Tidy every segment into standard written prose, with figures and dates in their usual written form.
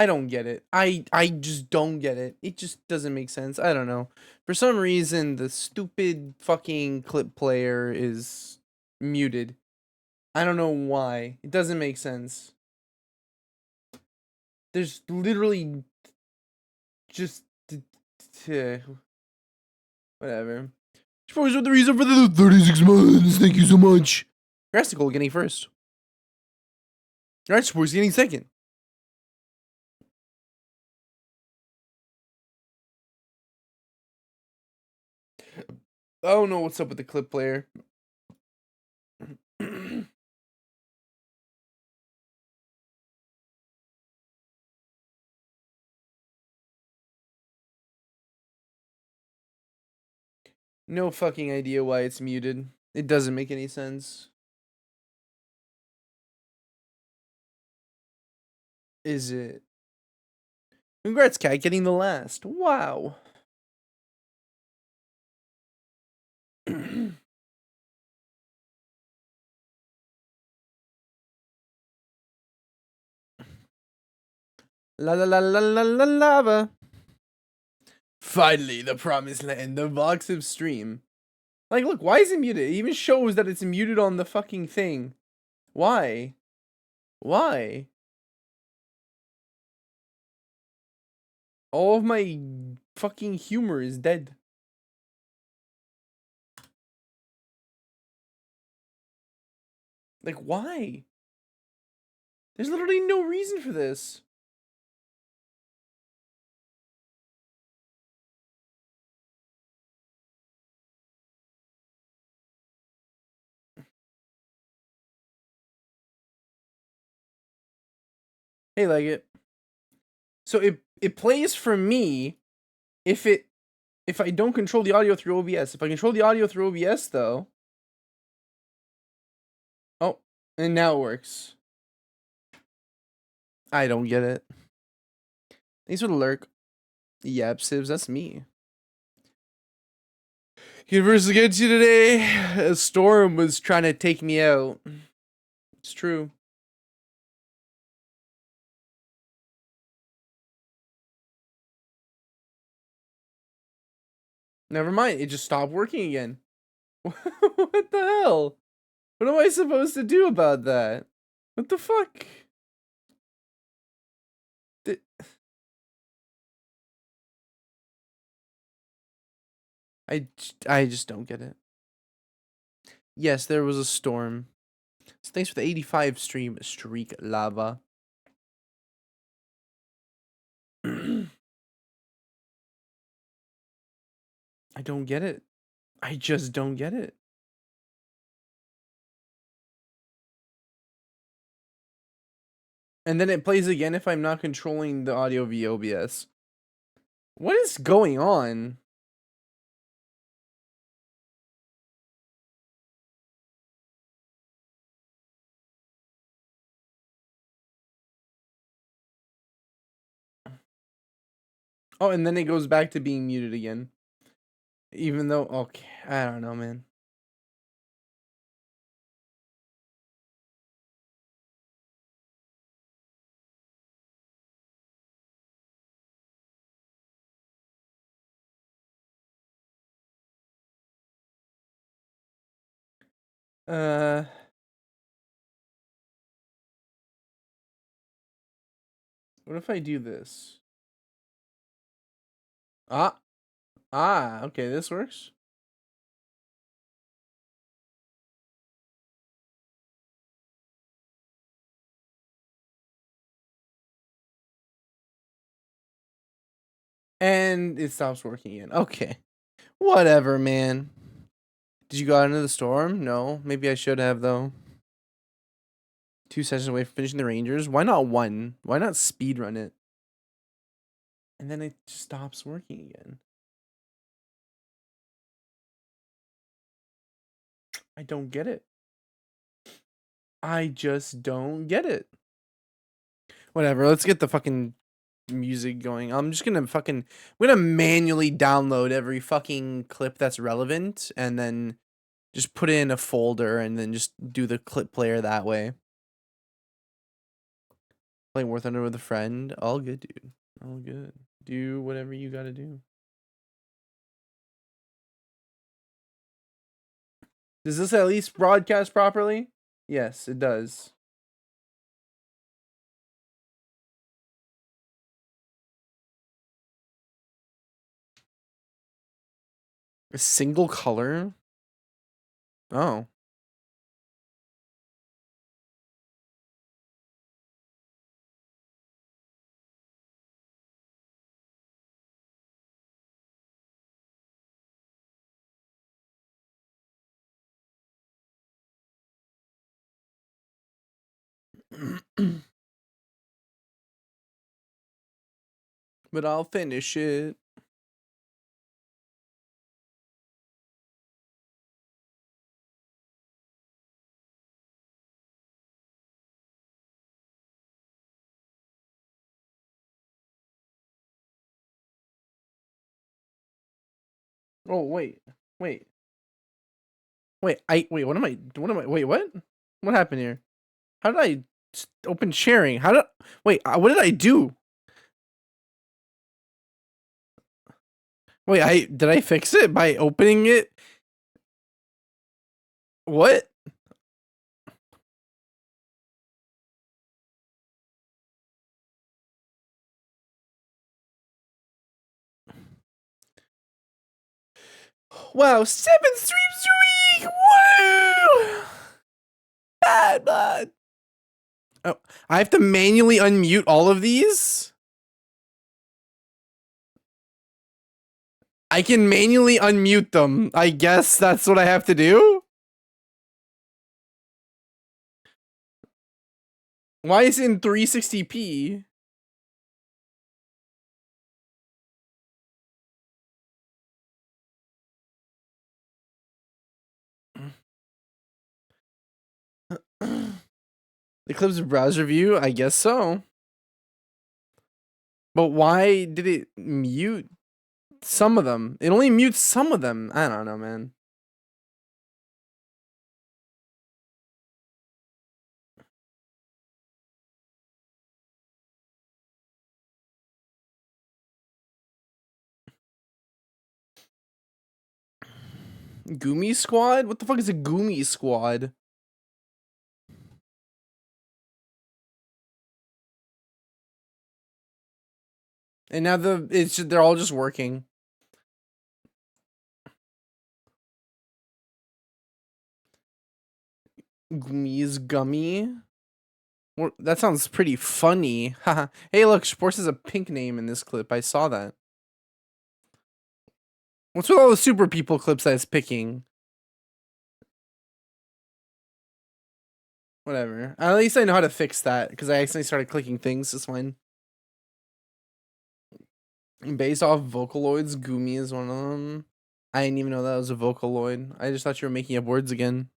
I don't get it. I just don't get it. It just doesn't make sense. I don't know. For some reason, the stupid fucking clip player is muted. I don't know why. It doesn't make sense. There's literally just whatever. Suppose what the reason for the 36 months. Thank you so much. Grastical getting first. Alright, Sports getting second. I don't know what's up with the clip player. No fucking idea why it's muted. It doesn't make any sense. Is it? Congrats, Cat, getting the last. Wow. La la la la la la lava. Finally, the promised land, the Vox of stream. Like, look, why is it muted? It even shows that it's muted on the fucking thing. Why? Why? All of my fucking humor is dead. Like, why? There's literally no reason for this. Hey, like it. So it plays for me if I don't control the audio through OBS. If I control the audio through OBS though. Oh, and now it works. I don't get it. Thanks for the lurk. Yep, Sibs, that's me. Universe against you today. A storm was trying to take me out. It's true. Never mind. It just stopped working again. What the hell? What am I supposed to do about that? What the fuck? I just don't get it. Yes, there was a storm. So thanks for the 85 streak lava. I don't get it. I just don't get it. And then it plays again if I'm not controlling the audio via OBS. What is going on? Oh, and then it goes back to being muted again. Even though, okay, I don't know, man. What if I do this? Okay, this works. And it stops working again. Okay. Whatever, man. Did you go out into the storm? No. Maybe I should have, though. 2 sessions away from finishing the Rangers. Why not 1? Why not speedrun it? And then it just stops working again. I don't get it. I just don't get it. Whatever, let's get the fucking music going. I'm gonna manually download every fucking clip that's relevant and then just put it in a folder and then just do the clip player that way. Playing War Thunder with a friend. All good, dude. All good. Do whatever you gotta do. Does this at least broadcast properly? Yes, it does. A single color? Oh. But I'll finish it. Oh, wait. Wait. Wait, what am I wait, what? What happened here? How did I open sharing? How did wait, what did I do? Wait, did I fix it by opening it? What? Wow, 7 streams a week! Woo! Bad blood. Oh, I have to manually unmute all of these? I can manually unmute them. I guess that's what I have to do? Why is it in 360p? Eclipse browser view? I guess so. But why did it mute some of them? It only mutes some of them. I don't know, man. Gumi Squad? What the fuck is a Gumi Squad? And now they're all just working. Gumi's gummy. Well, that sounds pretty funny. Haha. Hey, look, Sports has a pink name in this clip. I saw that. What's with all the super people clips that it's picking? Whatever. At least I know how to fix that because I accidentally started clicking things. It's fine. Based off Vocaloids, Gumi is one of them. I didn't even know that was a Vocaloid. I just thought you were making up words again.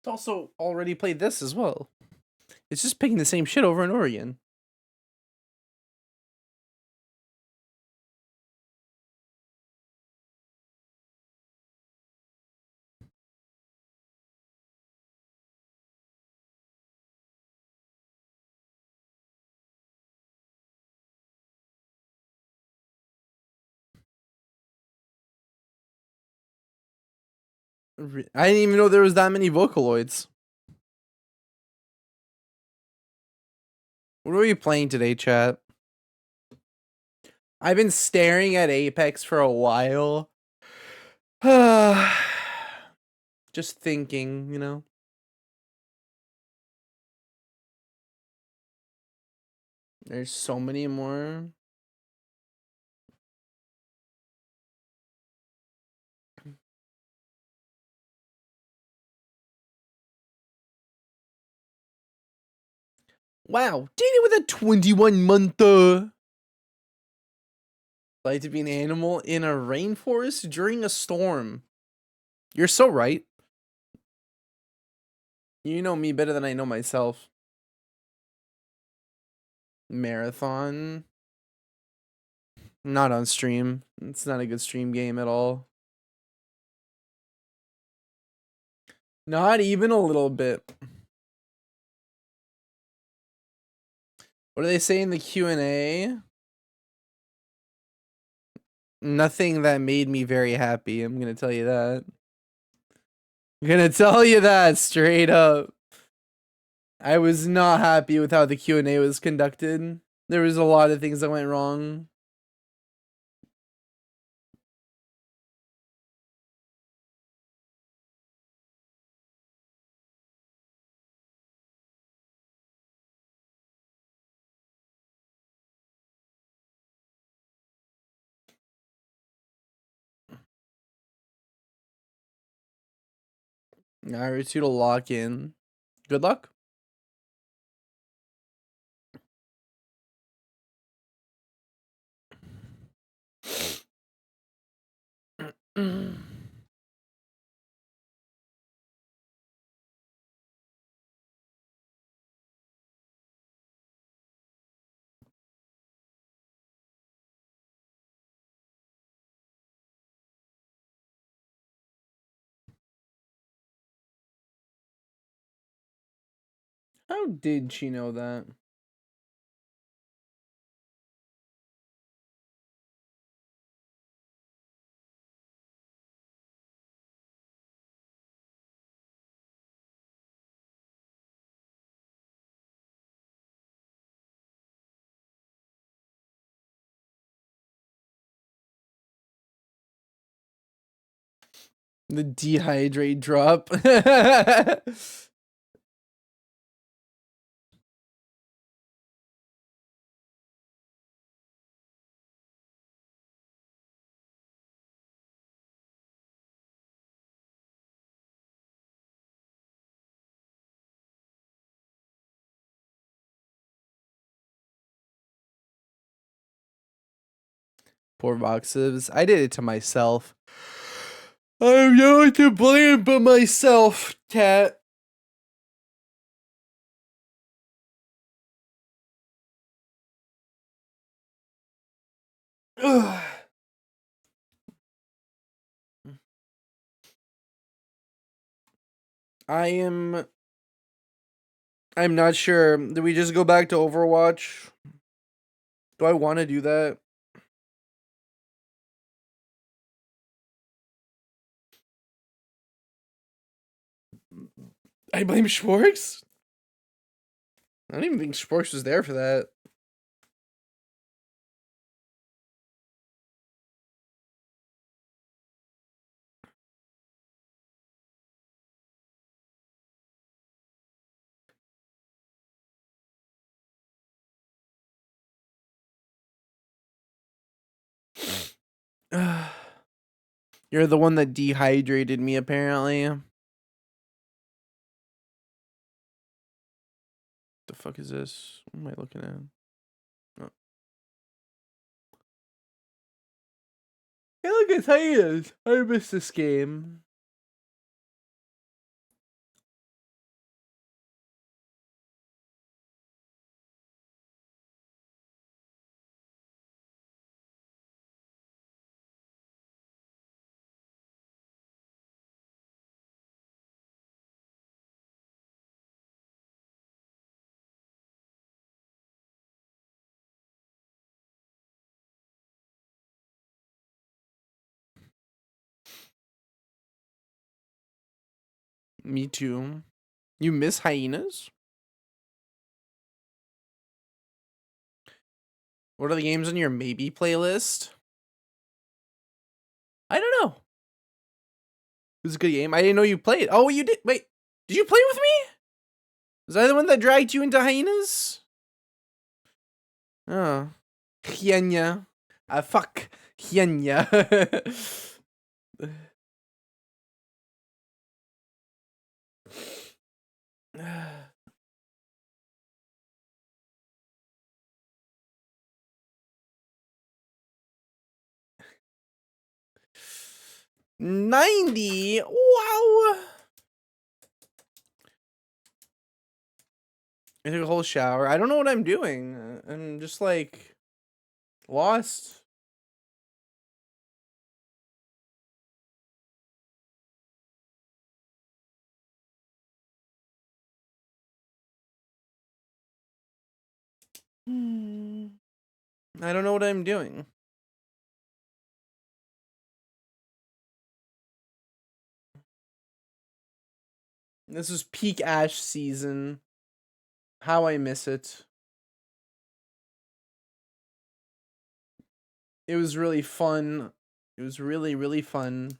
It's also already played this as well. It's just picking the same shit over and over again. I didn't even know there was that many Vocaloids. What are we playing today, chat? I've been staring at Apex for a while. Just thinking, you know? There's so many more. Wow, dating with a 21-month. Like to be an animal in a rainforest during a storm. You're so right. You know me better than I know myself. Marathon. Not on stream. It's not a good stream game at all. Not even a little bit. What do they say in the Q&A? Nothing that made me very happy. I'm going to tell you that. I'm going to tell you that straight up. I was not happy with how the Q&A was conducted. There was a lot of things that went wrong. I wish you to lock in. Good luck. How did she know that? The dehydrate drop. Poor boxes. I did it to myself. I'm no one to blame but myself, cat. Ugh. I'm not sure. Do we just go back to Overwatch? Do I want to do that? I blame Schwartz? I don't even think Schwartz was there for that. You're the one that dehydrated me, apparently. The fuck is this? What am I looking at? Oh. Hey, look, it's Hyenas. I missed this game. Me too. You miss Hyenas? What are the games on your maybe playlist? I don't know. It was a good game. I didn't know you played. Oh, you did. Wait, did you play with me? Was I the one that dragged you into Hyenas? Oh. Hienya. Fuck. Hienya. 90. Wow. I took a whole shower. I don't know what I'm doing. I'm just like lost. I don't know what I'm doing. This is peak Ash season. How I miss it. It was really fun. It was really, really fun.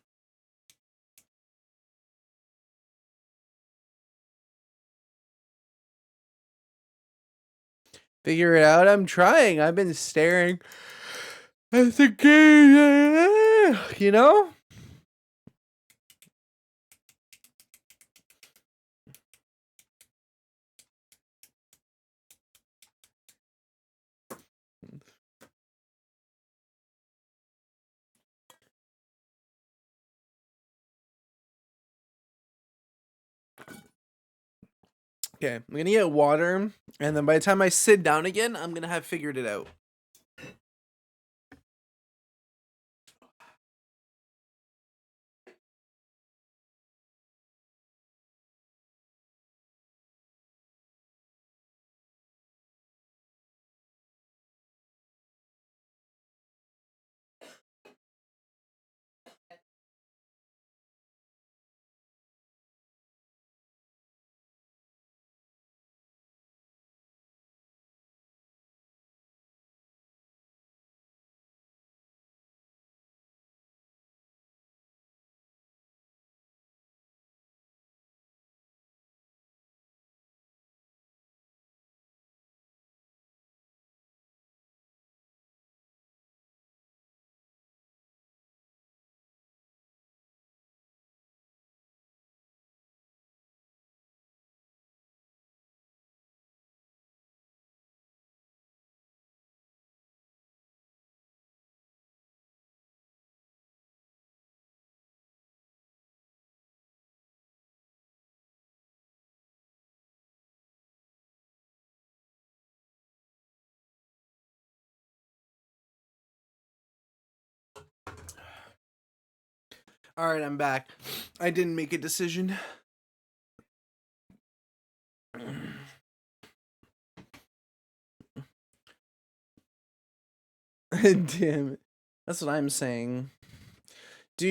Figure it out. I'm trying. I've been staring at the game. You know? Okay, I'm gonna get water, and then by the time I sit down again, I'm gonna have figured it out. All right, I'm back. I didn't make a decision. Damn it. That's what I'm saying. Do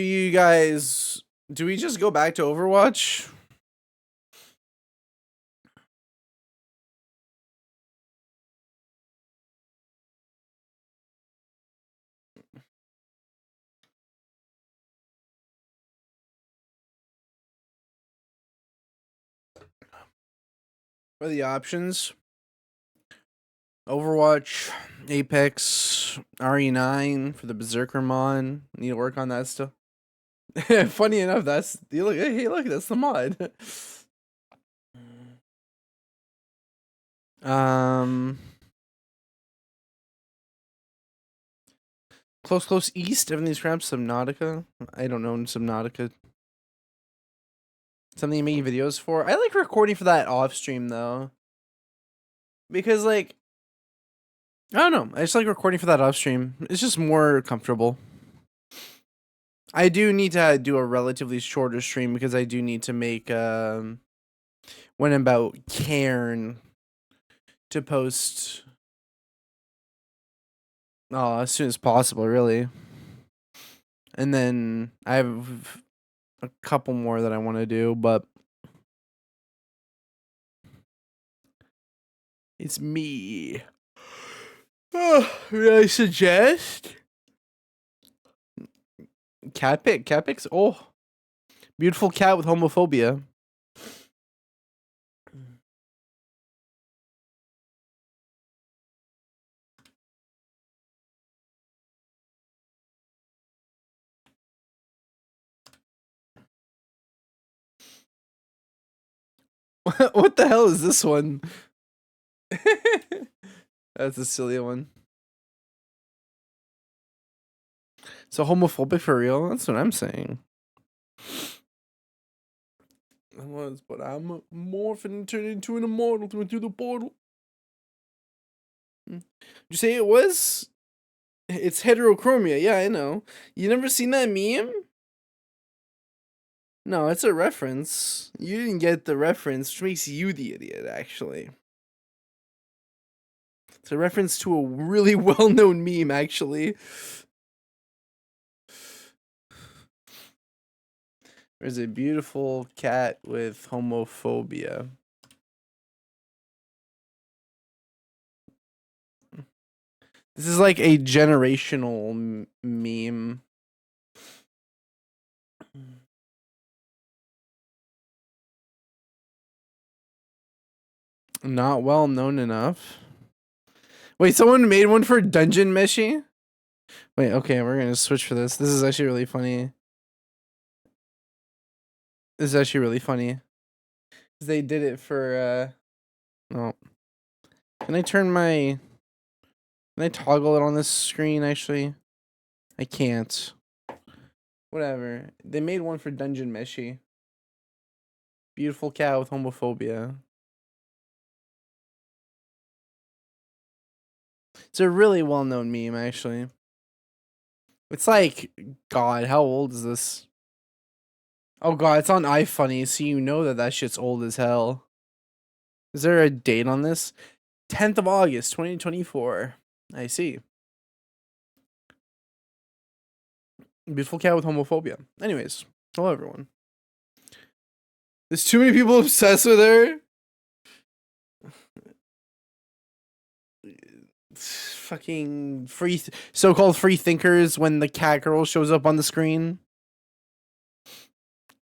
we just go back to Overwatch? What are the options? Overwatch, Apex, RE9 for the Berserker mod. Need to work on that still. Funny enough, that's hey, look, that's the mod. Close east. Everything's crap. Subnautica. I don't know Subnautica. Something you're making videos for. I like recording for that off stream though, because like I don't know. I just like recording for that off stream. It's just more comfortable. I do need to do a relatively shorter stream because I do need to make one about Cairn to post as soon as possible, really. And then I have a couple more that I want to do, but it's me. May I suggest? Cat pic? Cat pics? Oh. Beautiful cat with homophobia. What the hell is this one? That's a silly one. So homophobic for real? That's what I'm saying. I was, but I'm morphing and turning into an immortal through the portal. Did you say it was? It's heterochromia. Yeah, I know. You never seen that meme? No, it's a reference. You didn't get the reference, which makes you the idiot, actually. It's a reference to a really well-known meme, actually. There's a beautiful cat with homophobia. This is like a generational meme. Not well known enough. Wait, someone made one for Dungeon Meshi? Wait, okay, we're gonna switch for this. This is actually really funny. This is actually really funny. They did it for oh. Can I turn my Can I toggle it on this screen actually? I can't. Whatever. They made one for Dungeon Meshi. Beautiful cat with homophobia. It's a really well-known meme, actually. It's like, God, how old is this? Oh God, it's on iFunny, so you know that that shit's old as hell. Is there a date on this? 10th of August, 2024. I see. Beautiful cat with homophobia. Anyways, hello everyone. There's too many people obsessed with her. Fucking so-called free thinkers when the cat girl shows up on the screen.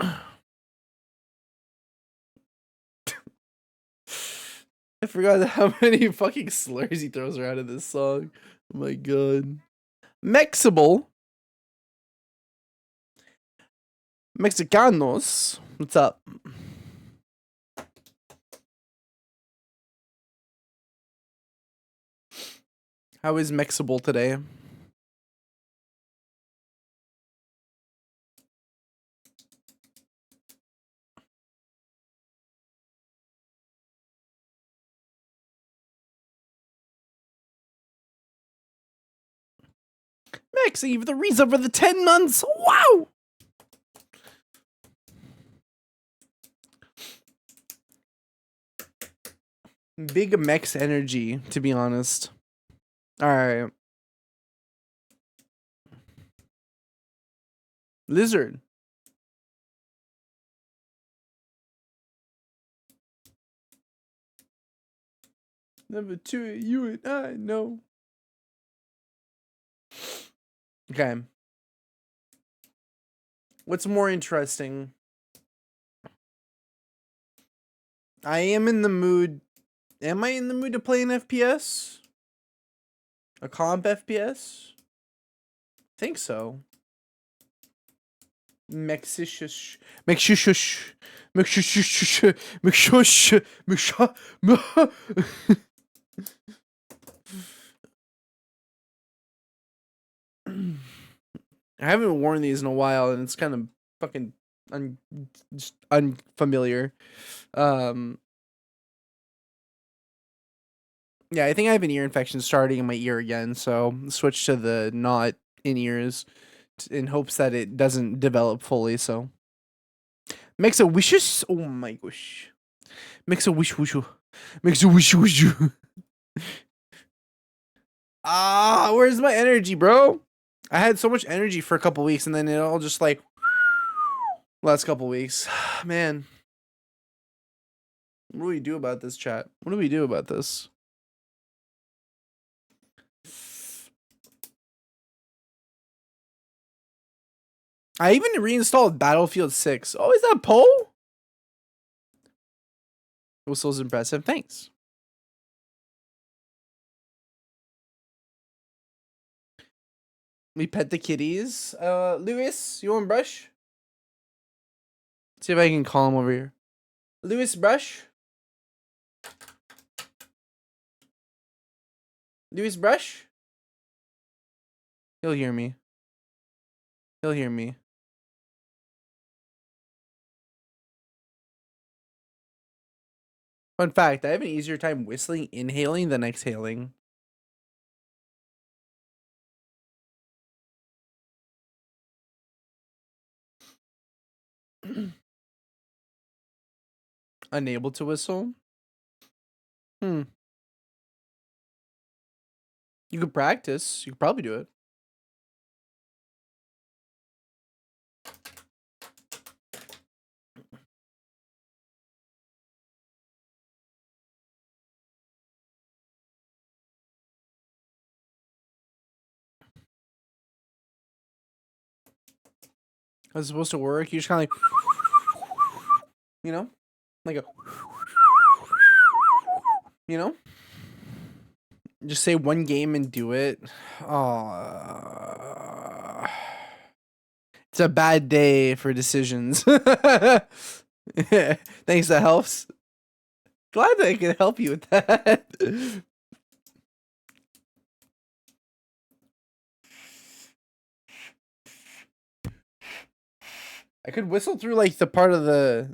I forgot how many fucking slurs he throws around in this song. Oh my God. Mexible. Mexicanos. What's up? How is Mexible today? Mexi, the reason for the 10 months. Wow. Big Mex energy, to be honest. Alright. Lizard. Number 2, you and I know. Okay. What's more interesting? I am in the mood. Am I in the mood to play an FPS? A comp FPS? Think so. Mexish. Mexish. Mexish. Mexish. Mexish. I haven't worn these in a while, and it's kind of fucking just unfamiliar. Yeah, I think I have an ear infection starting in my ear again, so switch to the not in ears in hopes that it doesn't develop fully. So makes a wishes. Oh my gosh, makes a wish wish. Makes a wish wish. Ah, where's my energy, bro? I had so much energy for a couple weeks, and then it all just like last couple weeks. Man, what do we do about this, chat? What do we do about this? I even reinstalled Battlefield 6. Oh, is that Poe? Whistle's impressive. Thanks. We pet the kitties. Lewis, you want brush? See if I can call him over here. Lewis Brush? Lewis Brush? He'll hear me. He'll hear me. Fun fact, I have an easier time whistling inhaling than exhaling. Unable to whistle? You could practice. You could probably do it. How's it supposed to work? You just kind of like, you know, like a, you know, just say one game and do it. Oh, it's a bad day for decisions. Thanks, that helps. Glad that I can help you with that. I could whistle through like the part of the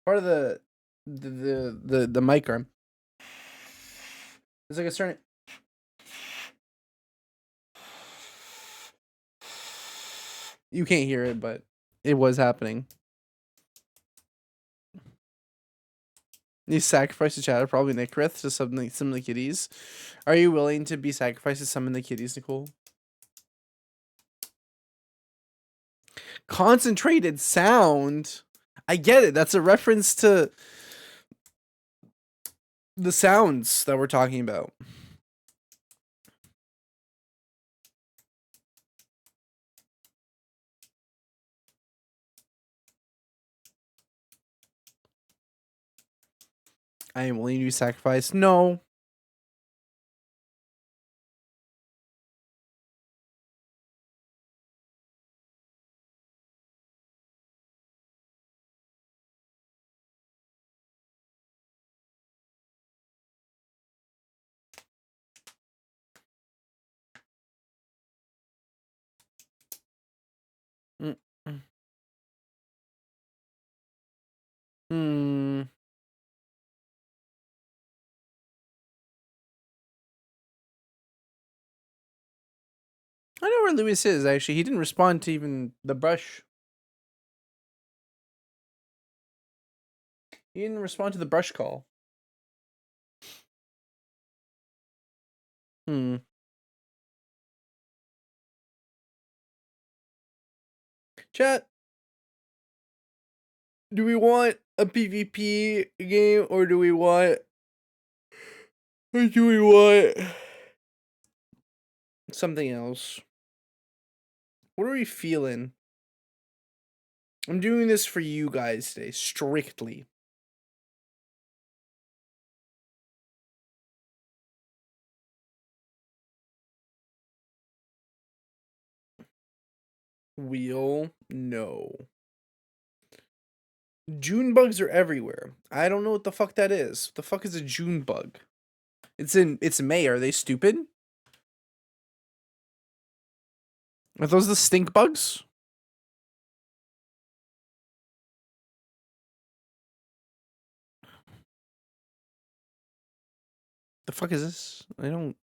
part of the mic arm. It's like a certain. You can't hear it, but it was happening. You sacrifice the chatter, probably Nicrith, to some of the kitties. Are you willing to be sacrificed to summon the kitties, Nicole? Concentrated sound. I get it. That's a reference to the sounds that we're talking about. I am willing to be sacrificed. No. Mm. Hmm. I know where Lewis is, actually. He didn't respond to even the brush. He didn't respond to the brush call. Chat, do we want a PvP game or do we want something else? What are we feeling? I'm doing this for you guys today, strictly. Wheel? No. June bugs are everywhere. I don't know what the fuck that is. What the fuck is a June bug? It's May. Are they stupid? Are those the stink bugs? The fuck is this? I don't.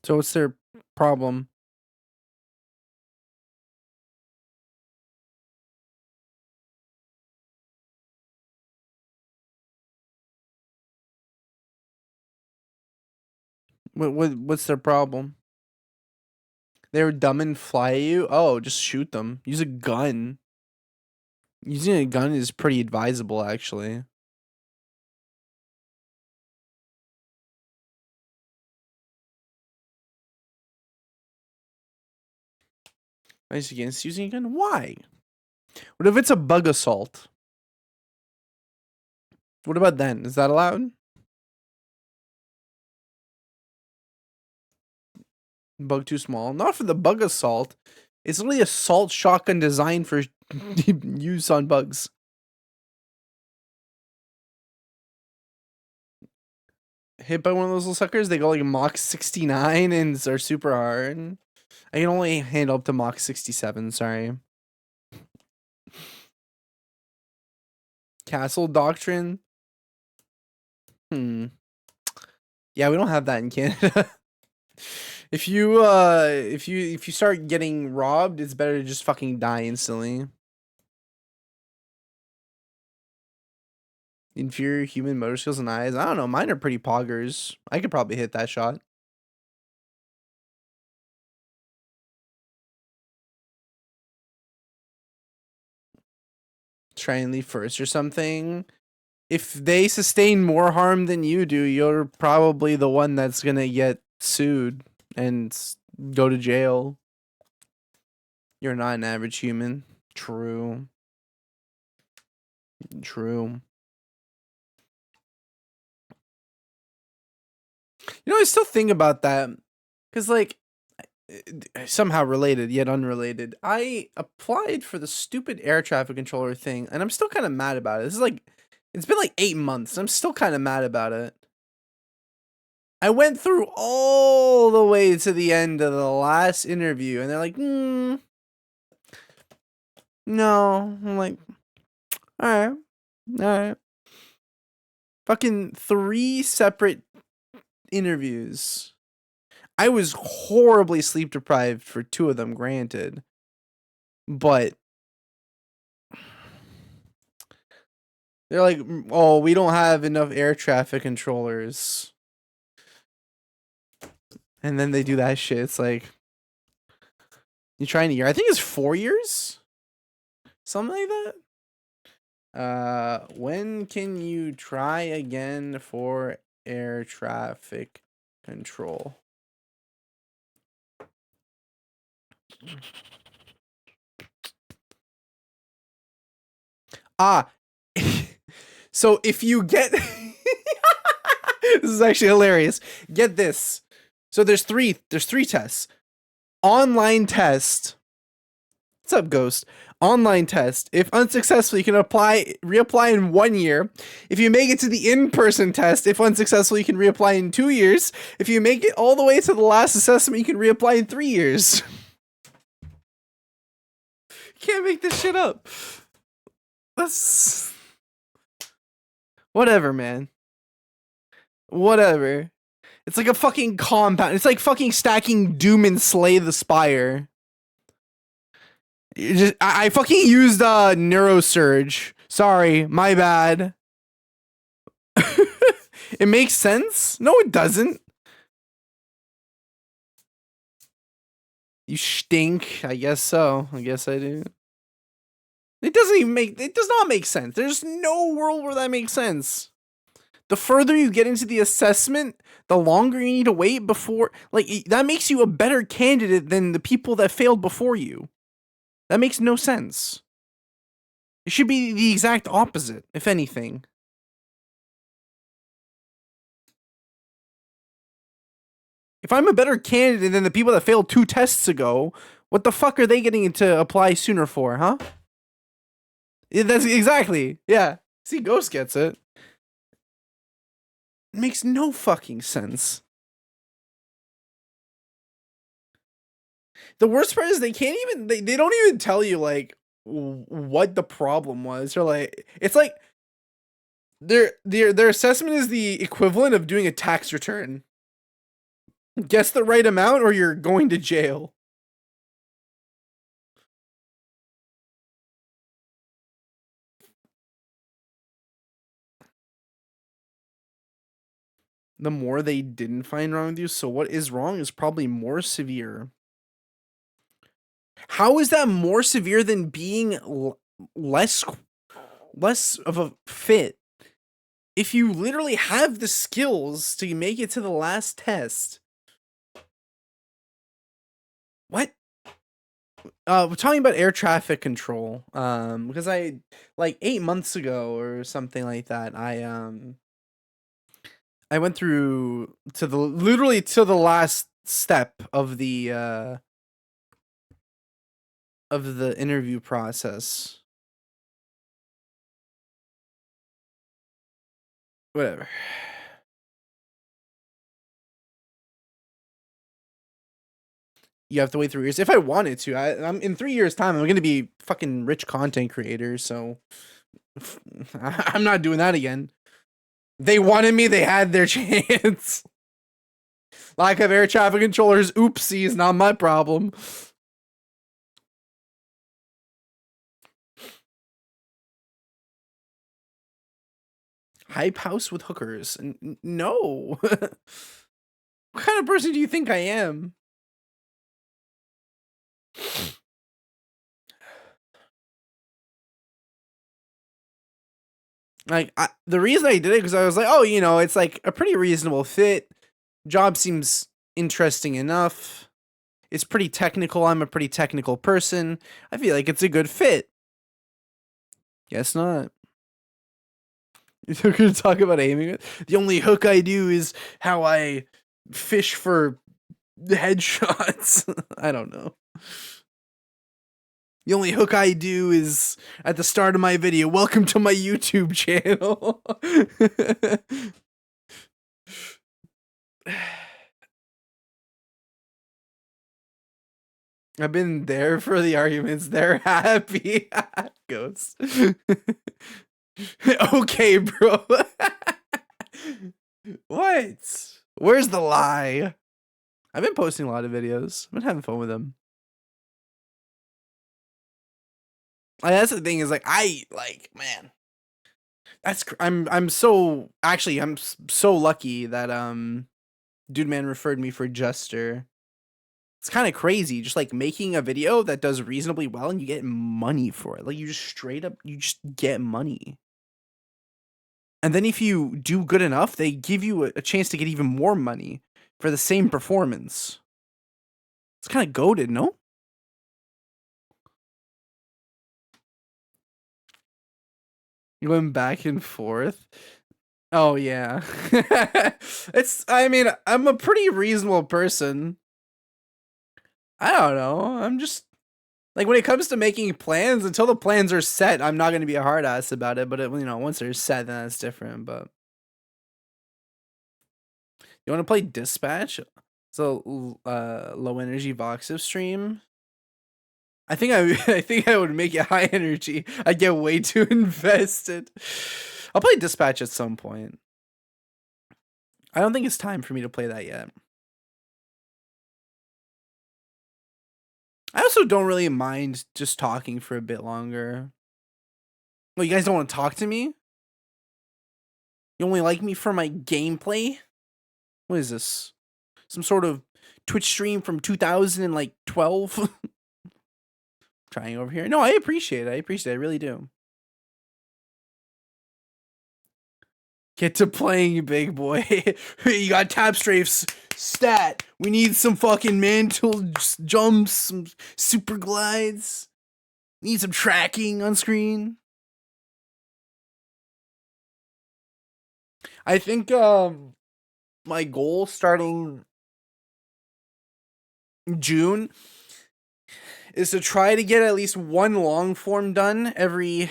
So what's their problem? What's their problem? They're dumb and fly at you? Oh, just shoot them. Use a gun. Using a gun is pretty advisable, actually. Nice against using a gun? Why? What if it's a bug assault? What about then? Is that allowed? Bug too small? Not for the bug assault. It's literally assault shotgun designed for use on bugs. Hit by one of those little suckers, they go like Mach 69 and are super hard. I can only handle up to Mach 67, sorry. Castle Doctrine? Yeah, we don't have that in Canada. If you start getting robbed, it's better to just fucking die instantly. Inferior human motor skills and eyes. I don't know. Mine are pretty poggers. I could probably hit that shot. Try and leave first or something. If they sustain more harm than you do, you're probably the one that's gonna get sued and go to jail. You're not an average human. True. True. You know, I still think about that because, like, somehow related yet unrelated. I applied for the stupid air traffic controller thing, and I'm still kind of mad about it. This is like, it's been like 8 months. I'm still kind of mad about it. I went through all the way to the end of the last interview, and they're like, no. I'm like, all right. Fucking 3 separate interviews. I was horribly sleep deprived for 2 of them, granted. But they're like, oh, we don't have enough air traffic controllers. And then they do that shit. It's like, you trying a year? I think it's 4 years? Something like that? When can you try again for air traffic control? So if you get this is actually hilarious. Get this. So there's three tests. Online test. What's up, Ghost? Online test. If unsuccessful, you can reapply in 1 year. If you make it to the in-person test, if unsuccessful, you can reapply in 2 years. If you make it all the way to the last assessment, you can reapply in 3 years. Can't make this shit up. That's whatever, man. Whatever. It's like a fucking compound. It's like fucking stacking Doom and Slay the Spire. I fucking used Neurosurge. Sorry, my bad. It makes sense? No, it doesn't. You stink. I guess so. I guess I do. It does not make sense. There's no world where that makes sense. The further you get into the assessment, the longer you need to wait before, like, that makes you a better candidate than the people that failed before you. That makes no sense. It should be the exact opposite, if anything. If I'm a better candidate than the people that failed 2 tests ago, what the fuck are they getting to apply sooner for, huh? Yeah, that's exactly. Yeah. See, Ghost gets it. It makes no fucking sense. The worst part is they can't even, they don't even tell you, like, what the problem was. Or, like, it's like their assessment is the equivalent of doing a tax return. Guess the right amount or you're going to jail. The more they didn't find wrong with you, so what is wrong is probably more severe. How is that more severe than being less of a fit? If you literally have the skills to make it to the last test. What? We're talking about air traffic control. Because I like 8 months ago or something like that. I went through to the literally to the last step of the interview process. Whatever. You have to wait 3 years. If I wanted to, I'm in 3 years' time. I'm gonna be fucking rich content creator. So I'm not doing that again. They wanted me. They had their chance. Lack of air traffic controllers. Oopsies, not my problem. Hype house with hookers. No. What kind of person do you think I am? Like the reason I did it because I was like, oh, it's like a pretty reasonable fit. Job seems interesting enough. It's pretty technical. I'm a pretty technical person. I feel like it's a good fit. Guess not. You're gonna talk about aiming it? The only hook I do is how I fish for headshots. I don't know. The only hook I do is at the start of my video. Welcome to my YouTube channel. I've been there for the arguments. They're happy. Ghost. Okay, bro. What? Where's the lie? I've been posting a lot of videos. I've been having fun with them. Like, that's the thing is man. I'm so lucky that Dude Man referred me for Jester. It's kind of crazy, just like making a video that does reasonably well and you get money for it. Like you just get money. And then if you do good enough, they give you a chance to get even more money for the same performance. It's kind of goated, no? You went back and forth. Oh yeah. I'm a pretty reasonable person. I don't know. I'm just like when it comes to making plans, until the plans are set, I'm not going to be a hard ass about it, but once they're set, then that's different, but you want to play Dispatch? So low energy Voxiv stream. I think I think I would make it high energy. I get way too invested. I'll play Dispatch at some point. I don't think it's time for me to play that yet. I also don't really mind just talking for a bit longer. Well, you guys don't want to talk to me? You only like me for my gameplay? What is this? Some sort of Twitch stream from 2012? Trying over here. No, I appreciate it. I really do. Get to playing, big boy. You got tap strafes. Stat. We need some fucking mantle jumps, some super glides. Need some tracking on screen. I think my goal starting June is to try to get at least one long form done every.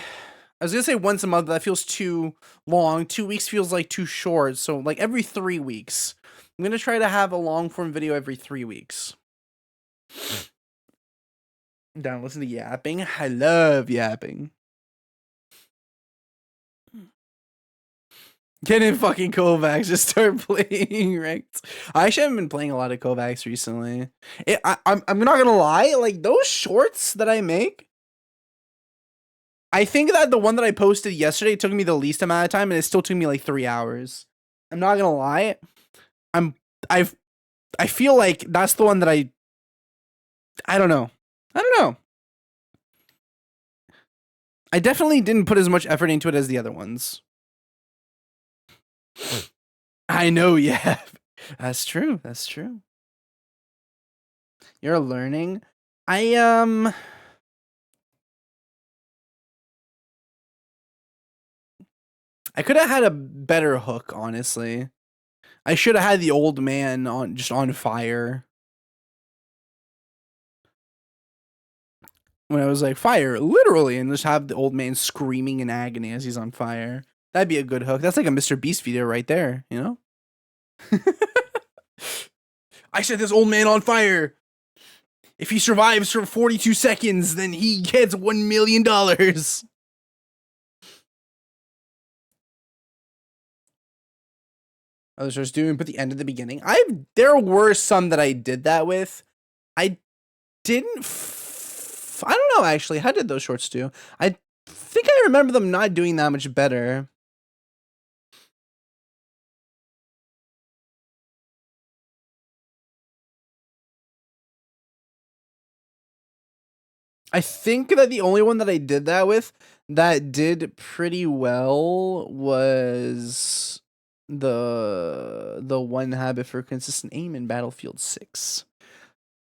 I was gonna say once a month, but that feels too long. 2 weeks feels like too short. So like every 3 weeks. I'm gonna try to have a long form video every 3 weeks. Down, listen to yapping. I love yapping. Get in fucking Kovacs. Just start playing ranked. I actually haven't been playing a lot of Kovacs recently. I'm not gonna lie. Like those shorts that I make, I think that the one that I posted yesterday took me the least amount of time, and it still took me like 3 hours. I'm not gonna lie. I feel like that's the one that I don't know. I definitely didn't put as much effort into it as the other ones. I know, yeah. That's true. You're learning. I could have had a better hook, honestly. I should have had the old man on fire. When I was like, fire, literally, and just have the old man screaming in agony as he's on fire. That'd be a good hook. That's like a Mr. Beast video right there, you know? I set this old man on fire. If he survives for 42 seconds, then he gets $1 million. Others just doing put the end at the beginning. There were some that I did that with. I didn't. I don't know actually. How did those shorts do? I think I remember them not doing that much better. I think that the only one that I did that with that did pretty well was the one habit for consistent aim in Battlefield 6,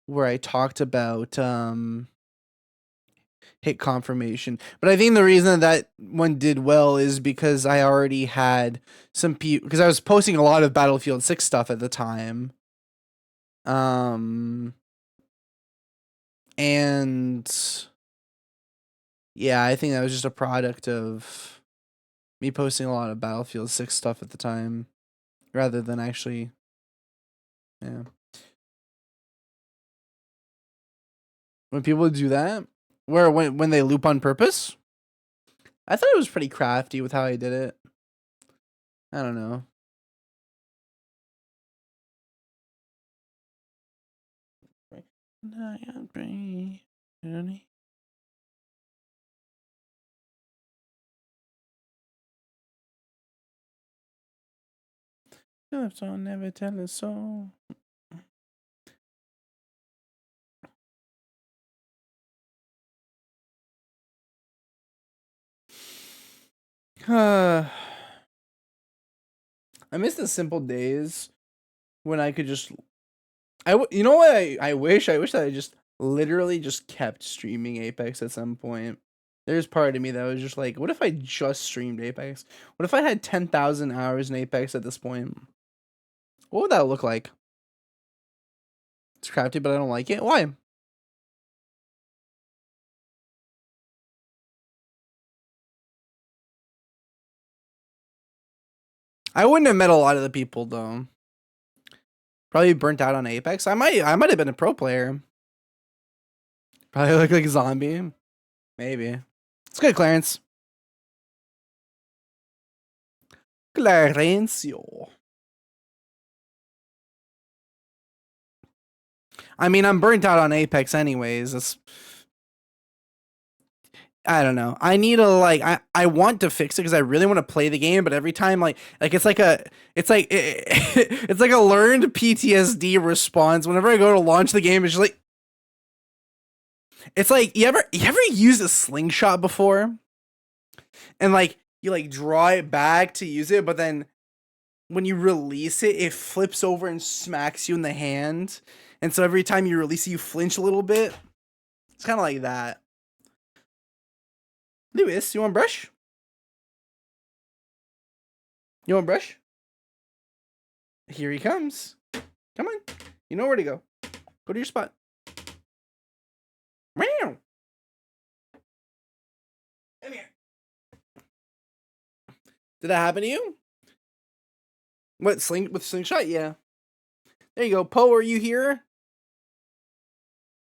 where I talked about hit confirmation. But I think the reason that one did well is because I already had some people, because I was posting a lot of Battlefield 6 stuff at the time. And yeah, I think that was just a product of me posting a lot of Battlefield 6 stuff at the time rather than actually, yeah. When people do that, when they loop on purpose, I thought it was pretty crafty with how I did it. I don't know. So never tell us so. I miss the simple days when I could just. You know what? I wish that I just literally just kept streaming Apex at some point. There's part of me that was just like, what if I just streamed Apex? What if I had 10,000 hours in Apex at this point? What would that look like? It's crafty, but I don't like it. Why? I wouldn't have met a lot of the people though. Probably burnt out on Apex. I might have been a pro player. Probably look like a zombie. Maybe. It's good, Clarence. Clarencio. I mean, I'm burnt out on Apex anyways. I don't know. I need to I want to fix it because I really want to play the game, but every time it's like it's like a learned PTSD response. Whenever I go to launch the game, it's just like it's like you ever used a slingshot before? And you draw it back to use it, but then when you release it, it flips over and smacks you in the hand. And so every time you release it, you flinch a little bit. It's kind of like that. Lewis, you want brush? You want brush? Here he comes. Come on. You know where to go. Go to your spot. Meow. Come here. Did that happen to you? What, with slingshot? Yeah. There you go. Poe, are you here?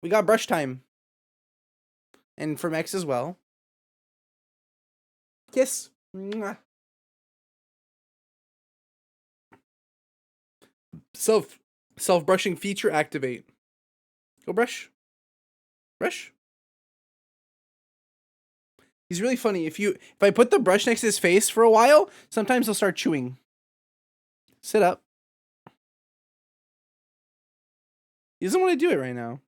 We got brush time. And from X as well. Kiss. Mwah. Self-brushing feature activate. Go brush. Brush. He's really funny. If I put the brush next to his face for a while, sometimes he'll start chewing. Sit up. He doesn't want to do it right now.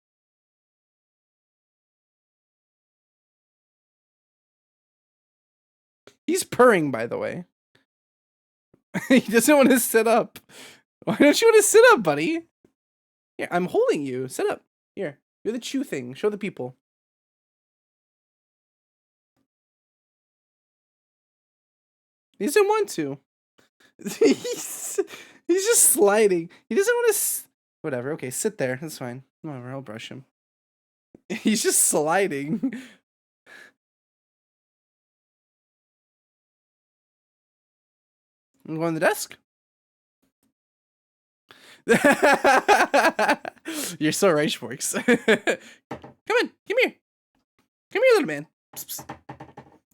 He's purring, by the way. He doesn't want to sit up. Why don't you want to sit up, buddy? Here, I'm holding you. Sit up. Here. Do the chew thing. Show the people. He doesn't want to. he's just sliding. He doesn't want to. Whatever. Okay, sit there. That's fine. Whatever. I'll brush him. He's just sliding. I'm going to the desk. You're so right, Schwartz. Come on. Come here. Come here, little man. Psst, psst.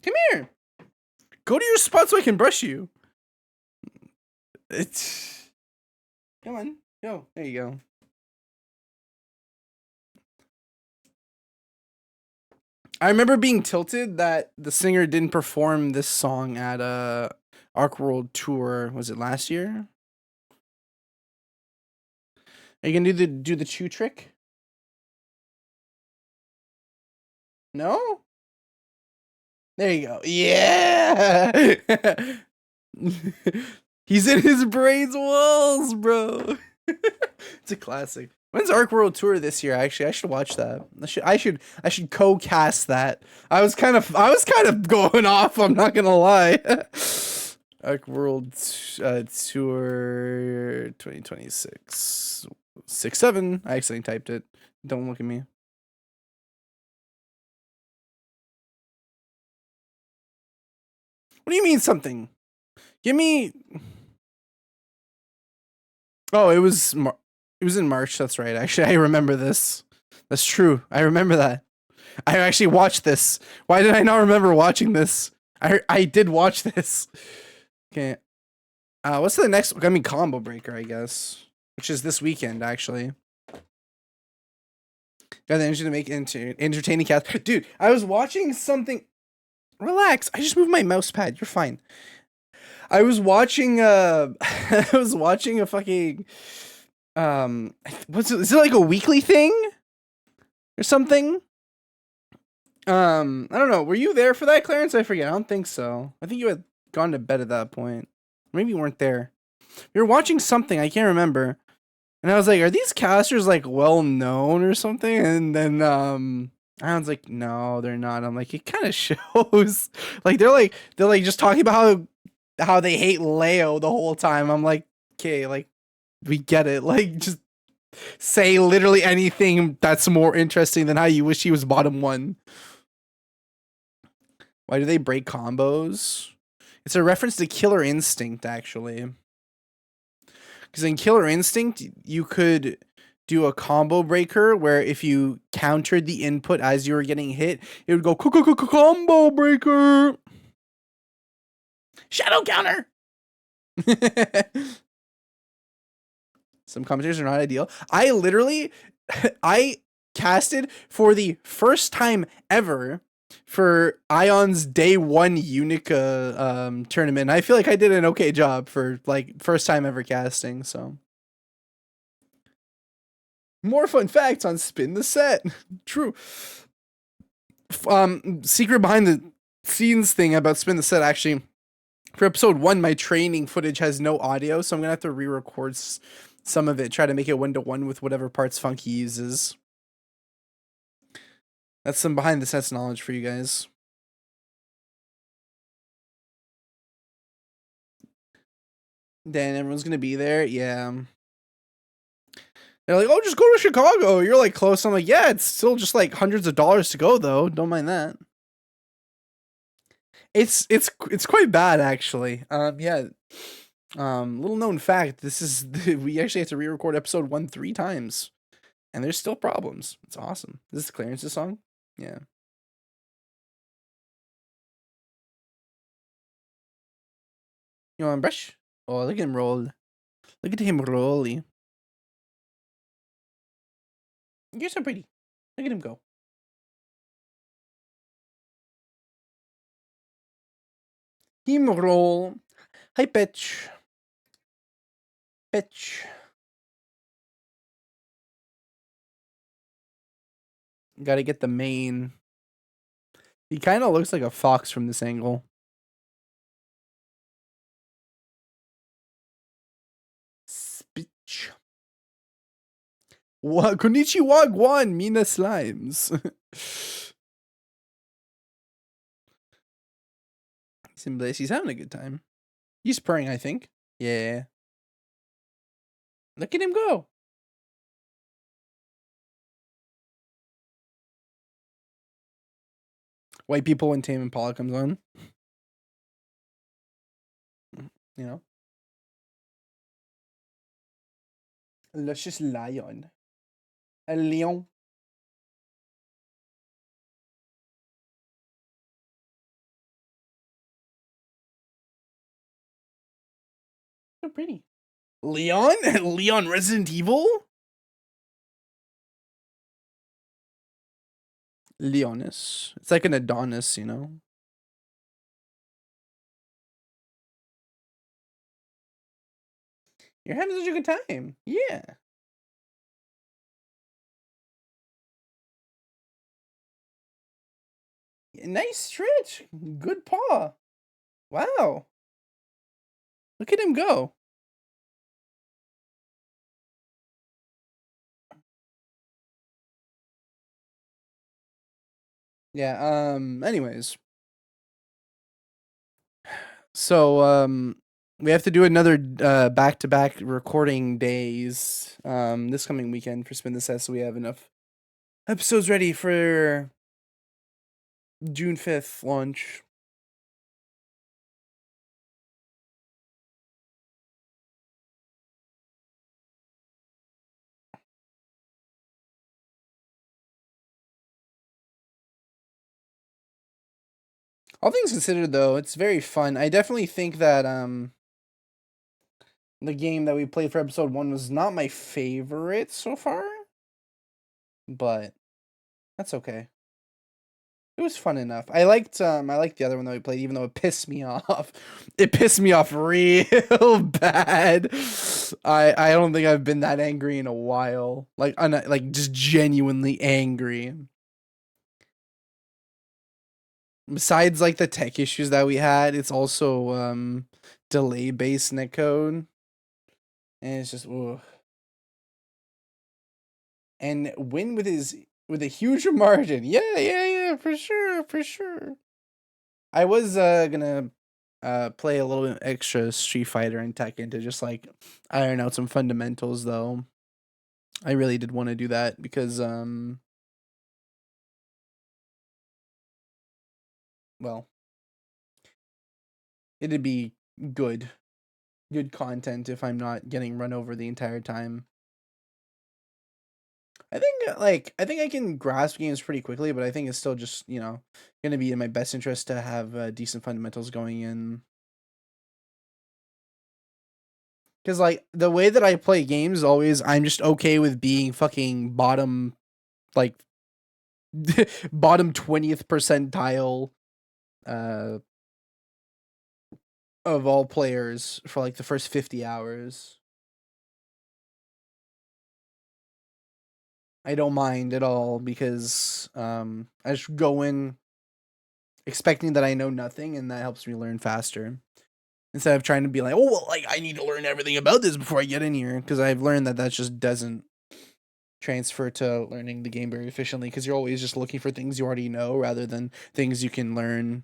Come here. Go to your spot so I can brush you. It's. Come on. Go. There you go. I remember being tilted that the singer didn't perform this song at Arc World Tour. Was it last year? Are you gonna do the chew trick? No? There you go. Yeah. He's in his brain's walls, bro. It's a classic. When's Arc World Tour this year? Actually, I should watch that. I should co-cast that. I was kind of going off. I'm not gonna lie. Arc World Tour 2026 6-7. I accidentally typed it. Don't look at me. What do you mean something? Give me. Oh, it was in March. That's right. Actually, I remember this. That's true. I remember that. I actually watched this. Why did I not remember watching this? I did watch this. Okay. What's the next? I mean, Combo Breaker, I guess, which is this weekend actually. Got the energy to make into entertaining cast. Dude, I was watching something. Relax. I just moved my mouse pad. You're fine. I was watching I was watching a fucking is it like a weekly thing or something? I don't know. Were you there for that, Clarence? I forget. I don't think so. I think you had gone to bed at that point. Maybe you weren't there. We were watching something, I can't remember. And I was like, are these casters like well known or something? And then I was like, no, they're not. I'm like, it kind of shows. Like they're like just talking about how they hate Leo the whole time. I'm like, okay, like we get it. Like just say literally anything that's more interesting than how you wish he was bottom one. Why do they break combos? It's a reference to Killer Instinct, actually. Because in Killer Instinct, you could do a combo breaker where if you countered the input as you were getting hit, it would go combo breaker. Shadow counter. Some commentators are not ideal. I literally, I casted for the first time ever for Ion's day one Unica tournament. I feel like I did an okay job for like first time ever casting. So more fun facts on Spin the Set. True. Secret behind the scenes thing about Spin the Set. Actually, for episode 1, my training footage has no audio, so I'm gonna have to re-record some of it. Try to make it 1-to-1 with whatever parts Funky uses. That's some behind the sets knowledge for you guys. Then everyone's gonna be there. Yeah. They're like, oh, just go to Chicago. You're like close. I'm like, yeah, it's still just like hundreds of dollars to go though. Don't mind that. It's quite bad actually. Yeah. Little known fact. This is we actually have to re-record episode 1 3 times, and there's still problems. It's awesome. Is this Clarence's song? Yeah. You want to brush? Oh, look at him roll. Look at him rolly. You're so pretty. Look at him go. Him roll. Hi, pitch. Pitch. Gotta get the mane. He kind of looks like a fox from this angle. Speech. Konnichiwa Guan Mina Slimes. He's having a good time. He's purring, I think. Yeah. Look at him go. White people when Tame Impala comes on. You know? Luscious lion. A lion. So pretty. Leon? Leon Resident Evil? Leonis. It's like an Adonis, you know? You're having such a good time. Yeah. Nice stretch. Good paw. Wow. Look at him go. Yeah, anyways. So, we have to do another back-to-back recording days this coming weekend for Spin the Cess, so we have enough episodes ready for June 5th launch. All things considered, though, it's very fun. I definitely think that the game that we played for episode 1 was not my favorite so far, but that's okay. It was fun enough. I liked the other one that we played, even though it pissed me off. It pissed me off real bad. I don't think I've been that angry in a while. Like just genuinely angry. Besides like the tech issues that we had, it's also delay based netcode. And it's just ugh. And win with a huge margin. Yeah, for sure. I was gonna play a little bit extra Street Fighter and Tekken to just like iron out some fundamentals, though. I really did want to do that because well, it'd be good content if I'm not getting run over the entire time. I think I can grasp games pretty quickly, but I think it's still just, you know, gonna be in my best interest to have decent fundamentals going in. Because like the way that I play games always, I'm just okay with being fucking bottom, like bottom 20th percentile uh of all players for like the first 50 hours. I don't mind at all because I just go in expecting that I know nothing, and that helps me learn faster. Instead of trying to be like, oh, well, like I need to learn everything about this before I get in here, because I've learned that just doesn't transfer to learning the game very efficiently, because you're always just looking for things you already know rather than things you can learn.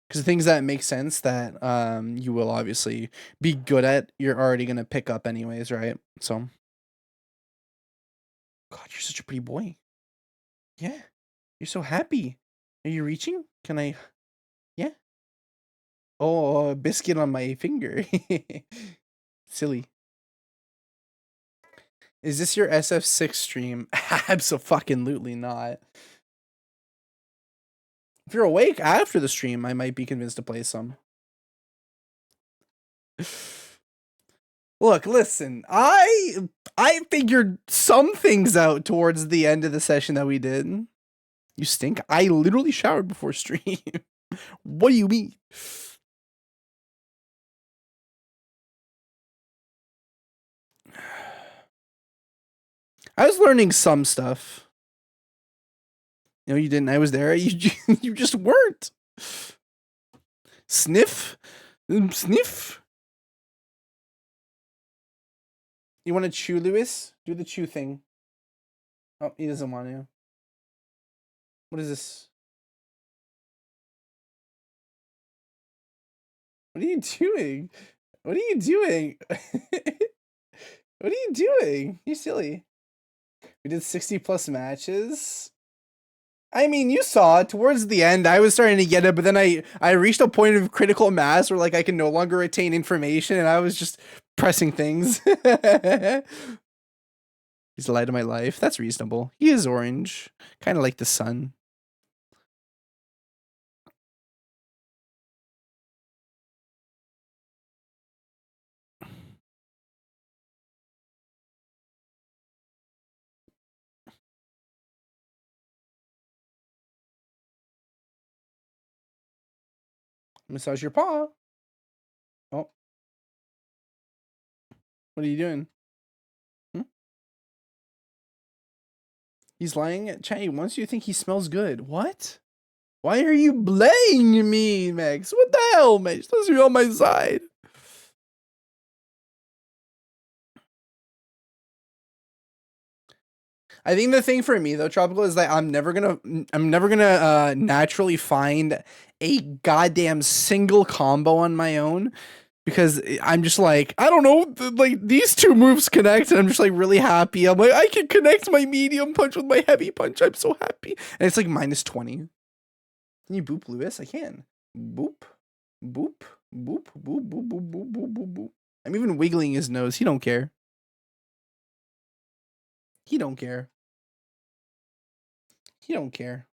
Because the things that make sense that you will obviously be good at, you're already gonna pick up anyways, right? So, God, you're such a pretty boy. Yeah, you're so happy. Are you reaching? Can I? Yeah. Oh, a biscuit on my finger. Silly. Is this your SF6 stream? Absolutely not. If you're awake after the stream, I might be convinced to play some. Look, listen, I figured some things out towards the end of the session that we did. You stink. I literally showered before stream. What do you mean? I was learning some stuff. No, you didn't. I was there. You just weren't. Sniff? Sniff? You want to chew, Lewis? Do the chew thing. Oh, he doesn't want to. What is this? What are you doing? What are you doing? What are you doing? You silly. We did 60 plus matches. I mean, you saw it towards the end. I was starting to get it, but then I reached a point of critical mass where like I can no longer retain information, and I was just pressing things. He's the light of my life. That's reasonable. He is orange, kind of like the sun. Massage your paw. Oh, what are you doing? Hmm? He's lying at Chat. He wants you to think he smells good. What? Why are you blaming me, Max? What the hell, man? You're supposed to be on my side. I think the thing for me though, Tropical, is that I'm never gonna naturally find a goddamn single combo on my own, because I'm just like, I don't know, like these two moves connect, and I'm just like really happy. I'm like, I can connect my medium punch with my heavy punch. I'm so happy, and it's like -20. Can you boop Lewis? I can. Boop, boop, boop, boop, boop, boop, boop, boop, boop, boop. I'm even wiggling his nose. He don't care. He don't care. He don't care.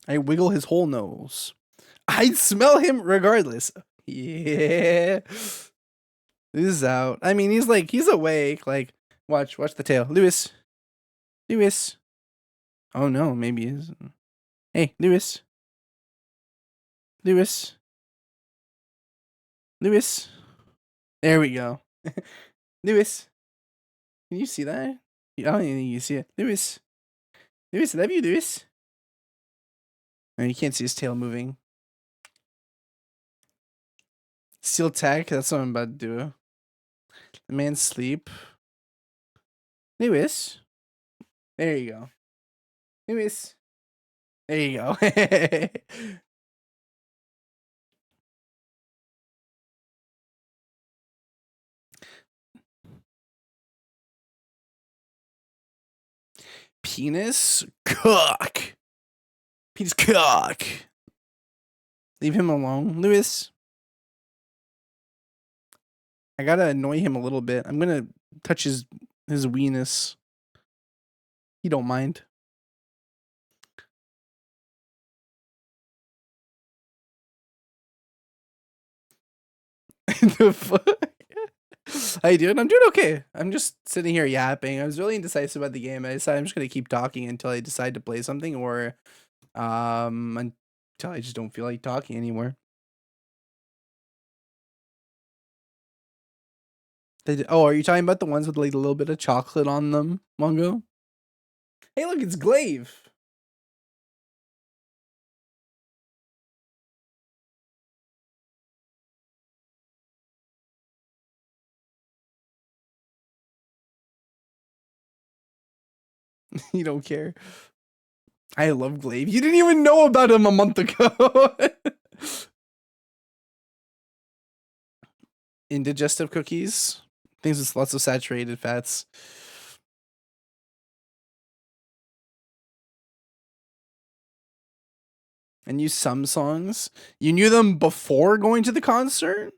I wiggle his whole nose. I smell him regardless. Yeah. This is out. I mean, he's awake. Like, watch the tail. Lewis. Lewis. Oh no, maybe he isn't. Hey, Lewis. Lewis. Lewis. There we go. Lewis. Can you see that? I don't even think you see it. Lewis. Lewis, I love you, Lewis. No, you can't see his tail moving. Steel tech, that's what I'm about to do. The man sleep. Lewis. There you go. Lewis. There you go. Penis cock. Penis cock. Leave him alone, Lewis. I gotta annoy him a little bit. I'm gonna touch his weenus. He don't mind. The fuck? How you doing? I'm doing okay. I'm just sitting here yapping. I was really indecisive about the game. I decided I'm just gonna keep talking until I decide to play something, or until I just don't feel like talking anymore. Oh, are you talking about the ones with like a little bit of chocolate on them, Mongo? Hey, look, it's Glaive. You don't care. I love Glaive. You didn't even know about him a month ago. Indigestive cookies. Things with lots of saturated fats. And you some songs. You knew them before going to the concert?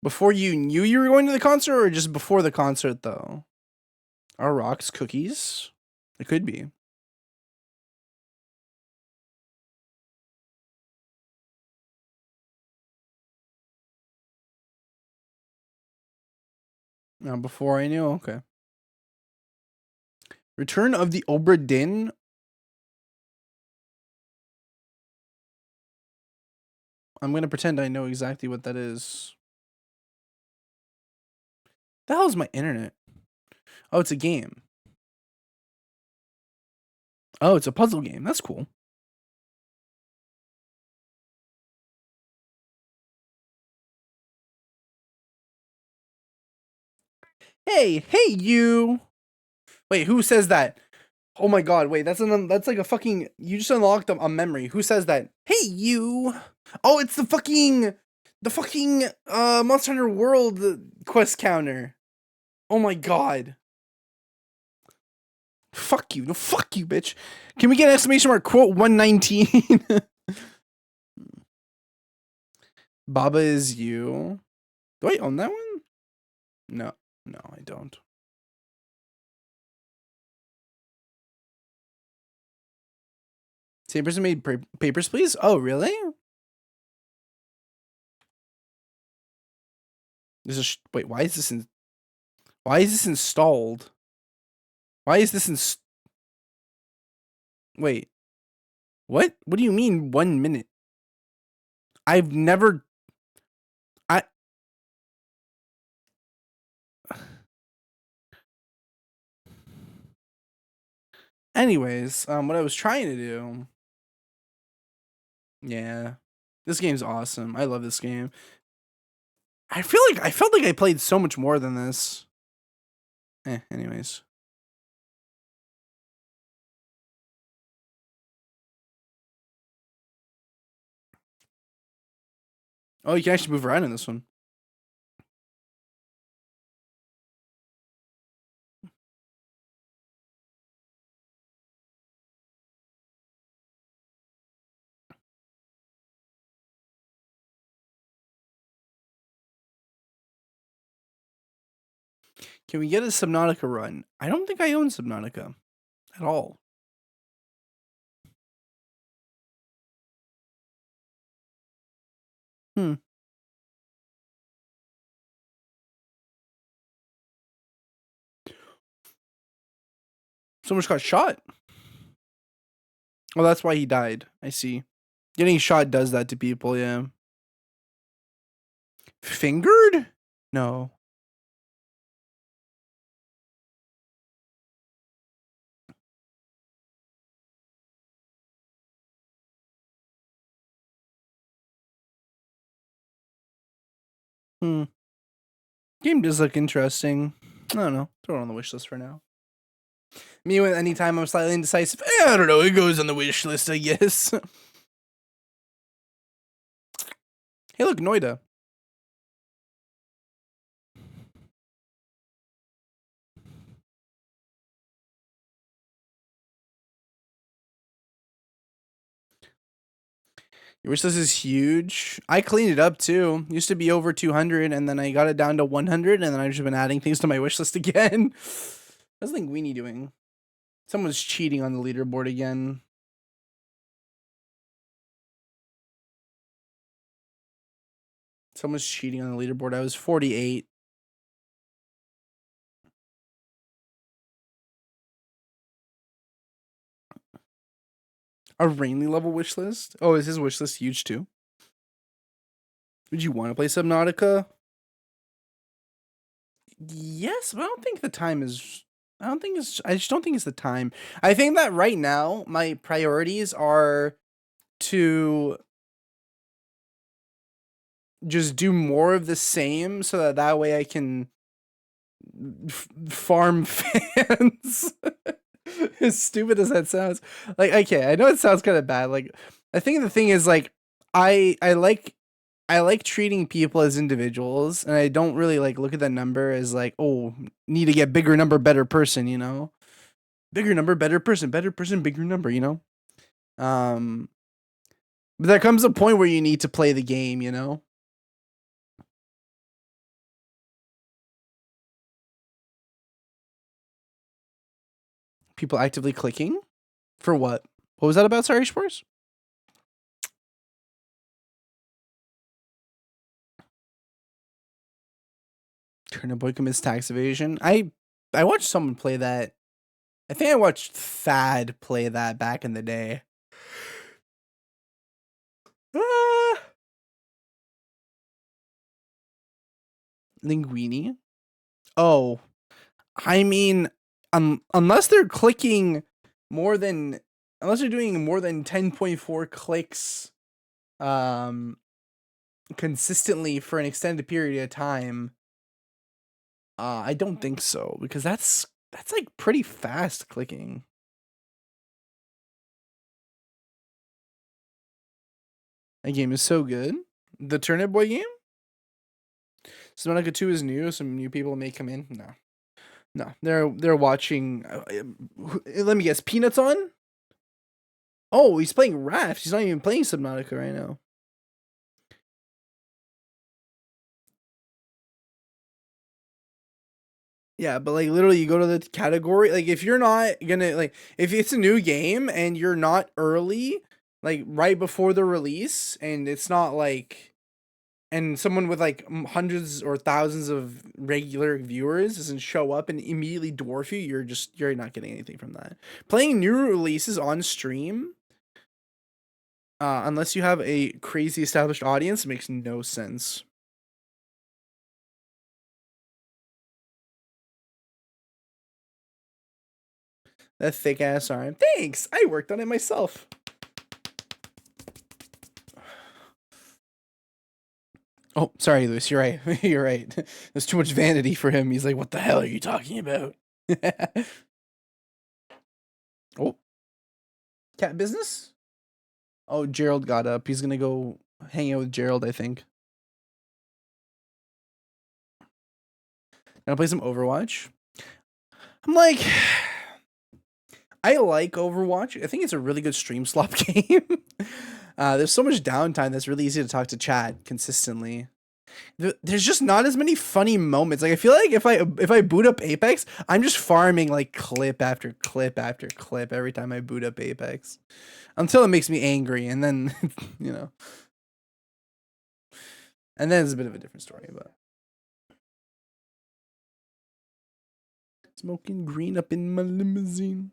Before you knew you were going to the concert, or just before the concert, though? Are rocks cookies? It could be. Now, before I knew, okay. Return of the Obra Dinn. I'm gonna pretend I know exactly what that is. The hell's my internet? Oh, it's a game. Oh, it's a puzzle game. That's cool. Hey, you. Wait, who says that? Oh my god, wait, that's like a fucking, you just unlocked a memory. Who says that? Hey, you. Oh, it's the fucking Monster Hunter World quest counter. Oh my god. Fuck you. No, fuck you, bitch. Can we get an exclamation mark quote 119? Baba is you. Do I own that one? No. No, I don't. Same person made Papers, Please? Oh, really? This is wait, why is this installed? Why is this wait. What? What do you mean 1 minute? I've never I Anyways, what I was trying to do. Yeah. This game's awesome. I love this game. I felt like I played so much more than this. Anyways. Oh, you can actually move around in this one. Can we get a Subnautica run? I don't think I own Subnautica at all. Hmm. Someone just got shot. Oh, that's why he died. I see. Getting shot does that to people, yeah. Fingered? No. Hmm. Game does look interesting. I don't know. Throw it on the wish list for now. Me, with anytime I'm slightly indecisive, I don't know. It goes on the wish list, I guess. Hey, look, Noida. Your wish list is huge. I cleaned it up too. Used to be over 200, and then I got it down to 100, and then I've just been adding things to my wish list again. What's Linguini doing? Someone's cheating on the leaderboard again. Someone's cheating on the leaderboard. I was 48. A Rainly level wish list? Oh, is his wish list huge too? Would you want to play Subnautica? Yes, but I don't think the time is. I just don't think it's the time. I think that right now my priorities are to just do more of the same, so that way I can farm fans. As stupid as that sounds, like, okay, I know it sounds kind of bad. Like, I think the thing is, like, I like treating people as individuals, and I don't really like look at that number as like, oh, need to get bigger number, better person, you know? Bigger number, better person, bigger number, you know? But there comes a point where you need to play the game, you know? People actively clicking? For what? What was that about? Sorry, Spurs? Turnip Boy commits tax evasion. I watched someone play that. I think I watched Thad play that back in the day. Ah! Linguini. Oh, I mean, unless they're clicking more than, unless they're doing more than 10.4 clicks, consistently for an extended period of time, I don't think so, because that's like pretty fast clicking. That game is so good. The Turnip Boy game? Subnautica 2 is new. Some new people may come in. No. They're watching. Let me guess. Peanuts on? Oh, he's playing Raft. He's not even playing Subnautica right now. Yeah, but like literally, you go to the category. Like if you're not gonna like, if it's a new game and you're not early, like right before the release, and it's not like, and someone with like hundreds or thousands of regular viewers doesn't show up and immediately dwarf you, you're not getting anything from that. Playing new releases on stream, unless you have a crazy established audience, makes no sense. That thick ass arm. Thanks. I worked on it myself. Oh, sorry, Luis. You're right. You're right. There's too much vanity for him. He's like, what the hell are you talking about? Oh, cat business? Oh, Gerald got up. He's gonna go hang out with Gerald, I think. Gonna play some Overwatch. I'm like, I like Overwatch. I think it's a really good stream slop game. There's so much downtime that's really easy to talk to chat consistently. There's just not as many funny moments. Like I feel like if I boot up Apex, I'm just farming like clip after clip after clip every time I boot up Apex, until it makes me angry, and then you know, and then it's a bit of a different story. But smoking green up in my limousine.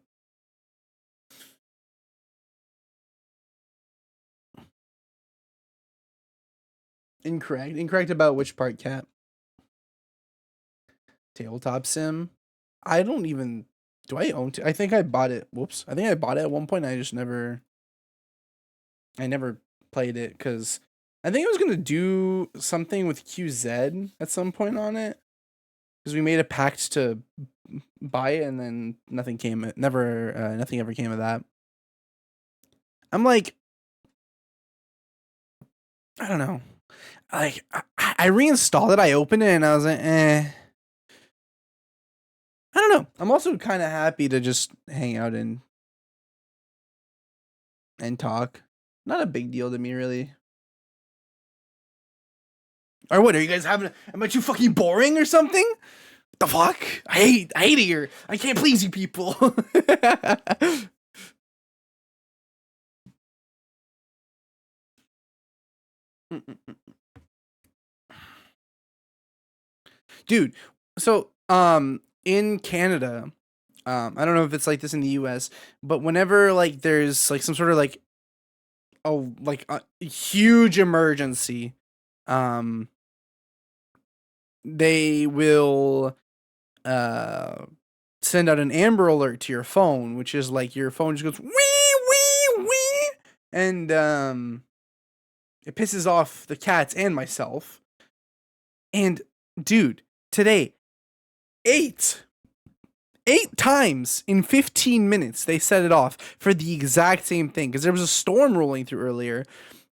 Incorrect. Incorrect about which part, Cat? Tabletop sim. I don't even. Do I own? I think I bought it. Whoops. I think I bought it at one point. I just never. I never played it because I think I was gonna do something with QZ at some point on it, because we made a pact to buy it, and then nothing came. Nothing ever came of that. I'm like, I don't know. Like I reinstalled it. I opened it and I was like, eh. I don't know. I'm also kind of happy to just hang out and talk. Not a big deal to me, really. Or what? Are you guys having? Am I too fucking boring or something? The fuck? I hate it here. I can't please you people. Dude, so in Canada, I don't know if it's like this in the US, but whenever like there's like some sort of like a huge emergency, they will send out an Amber Alert to your phone, which is like your phone just goes wee wee wee, and it pisses off the cats and myself. And dude, today, eight times in 15 minutes they set it off for the exact same thing, because there was a storm rolling through earlier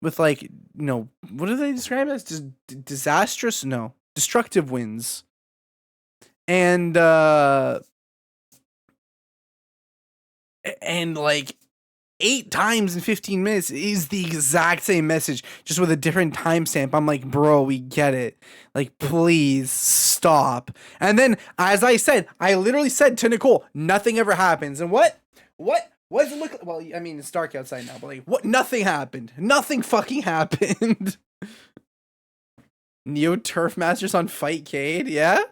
with like, what do they describe it as? Disastrous? No, destructive winds. And like 8 times in 15 minutes is the exact same message, just with a different timestamp. I'm like, bro, we get it. Like, please stop. And then, as I said, I literally said to Nicole, nothing ever happens. And what does it look like? Well, I mean, it's dark outside now, but like, what? Nothing happened. Nothing fucking happened. Neo Turf Masters on Fightcade, yeah?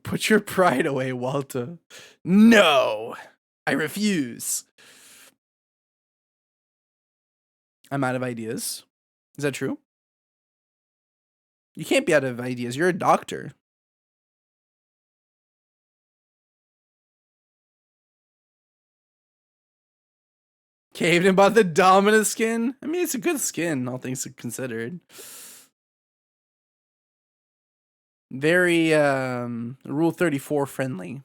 Put your pride away, Walter. No, I refuse. I'm out of ideas. Is that true? You can't be out of ideas. You're a doctor. Caved and bought the dominant skin. I mean, it's a good skin, all things considered. Very Rule 34 friendly.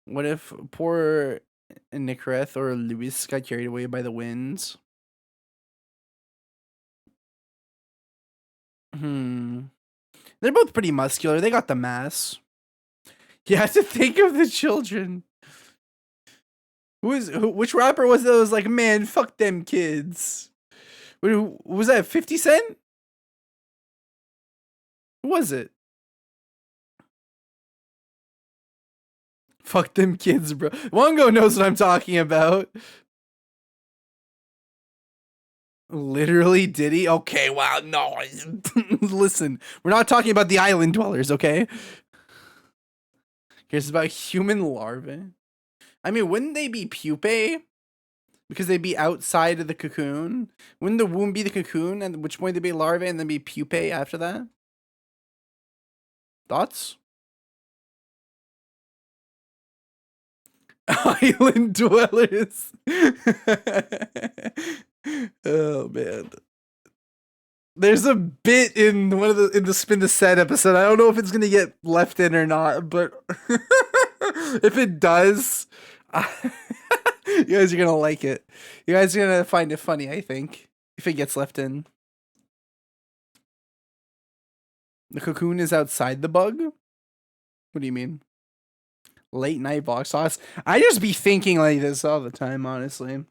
What if poor Nicoreth or Lewis got carried away by the winds? They're both pretty muscular. They got the mass. You have to think of the children. Which rapper was that was like, man, fuck them kids? Was that 50 Cent? Who was it? Fuck them kids, bro. Wongo knows what I'm talking about. Literally, did he? Okay, wow, no. Listen, we're not talking about the island dwellers, okay? Here's about human larvae. I mean, wouldn't they be pupae? Because they'd be outside of the cocoon. Wouldn't the womb be the cocoon? And at which point they'd be larvae and then be pupae after that? Thoughts? Island dwellers. Oh man. There's a bit in the Spin the Set episode. I don't know if it's gonna get left in or not, but if it does, you guys are gonna like it. You guys are gonna find it funny, I think, if it gets left in. The cocoon is outside the bug? What do you mean? Late night box sauce? I just be thinking like this all the time, honestly.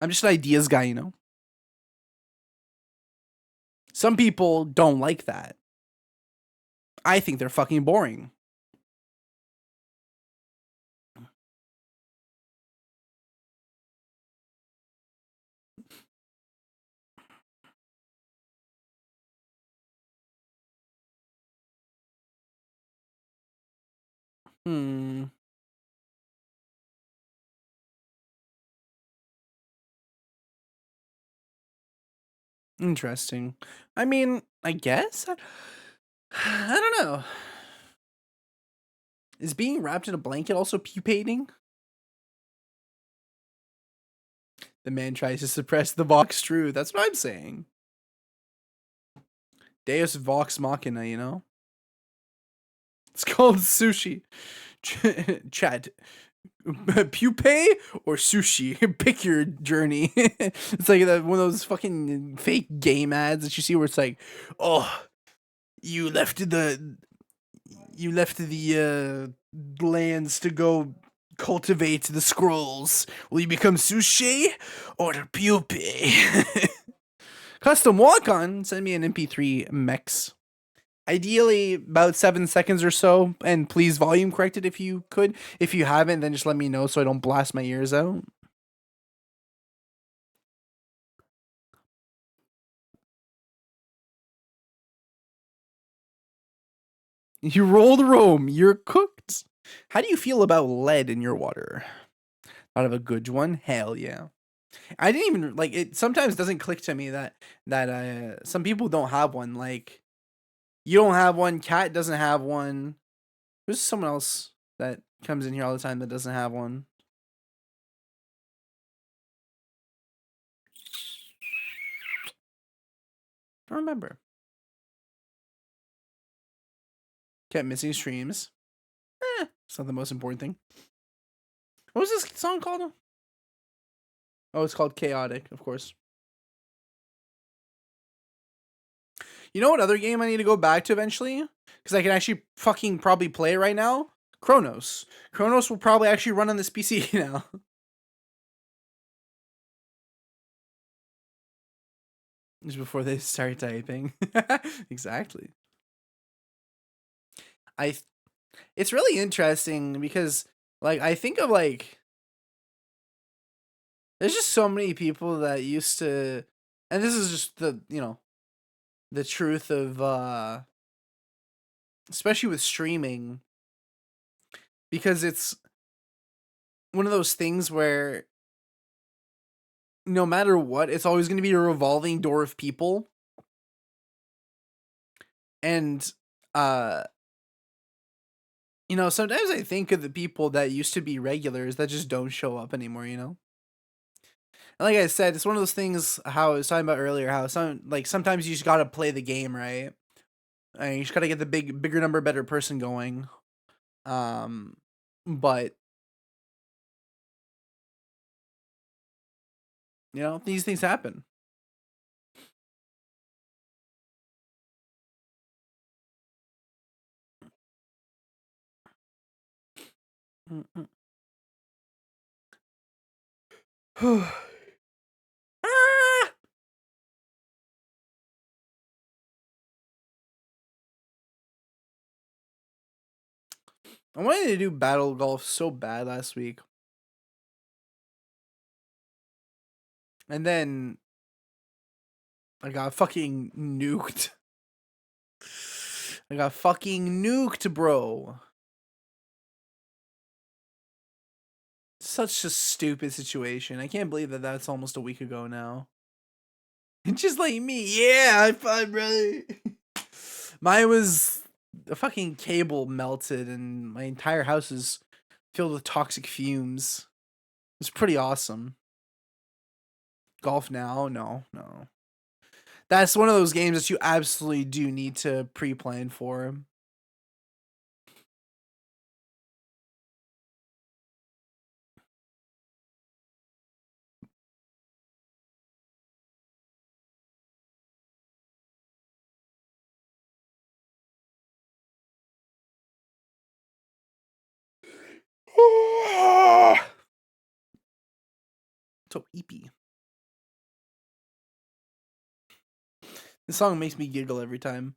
I'm just an ideas guy, you know? Some people don't like that. I think they're fucking boring. Interesting. I mean, I guess? I don't know. Is being wrapped in a blanket also pupating? The man tries to suppress the Vox truth. That's what I'm saying. Deus Vox Machina, you know? It's called sushi. Chat. Pupae or sushi? Pick your journey. It's like one of those fucking fake game ads that you see where it's like, oh, you left the lands to go cultivate the scrolls. Will you become sushi or pupae? Custom walk on. Send me an MP3 mex. Ideally about 7 seconds or so, and please volume correct it if you could. If you haven't, then just let me know so I don't blast my ears out. You rolled Rome. You're cooked. How do you feel about lead in your water? Out of a good one? Hell yeah. I didn't even like it. Sometimes doesn't click to me that some people don't have one. Like you don't have one. Cat doesn't have one. There's someone else that comes in here all the time that doesn't have one. I don't remember. Kept missing streams. It's not the most important thing. What was this song called? Oh, it's called Chaotic, of course. You know what other game I need to go back to eventually? Because I can actually fucking probably play it right now? Chronos. Chronos will probably actually run on this PC now. Just before they start typing. Exactly. It's really interesting because, like, I think of, like, there's just so many people that used to, and this is just the, you know, the truth of, especially with streaming, because it's one of those things where no matter what, it's always going to be a revolving door of people. And, you know, sometimes I think of the people that used to be regulars that just don't show up anymore, you know? And like I said, it's one of those things how I was talking about earlier, how sometimes you just gotta play the game, right? And you just gotta get the bigger number, better person going. Um, but you know, these things happen. Ah! I wanted to do battle golf so bad last week. And then I got fucking nuked. I got fucking nuked, bro. Such a stupid situation. I can't believe that that's almost a week ago now. Just like me. Yeah, I fine, brother. Mine was a fucking cable melted and my entire house is filled with toxic fumes. It's pretty awesome. Golf now? No. That's one of those games that you absolutely do need to pre-plan for. So eepy. This song makes me giggle every time.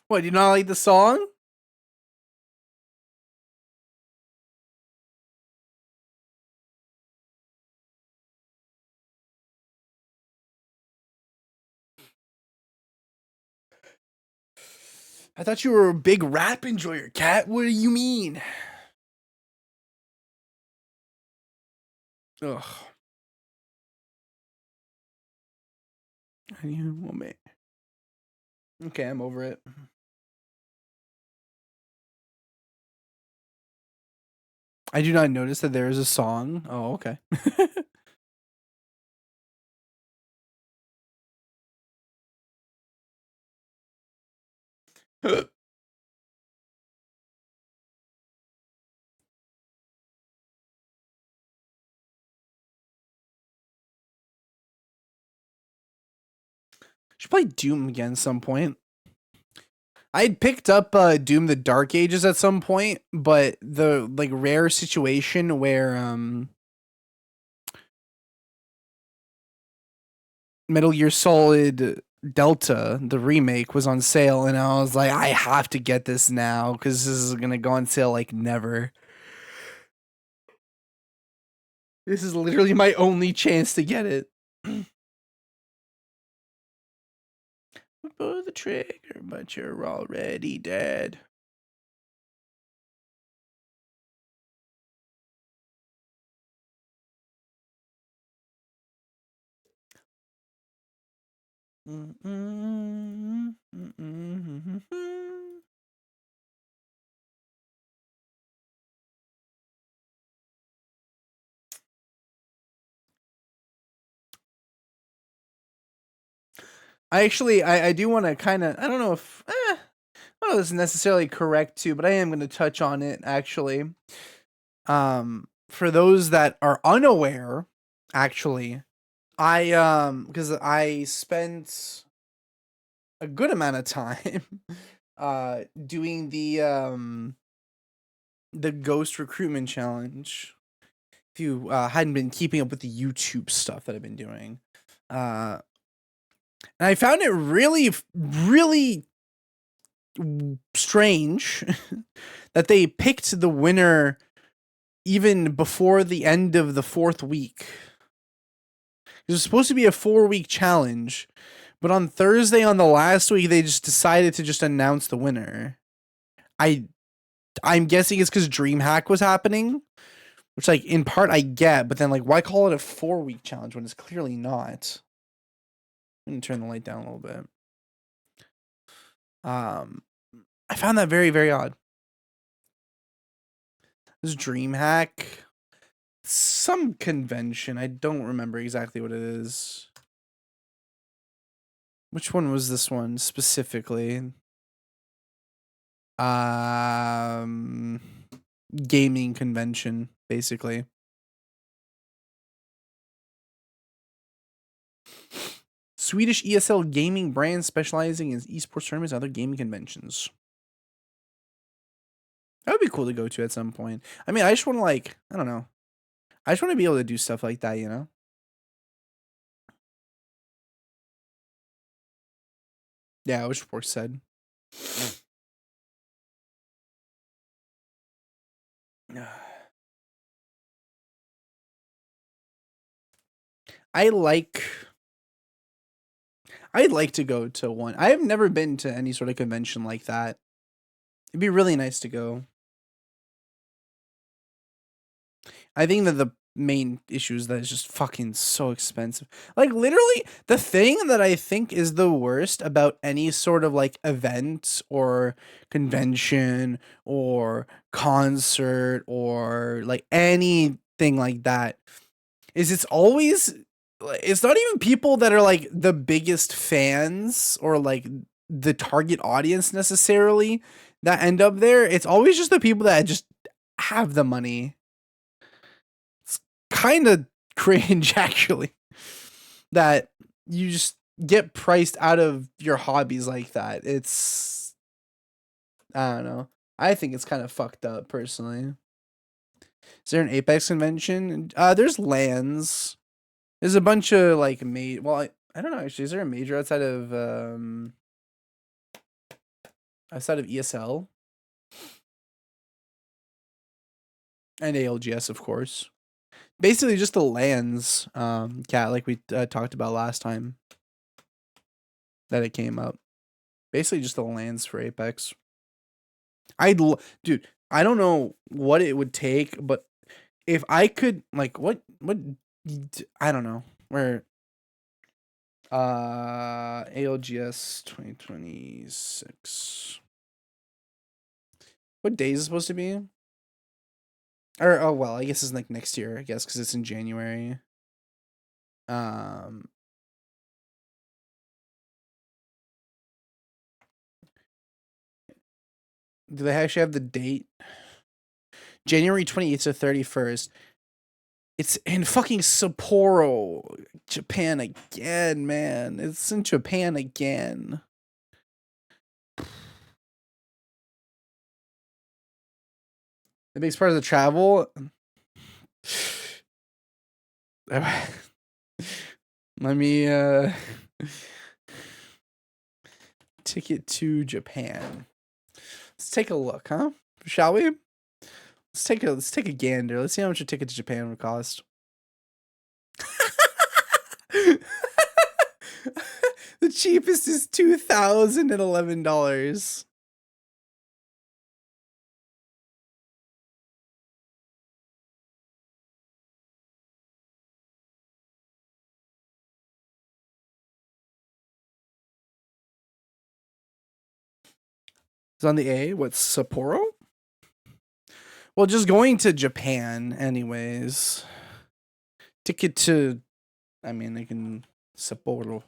What, do you not like the song? I thought you were a big rap enjoyer, Cat. What do you mean? Ugh. I need a moment. Okay, I'm over it. I do not notice that there is a song. Oh, okay. Should play Doom again some point. I'd picked up Doom the Dark Ages at some point, but the like rare situation where Metal Gear Solid Delta, the remake, was on sale, and I was like, I have to get this now because this is gonna go on sale like never. This is literally my only chance to get it. Pull the trigger, but you're already dead. I do want to kind of, I don't know if, I don't know if this is necessarily correct too, but I am going to touch on it actually. For those that are unaware, actually, because I spent a good amount of time, doing the Ghost Recruitment Challenge. If you hadn't been keeping up with the YouTube stuff that I've been doing, And I found it really, really strange that they picked the winner even before the end of the 4th week. It was supposed to be a 4-week challenge, but on Thursday on the last week, they just decided to just announce the winner. I'm guessing it's because DreamHack was happening, which, like, in part I get, but then, like, why call it a 4-week challenge when it's clearly not? I'm gonna turn the light down a little bit. I found that very, very odd. This DreamHack, some convention. I don't remember exactly what it is. Which one was this one specifically? Gaming convention, basically. Swedish ESL gaming brand specializing in esports tournaments and other gaming conventions. That would be cool to go to at some point. I mean, I just want to, like, I don't know. I just want to be able to do stuff like that, you know? Yeah, which Force said. I'd like to go to one. I have never been to any sort of convention like that. It'd be really nice to go. I think that the main issue is that it's just fucking so expensive. Like, literally, the thing that I think is the worst about any sort of, like, event or convention or concert or, like, anything like that is it's always, it's not even people that are, like, the biggest fans or, like, the target audience necessarily that end up there. It's always just the people that just have the money. Kind of cringe, actually, that you just get priced out of your hobbies like that. It's, I don't know. I think it's kind of fucked up, personally. Is there an Apex convention? There's LANs. There's a bunch of, like, well, I don't know, actually. Is there a major outside of ESL? And ALGS, of course. Basically just the LANs, Cat, like we talked about last time that it came up. Basically just the LANs for Apex. Dude, I don't know what it would take, but if I could, like, what I don't know where ALGS 2026. What day is it supposed to be? Or, oh well, I guess it's like next year, I guess, because it's in January. Do they actually have the date? January 28th to 31st. It's in fucking Sapporo, Japan again, man. It's in Japan again. The biggest part of the travel. Let me ticket to Japan. Let's take a look, huh? Shall we? Let's take a gander. Let's see how much a ticket to Japan would cost. The cheapest is $2,011. It's on the A. What's Sapporo? Well, just going to Japan, anyways. Ticket to, I mean, they can Sapporo.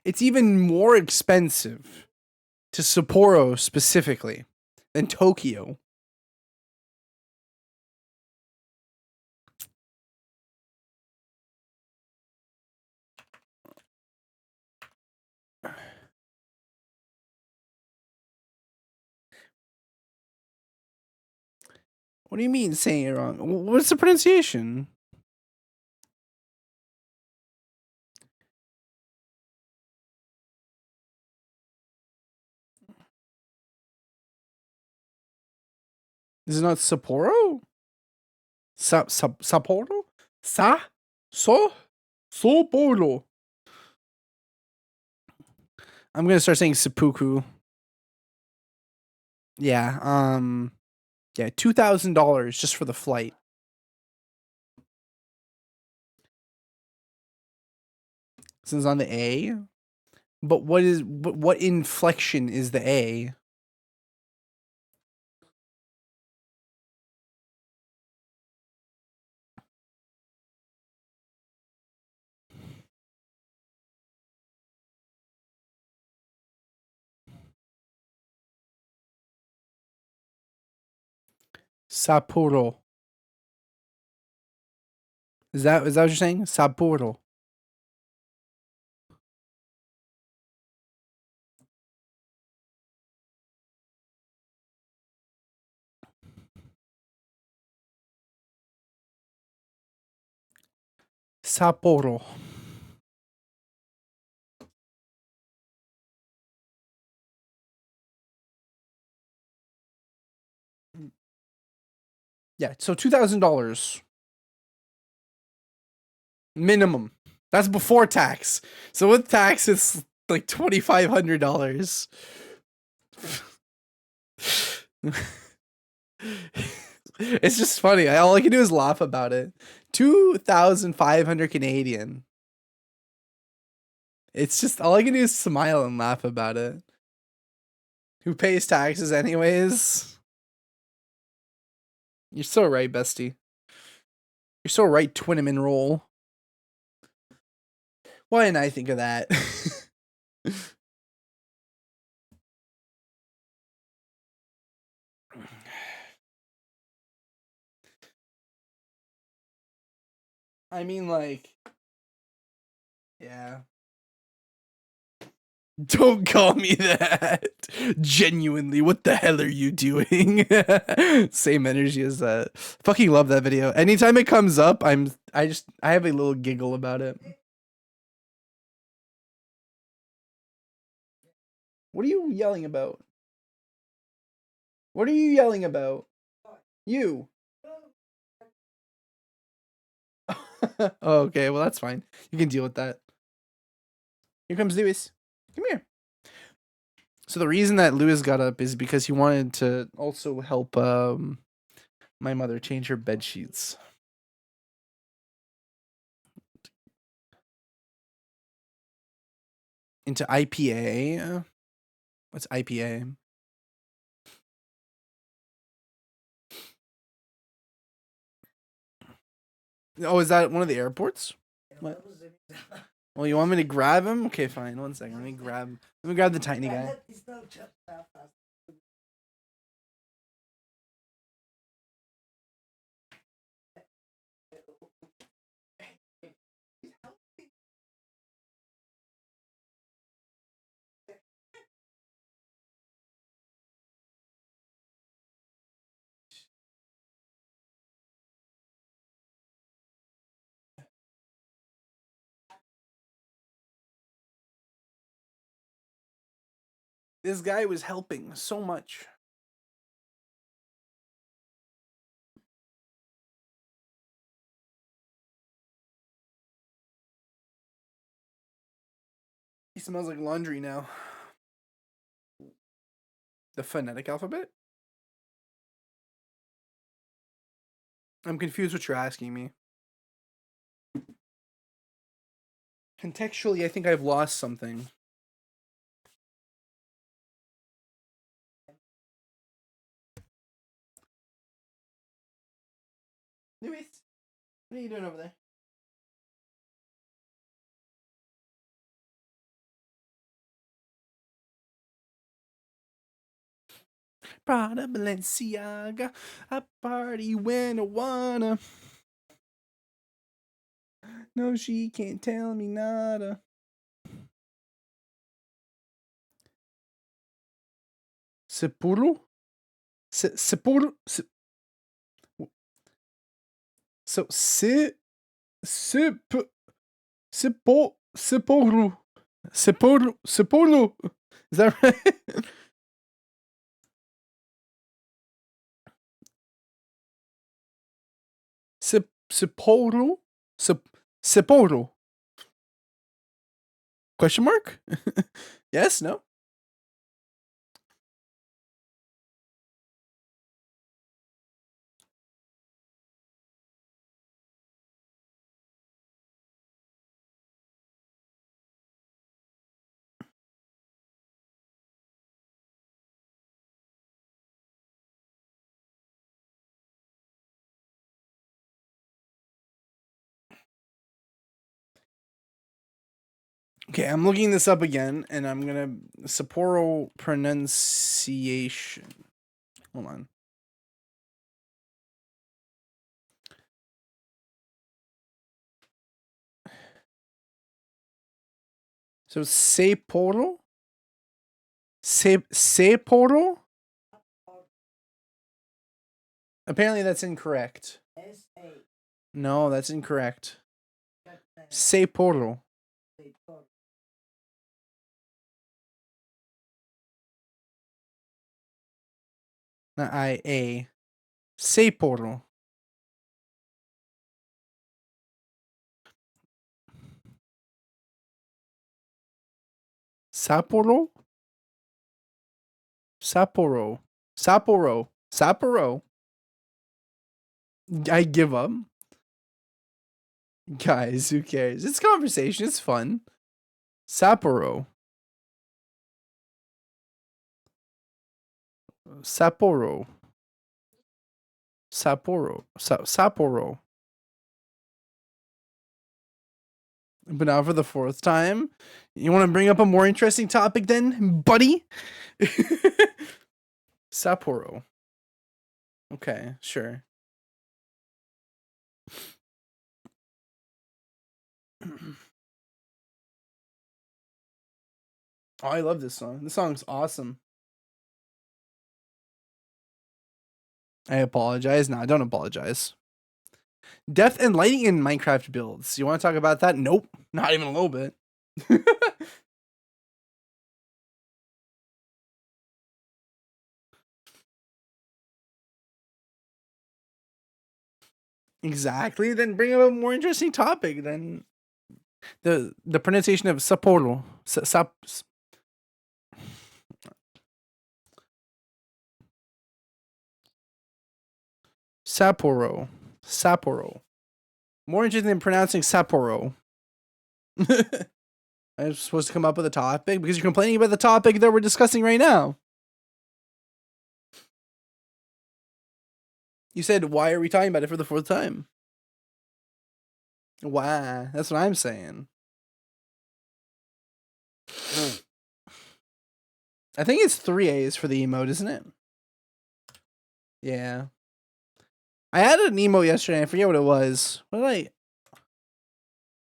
It's even more expensive to Sapporo specifically than Tokyo. What do you mean saying it wrong? What's the pronunciation? Is it not Sapporo? Sapporo? Sapporo. I'm gonna start saying seppuku. Yeah. Yeah. $2,000 just for the flight. This is on the A. But what inflection is the A? Sapporo. Is that what you're saying? Sapporo. Sapporo. Yeah, so $2,000 minimum. That's before tax. So with tax, it's like $2,500. It's just funny. All I can do is laugh about it. 2,500 Canadian. It's just all I can do is smile and laugh about it. Who pays taxes anyways? You're so right, bestie. You're so right, Twinnaman roll. Why didn't I think of that? I mean, like, yeah. Don't call me that. Genuinely, what the hell are you doing? Same energy as that. Fucking love that video. Anytime it comes up, I have a little giggle about it. What are you yelling about? What are you yelling about? You. Oh, okay, well that's fine. You can deal with that. Here comes Lewis. Come here. So the reason that Lewis got up is because he wanted to also help my mother change her bed sheets. Into IPA. What's IPA? Oh, is that one of the airports? What? Well, you want me to grab him? Okay, fine. 1 second. Let me grab the tiny guy. This guy was helping so much. He smells like laundry now. The phonetic alphabet? I'm confused what you're asking me. Contextually, I think I've lost something. Lewis, what are you doing over there? Prada Balenciaga, I party when I wanna. No, she can't tell me nada. Sepuro? Sepuro? So Seporo. Seporo. Is that right? Seporo? Seporo. Question mark? Yes, no? Okay, I'm looking this up again, and I'm gonna Sapporo pronunciation. Hold on. So Sapporo? Sapporo? Apparently that's incorrect. No, that's incorrect. Sapporo. Not I-A. Sapporo. Sapporo? Sapporo. Sapporo. Sapporo. I give up. Guys, who cares? It's conversation. It's fun. Sapporo. Sapporo. Sapporo. Sapporo. But now for the fourth time. You want to bring up a more interesting topic then, buddy? Sapporo. Okay, sure. Oh, I love this song. This song's awesome. I apologize. No, I don't apologize. Death and lighting in Minecraft builds. You want to talk about that? Nope. Not even a little bit. Exactly. Then bring up a more interesting topic than the pronunciation of Sapporo. Sapporo. Sapporo. More interesting than pronouncing Sapporo. I'm supposed to come up with a topic because you're complaining about the topic that we're discussing right now. You said, why are we talking about it for the fourth time? Why? That's what I'm saying. I think it's 3 A's for the emote, isn't it? Yeah. I added an emote yesterday. I forget what it was. What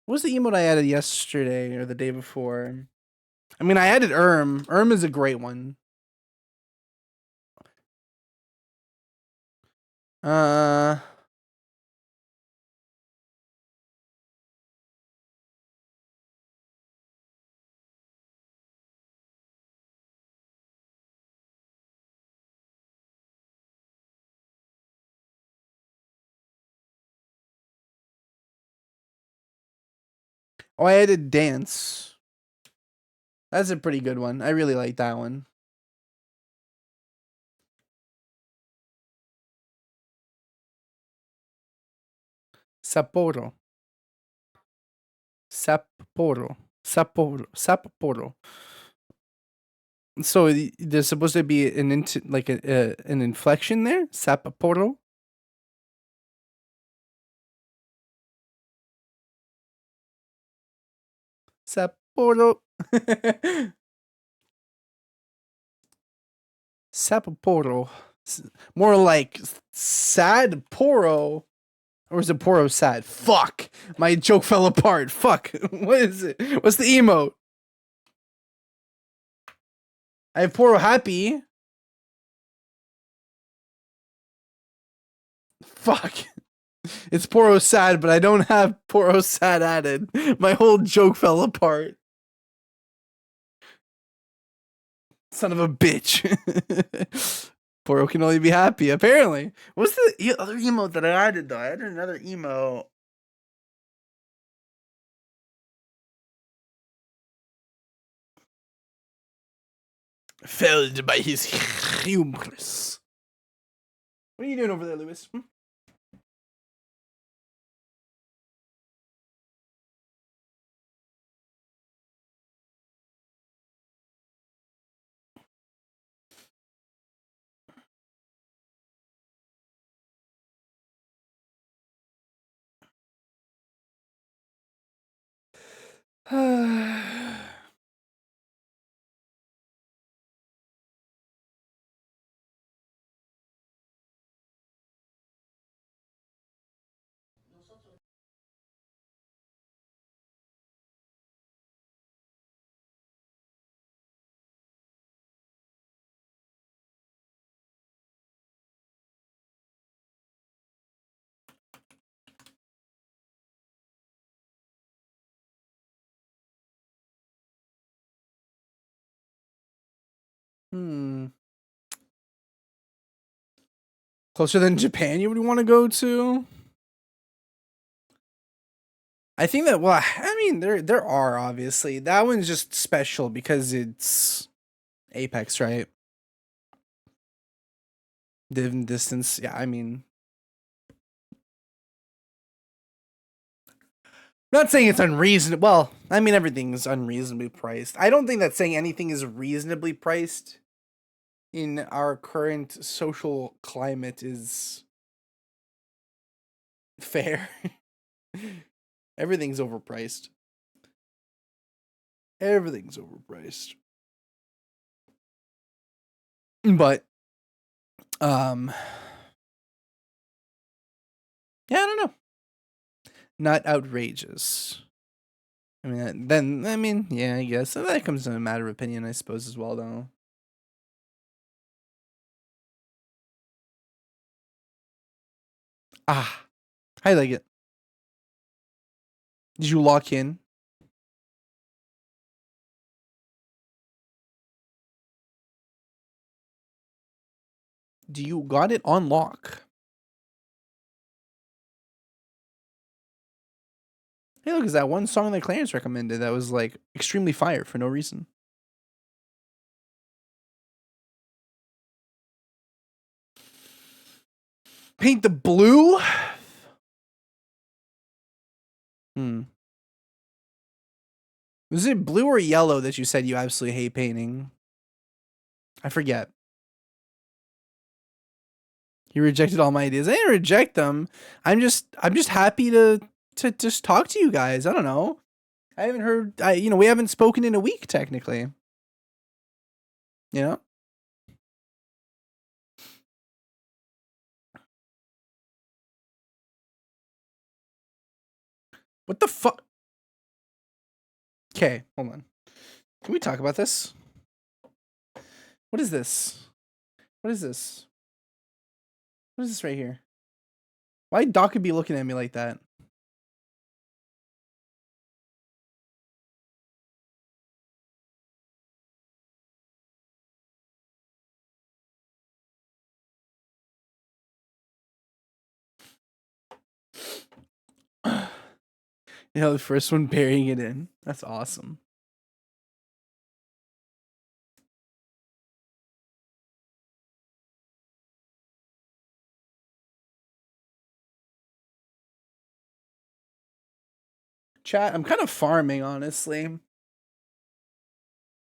was the emote I added yesterday or the day before? I mean, I added Erm. Erm is a great one. Oh, I added Dance. That's a pretty good one. I really like that one. Sapporo. Sapporo. Sapporo. Sapporo. So there's supposed to be an an inflection there. Sapporo. Sapporo. Sapporo. More like sad poro. Or is it poro sad? Fuck. My joke fell apart. Fuck. What is it? What's the emote? I have poro happy. Fuck. It's Poro sad, but I don't have Poro sad added. My whole joke fell apart. Son of a bitch. Poro can only be happy, apparently. What's the other emote that I added, though? I added another emote. Felled by his hubris. What are you doing over there, Lewis? Closer than Japan you would want to go to? I think that, well, I mean, there are, obviously. That one's just special because it's Apex, right? Div distance, yeah, I mean. Not saying it's unreasonable. Well, I mean, everything's unreasonably priced. I don't think that saying anything is reasonably priced in our current social climate is fair. Everything's overpriced. Everything's overpriced. But yeah, I don't know. Not outrageous. I mean, then, I mean, yeah, I guess that comes to a matter of opinion, I suppose, as well, though. Ah, I like it. Did you lock in? Do you got it on lock? Hey, look, is that one song that Clarence recommended that was like extremely fire for no reason? Paint the blue? Was it blue or yellow that you said you absolutely hate painting? I forget. You rejected all my ideas. I didn't reject them. I'm just happy to just talk to you guys. I don't know. I haven't heard. We haven't spoken in a week technically. You know. What the fuck? Okay, hold on. Can we talk about this? What is this? What is this? What is this right here? Why Doc could be looking at me like that? The first one burying it in. That's awesome. Chat, I'm kind of farming, honestly.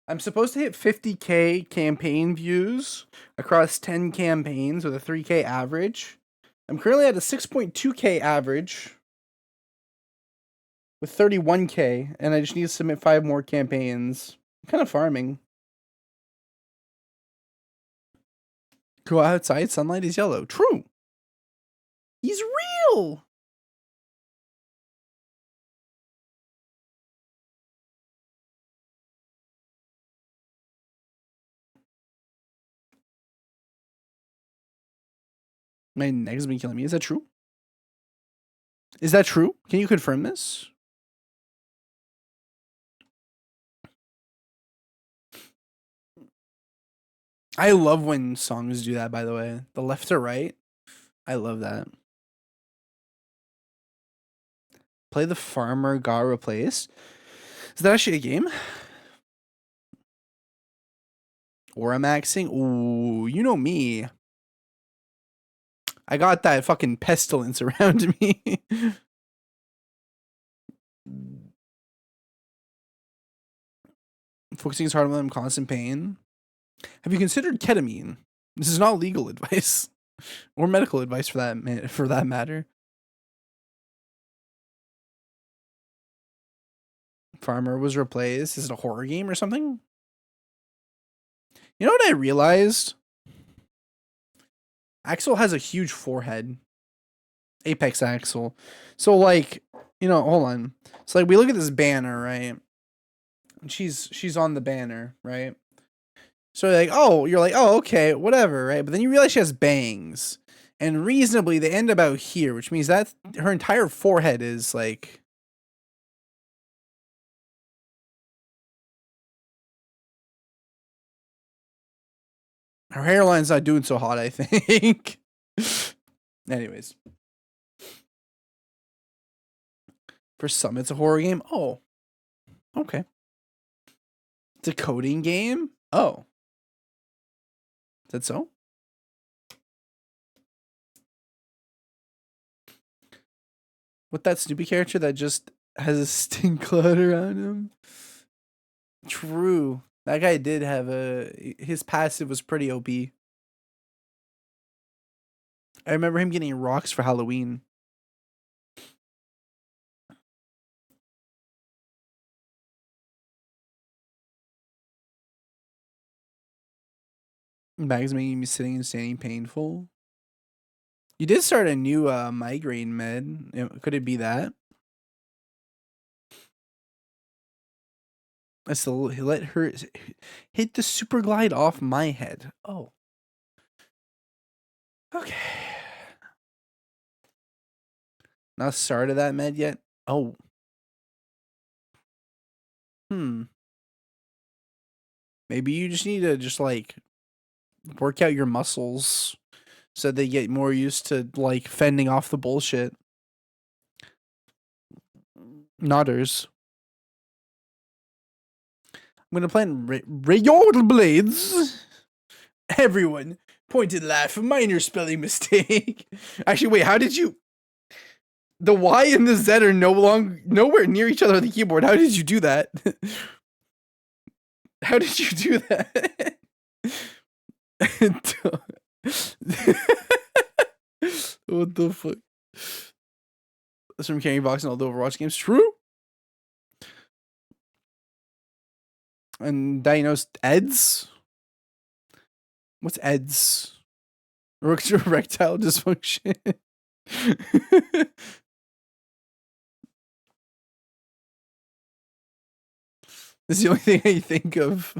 I'm supposed to hit 50K campaign views across 10 campaigns with a 3K average. I'm currently at a 6.2K average with 31K, and I just need to submit 5 more campaigns. I'm kind of farming. Go outside, sunlight is yellow. True. He's real. My neck's been killing me. Is that true? Is that true? Can you confirm this? I love when songs do that, by the way. The left to right. I love that. Play the farmer got replaced. Is that actually a game? Aura maxing? Ooh, you know me. I got that fucking pestilence around me. Focusing is hard when I'm in constant pain. Have you considered ketamine? This is not legal advice or medical advice for that matter. Farmer was replaced. Is it a horror game or something? You know what I realized? Axel has a huge forehead. Apex Axel. So like, you know, hold on. So like we look at this banner, right? And she's on the banner, right? So you're like, oh, okay, whatever, right? But then you realize she has bangs. And reasonably they end about here, which means that her entire forehead is like her hairline's not doing so hot, I think. Anyways. For some, it's a horror game. Oh. Okay. It's a coding game? Oh. Is that so? With that Snoopy character that just has a stink cloud around him? True. That guy did have his passive was pretty OP. I remember him getting rocks for Halloween. Bags making me sitting and standing painful. You did start a new migraine med. Could it be that? I still let her hit the super glide off my head. Oh. Okay. Not started that med yet? Oh. Maybe you just need to just like work out your muscles so they get more used to like fending off the bullshit. Nodders. I'm gonna plan Rayon Blades. Everyone. Pointed laugh. Minor spelling mistake. Actually, wait, how did you... The Y and the Z are nowhere near each other on the keyboard. How did you do that? How did you do that? What the fuck? That's from carrying box and all the Overwatch games. True. And diagnosed EDS. What's EDS? Erectile dysfunction. This is the only thing I think of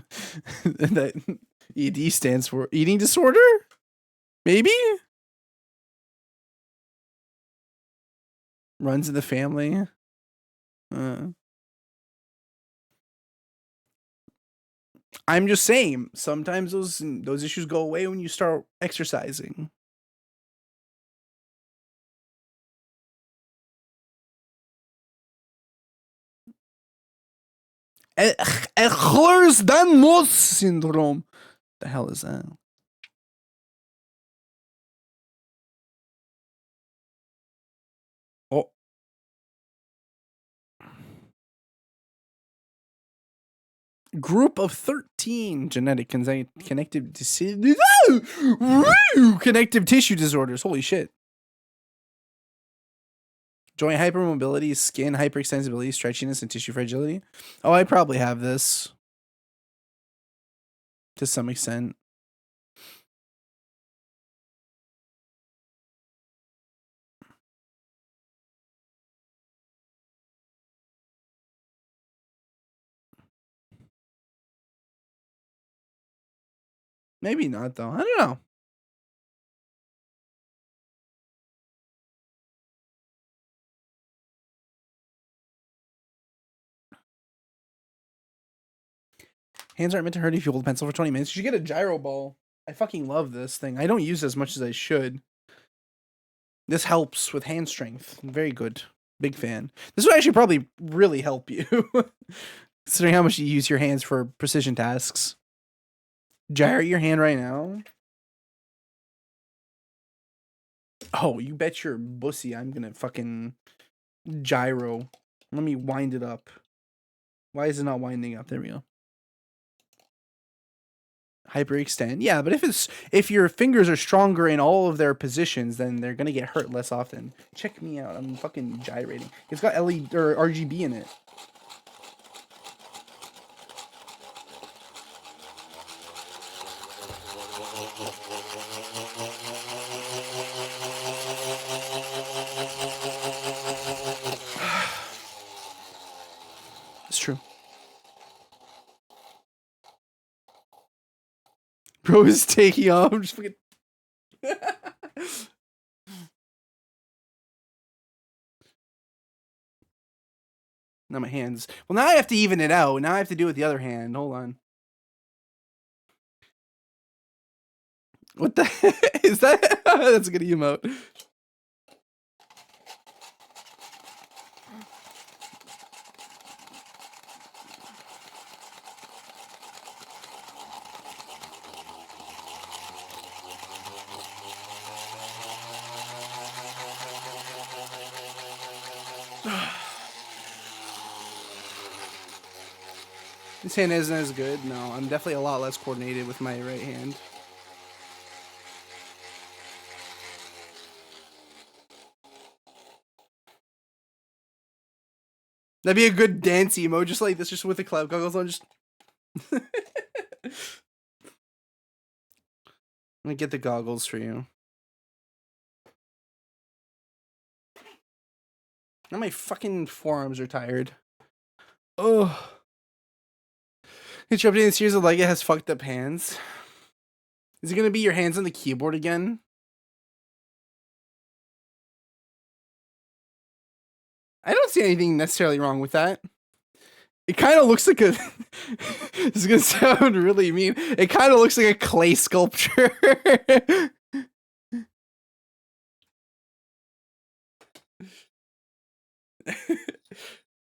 that ED stands for. Eating disorder? Maybe? Runs in the family. I'm just saying, sometimes those issues go away when you start exercising. Ehlers-Danlos syndrome. The hell is that? Oh. Group of 13 genetic connective tissue disorders. Holy shit. Joint hypermobility, skin hyperextensibility, stretchiness, and tissue fragility. Oh, I probably have this. To some extent. Maybe not, though. I don't know. Hands aren't meant to hurt if you hold a pencil for 20 minutes. You should get a gyro ball. I fucking love this thing. I don't use it as much as I should. This helps with hand strength. Very good. Big fan. This would actually probably really help you. Considering how much you use your hands for precision tasks. Gyro your hand right now. Oh, you bet your bussy I'm gonna fucking gyro. Let me wind it up. Why is it not winding up? There we go. Hyperextend. Yeah, but if your fingers are stronger in all of their positions, then they're gonna get hurt less often. Check me out. I'm fucking gyrating. It's got LED or RGB in it. It's true. Bro is taking off. I'm just fucking. Now my hands. Well, now I have to even it out. Now I have to do it with the other hand. Hold on. What the heck is that? That's a good emote. This hand isn't as good. No, I'm definitely a lot less coordinated with my right hand. That'd be a good dance emo, just like this, just with the cloud goggles on. Just. I'm gonna get the goggles for you. Now my fucking forearms are tired. Oh. It's updating the series of like it has fucked up hands. Is it gonna be your hands on the keyboard again? I don't see anything necessarily wrong with that. It kind of looks like a. This is gonna sound really mean. It kind of looks like a clay sculpture.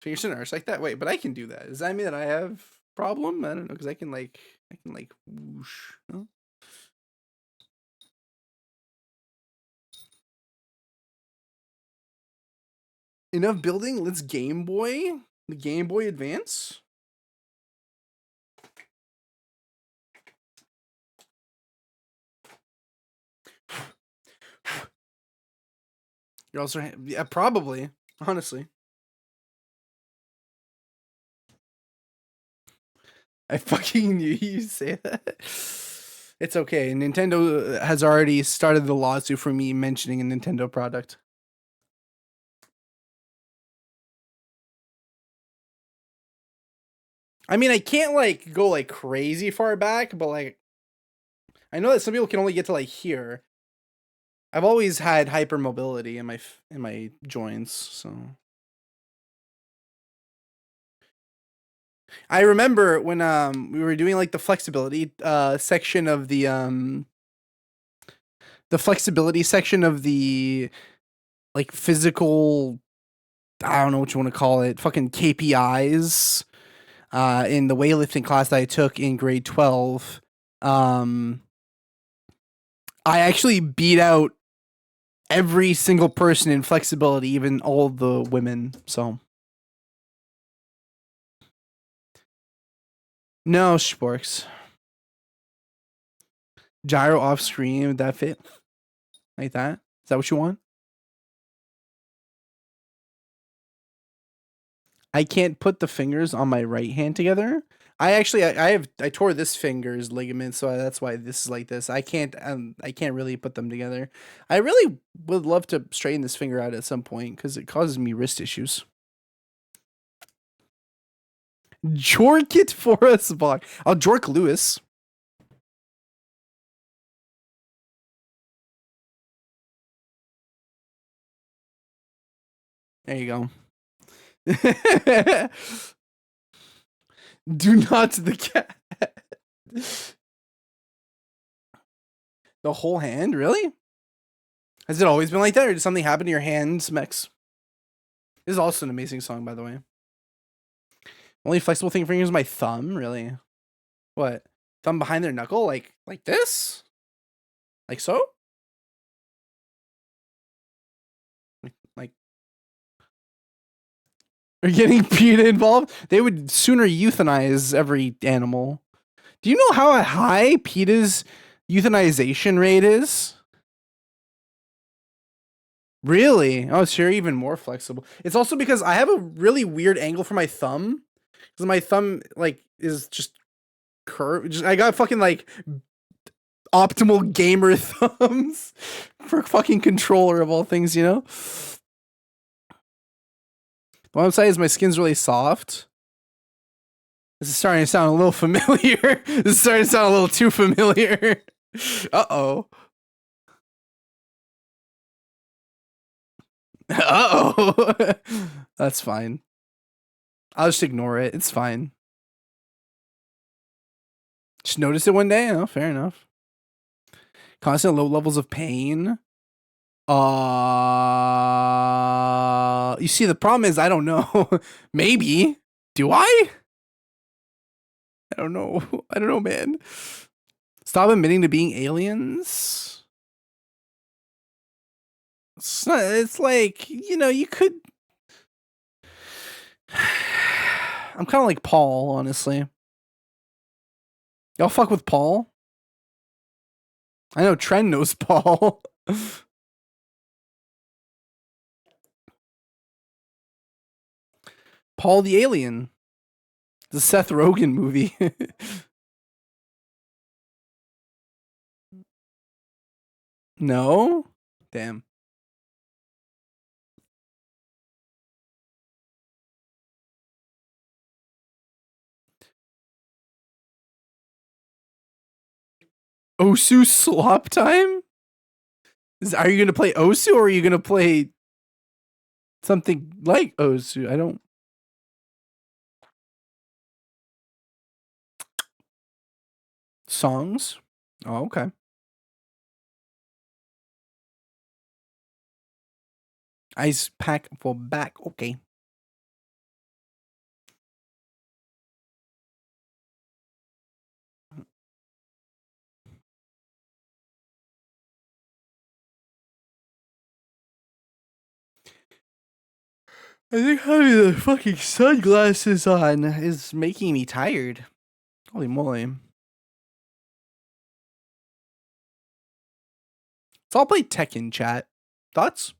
Fingers and arse like that. Wait, but I can do that. Does that mean that I have problem? I don't know, because I can like whoosh. No? Enough building. Let's Game Boy. The Game Boy Advance. You're also, yeah, probably, honestly. I fucking knew you'd say that. It's okay. Nintendo has already started the lawsuit for me mentioning a Nintendo product. I mean, I can't like go like crazy far back, but like I know that some people can only get to like here. I've always had hypermobility in my joints, so I remember when we were doing like the flexibility section of the flexibility section of the like physical, I don't know what you want to call it, fucking KPIs in the weightlifting class that I took in grade 12. I actually beat out every single person in flexibility, even all the women. So no, sporks. Gyro off screen, would that fit? Like that? Is that what you want? I can't put the fingers on my right hand together. I tore this finger's ligament, so that's why this is like this. I can't really put them together. I really would love to straighten this finger out at some point because it causes me wrist issues. Jork it for us, block. I'll Jork Lewis. There you go. Do not the cat. The whole hand, really? Has it always been like that, or did something happen to your hands, Mex? This is also an amazing song, by the way. Only flexible thing for fingers is my thumb, really. What? Thumb behind their knuckle? Like this? Like so? Like are getting PETA involved? They would sooner euthanize every animal. Do you know how high PETA's euthanization rate is? Really? Oh, so you're even more flexible. It's also because I have a really weird angle for my thumb. Because my thumb like is just curved. I got fucking like optimal gamer thumbs for fucking controller of all things, you know? One side is my skin's really soft. This is starting to sound a little familiar. This is starting to sound a little too familiar. Uh-oh. Uh-oh. That's fine. I'll just ignore it. It's fine. Just notice it one day. Oh, fair enough. Constant low levels of pain. You see, the problem is I don't know. Maybe. Do I? I don't know. I don't know, man. Stop admitting to being aliens. It's not, it's like, you know, you could. I'm kind of like Paul, honestly. Y'all fuck with Paul? I know Trent knows Paul. Paul the Alien. The Seth Rogen movie. No? Damn. Osu slop time? Are you gonna play Osu or are you gonna play something like Osu? I don't. Songs? Oh, okay. Ice pack for back. Okay. I think having the fucking sunglasses on is making me tired. Holy moly. So I'll play Tekken, chat. Thoughts?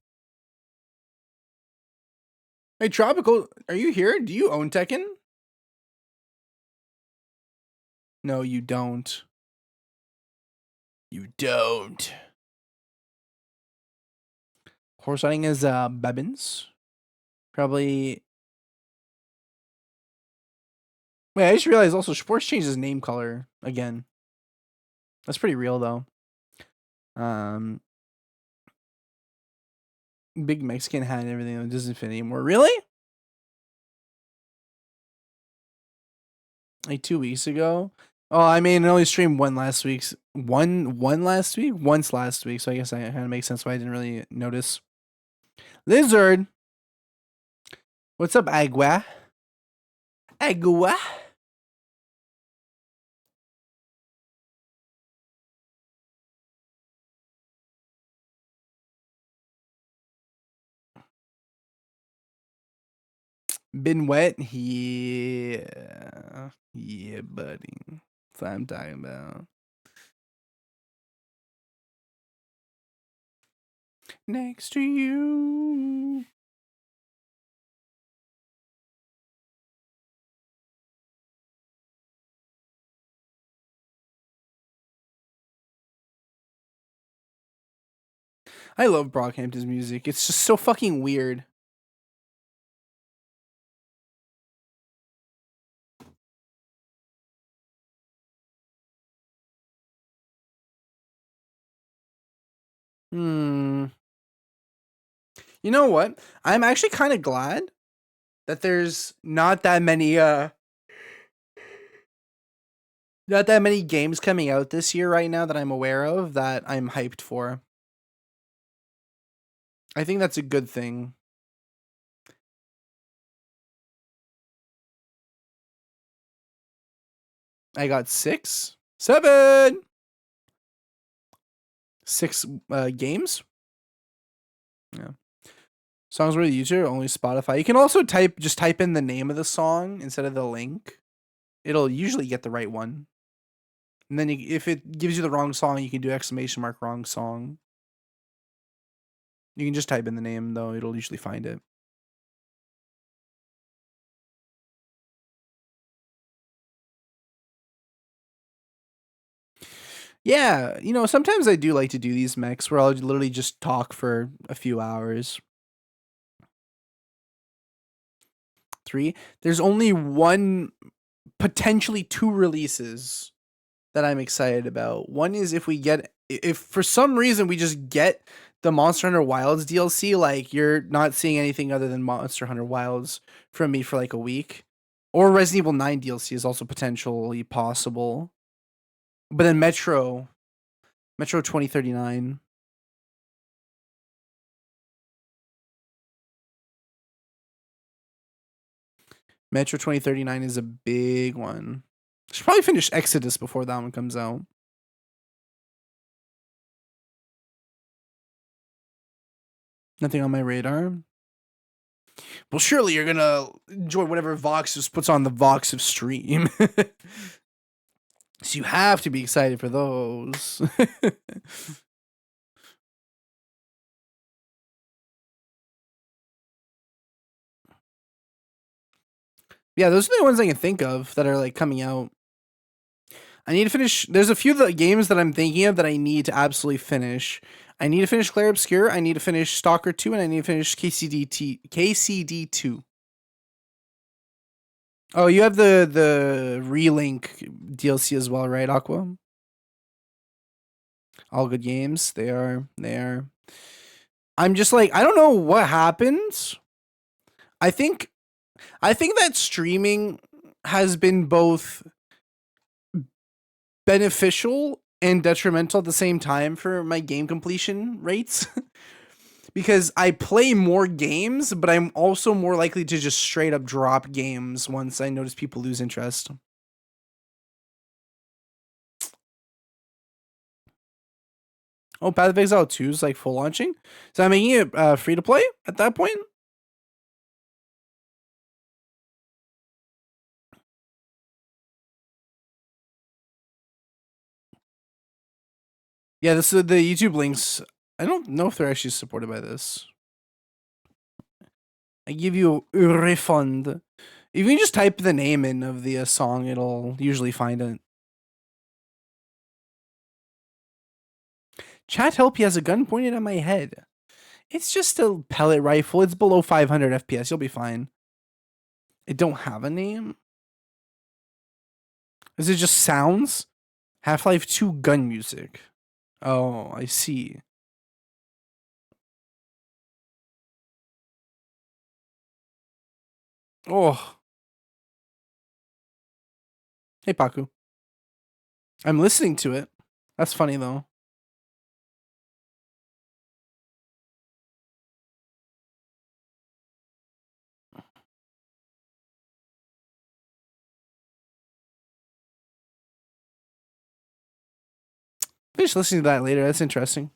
Hey, Tropical, are you here? Do you own Tekken? No, you don't. You don't. Horse riding is Bebbins. Probably. Wait, I just realized also Sports changed his name color again. That's pretty real though. Big Mexican hat and everything that doesn't fit anymore. Really? Like 2 weeks ago? Oh, I mean, I only streamed once last week. So I guess that kind of makes sense why I didn't really notice. Lizard, what's up, Agua? Agua. Been wet? Yeah. Yeah, buddy. That's what I'm talking about. Next to you. I love Brockhampton's music. It's just so fucking weird. You know what? I'm actually kind of glad that there's not that many Not that many games coming out this year right now that I'm aware of that I'm hyped for. I think that's a good thing. I got 6, 7, 6 games. Yeah. Songs were YouTube, only Spotify. You can also just type in the name of the song instead of the link. It'll usually get the right one. And then if it gives you the wrong song, you can do exclamation mark wrong song. You can just type in the name though, it'll usually find it. Yeah, you know, sometimes I do like to do these mechs where I'll literally just talk for a few hours. 3. There's only one, potentially 2 releases that I'm excited about. One is if for some reason we just get the Monster Hunter Wilds DLC, like you're not seeing anything other than Monster Hunter Wilds from me for like a week. Or Resident Evil 9 DLC is also potentially possible. But then Metro 2039. Metro 2039 is a big one. Should probably finish Exodus before that one comes out. Nothing on my radar. Well, surely you're gonna enjoy whatever Vox just puts on the Vox of stream. So you have to be excited for those. Yeah, those are the ones I can think of that are like coming out. I need to finish. There's a few of the games that I'm thinking of that I need to absolutely finish. I need to finish Clair Obscur. I need to finish Stalker 2, and I need to finish KCD 2. Oh, you have the Relink DLC as well, right, Aqua? All good games. They are. I'm just like, I don't know what happens. I think that streaming has been both beneficial and detrimental at the same time for my game completion rates. Because I play more games, but I'm also more likely to just straight up drop games once I notice people lose interest. Oh, Path of Exile 2 is like full launching? So I'm making it free to play at that point? Yeah, this is the YouTube links. I don't know if they're actually supported by this. I give you a refund. If you just type the name in of the song, it'll usually find it. Chat help, he has a gun pointed at my head. It's just a pellet rifle. It's below 500 FPS. You'll be fine. It don't have a name? Is it just sounds? Half-Life 2 gun music. Oh, I see. Oh. Hey, Paku. I'm listening to it. That's funny, though. Finish listening to that later. That's interesting.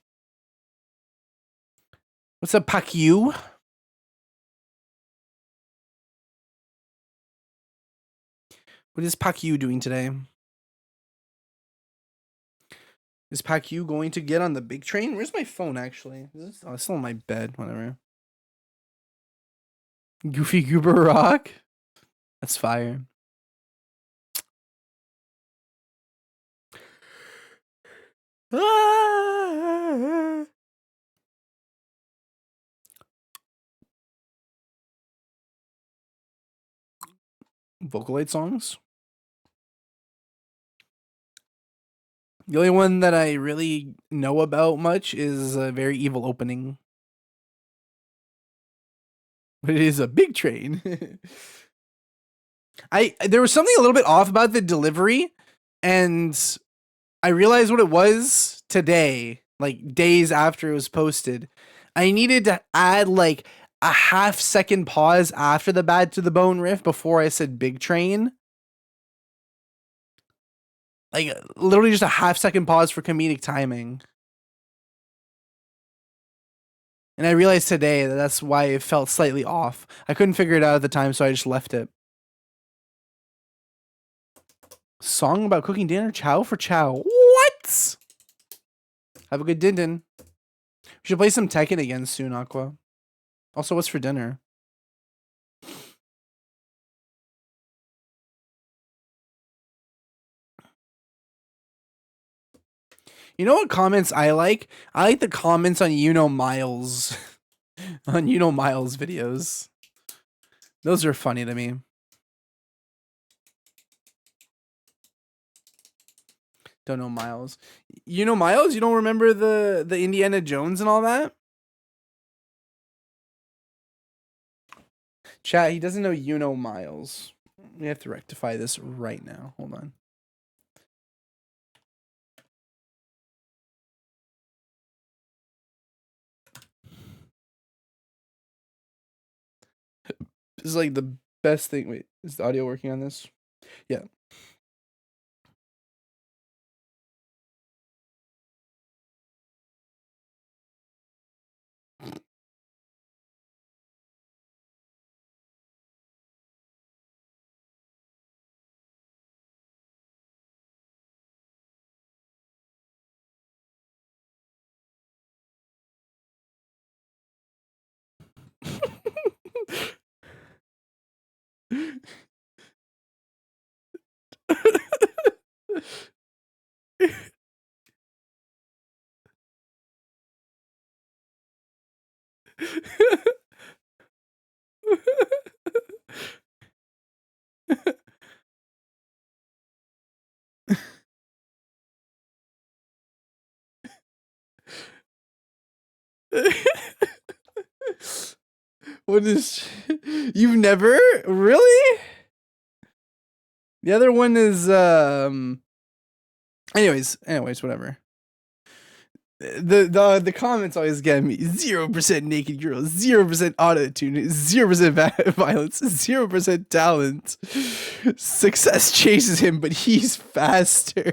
What's up, Paku? What is Paku doing today? Is Paku going to get on the big train? Where's my phone, actually? It's still on my bed. Whatever. Goofy Goober Rock? That's fire. Vocaloid songs? The only one that I really know about much is a very evil opening. But it is a big train. There was something a little bit off about the delivery, And I realized what it was today, like days after it was posted. I needed to add like a half-second pause after the Bad to the Bone riff before I said Big Train. Like literally just a half-second pause for comedic timing. And I realized today that that's why it felt slightly off. I couldn't figure it out at the time, so I just left it. Song about cooking dinner? Chow for chow. What? Have a good din. We should play some Tekken again soon, Aqua. Also, what's for dinner? You know what comments I like? I like the comments on Miles. On Miles videos. Those are funny to me. Don't know Miles. You know Miles? You don't remember the Indiana Jones and all that? Chat, he doesn't know Miles. We have to rectify this right now. Hold on. This is like the best thing. Wait, is the audio working on this? Yeah. What is you've never really? The other one is anyways, whatever. The comments always get me 0% naked girls, 0% auto tune, 0% violence, 0% talent. Success chases him, but he's faster.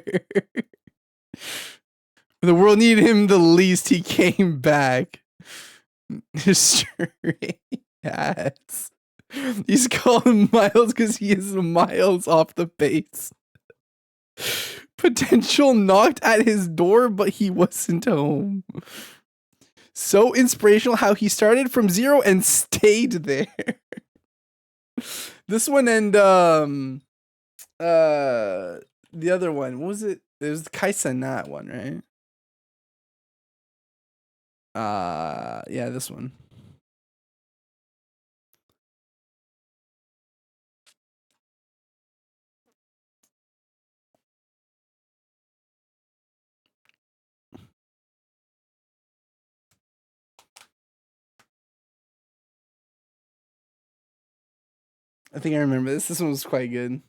The world needed him the least. He came back. Straight ass. He's called Miles because he is miles off the pace. Potential knocked at his door, but he wasn't home. So inspirational how he started from 0 and stayed there. This one and the other one, what was it? It was the Kaisa Nat one, right? Yeah, this one. I think I remember this. This one was quite good.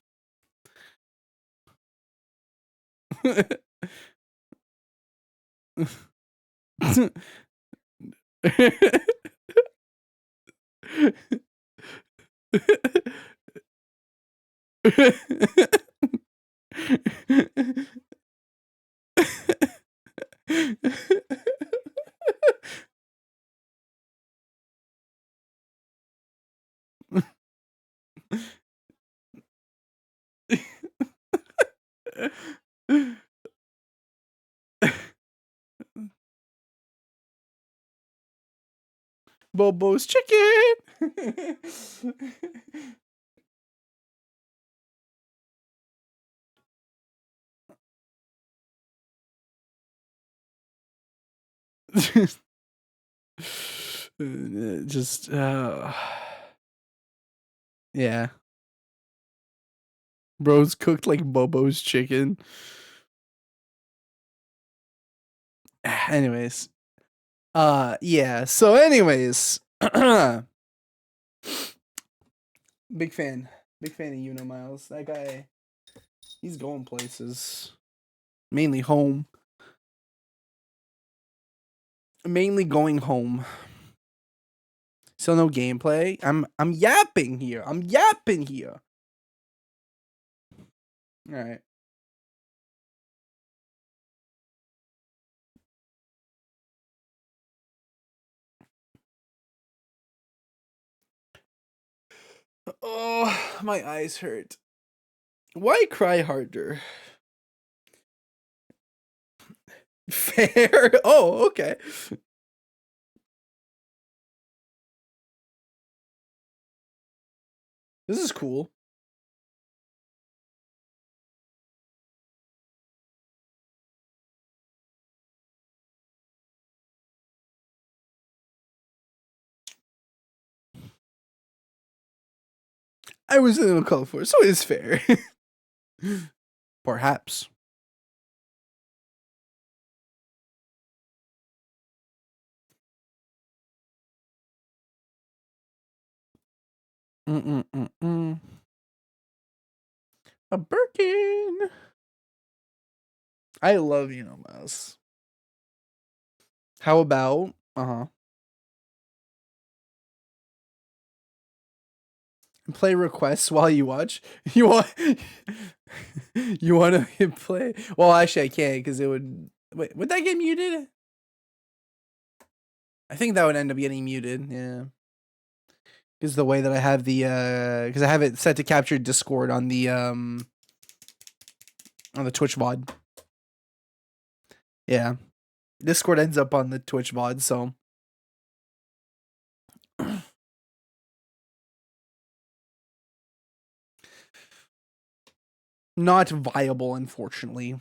Bobo's chicken. Just yeah. Bro's cooked like Bobo's chicken. Anyways. Yeah. So anyways. Big fan. Big fan of Miles. That guy. He's going places. Mainly home. Mainly going home. Still no gameplay. I'm yapping here. I'm yapping here. All right. Oh, my eyes hurt. Why cry harder? Fair. Oh, okay. This is cool. I was a little called for, so it is fair. Perhaps. Mm-mm-mm-mm. A Birkin. I love Mouse. How about play requests while you watch? You want you want to play? Well, actually, I can't because it would. Wait, would that get muted? I think that would end up getting muted. Yeah, because the way that I have the because I have it set to capture Discord on the Twitch VOD. Yeah, Discord ends up on the Twitch VOD, so. Not viable, unfortunately.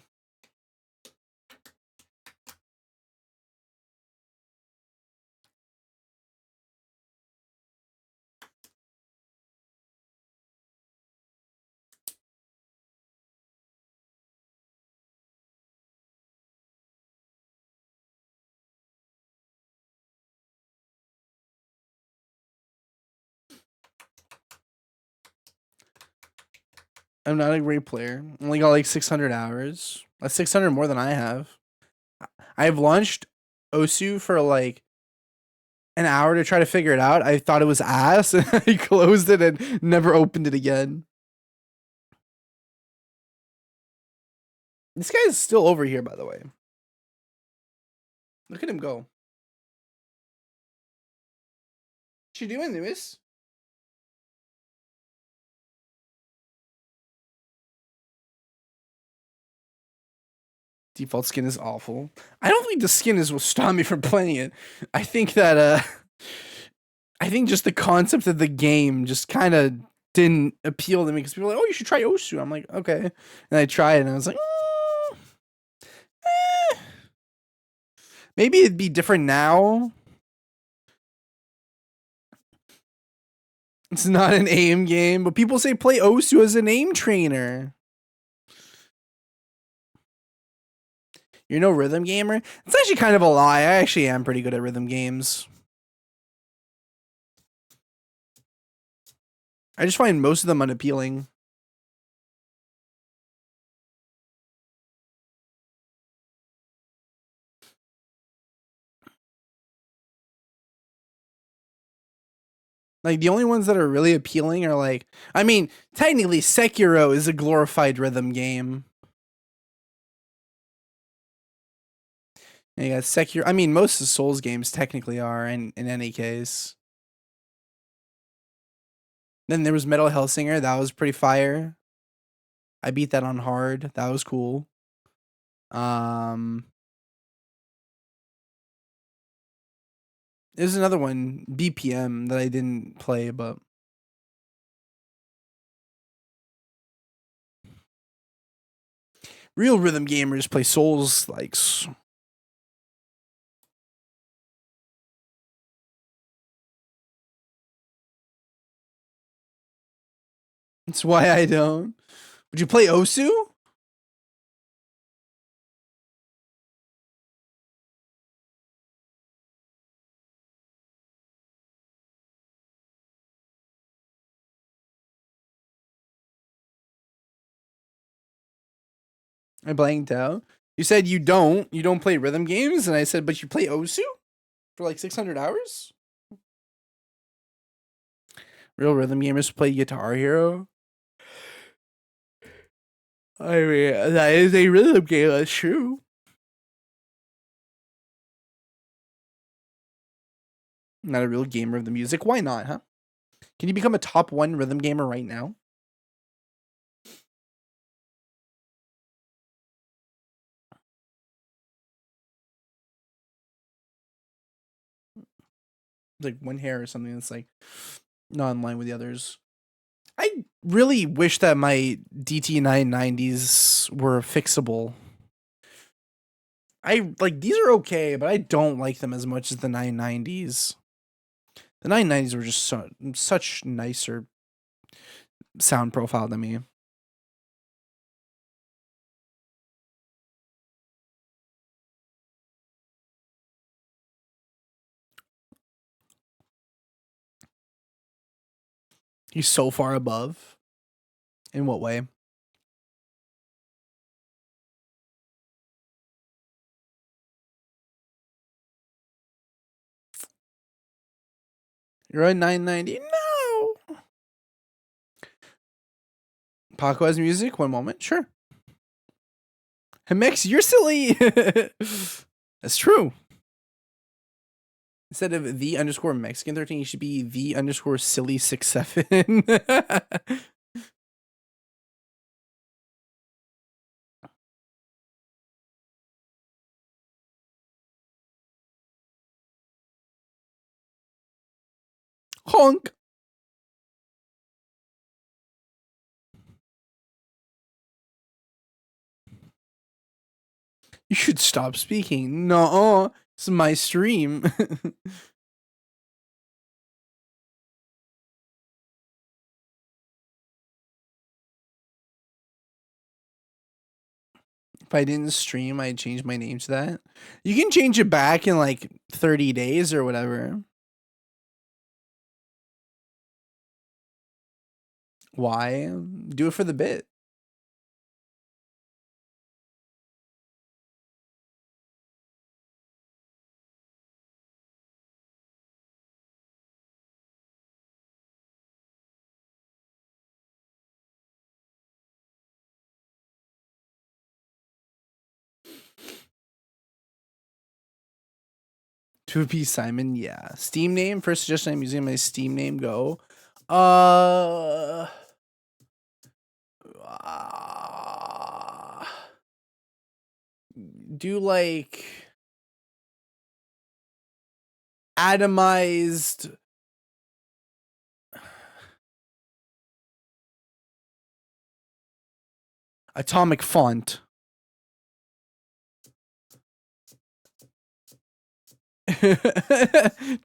I'm not a great player. Only got like 600 hours. That's 600 more than I have. I've launched Osu for like an hour to try to figure it out. I thought it was ass and I closed it and never opened it again. This guy's still over here, by the way. Look at him go. What you doing, Lewis? Default skin is awful. I don't think the skin is what stopped me from playing it. I think that I think just the concept of the game just kind of didn't appeal to me because people were like, "Oh, you should try Osu." I'm like, "Okay," and I tried it, and I was like, eh. Maybe it'd be different now." It's not an aim game, but people say play Osu as an aim trainer. You're no rhythm gamer? It's actually kind of a lie. I actually am pretty good at rhythm games. I just find most of them unappealing. Like, the only ones that are really appealing are like, I mean, technically Sekiro is a glorified rhythm game. And you got Sekiro. I mean, most of Souls games technically are in any case. Then there was Metal Hellsinger. That was pretty fire. I beat that on hard. That was cool. There's another one, BPM, that I didn't play, but real rhythm gamers play Souls likes. That's why I don't. Would you play Osu? I blanked out. You said you don't play rhythm games, and I said, but you play Osu for like 600 hours? Real rhythm gamers play Guitar Hero. I mean, that is a rhythm game, that's true. Not a real gamer of the music. Why not, huh? Can you become a top 1 rhythm gamer right now? Like one hair or something that's like not in line with the others. I really wish that my DT 990s were fixable. I like these are okay, but I don't like them as much as the 990s. The 990s were just such nicer sound profile than me. He's so far above. In what way? You're a 990? No. Paco has music? One moment. Sure. Mix, you're silly. That's true. Instead of the underscore Mexican 13, you should be the underscore silly 67. Honk. You should stop speaking. No, this is my stream. If I didn't stream, I'd change my name to that. You can change it back in like 30 days or whatever. Why? Do it for the bit. Two piece Simon, yeah. Steam name. First suggestion I'm using my Steam name. Go. Do like atomized atomic font.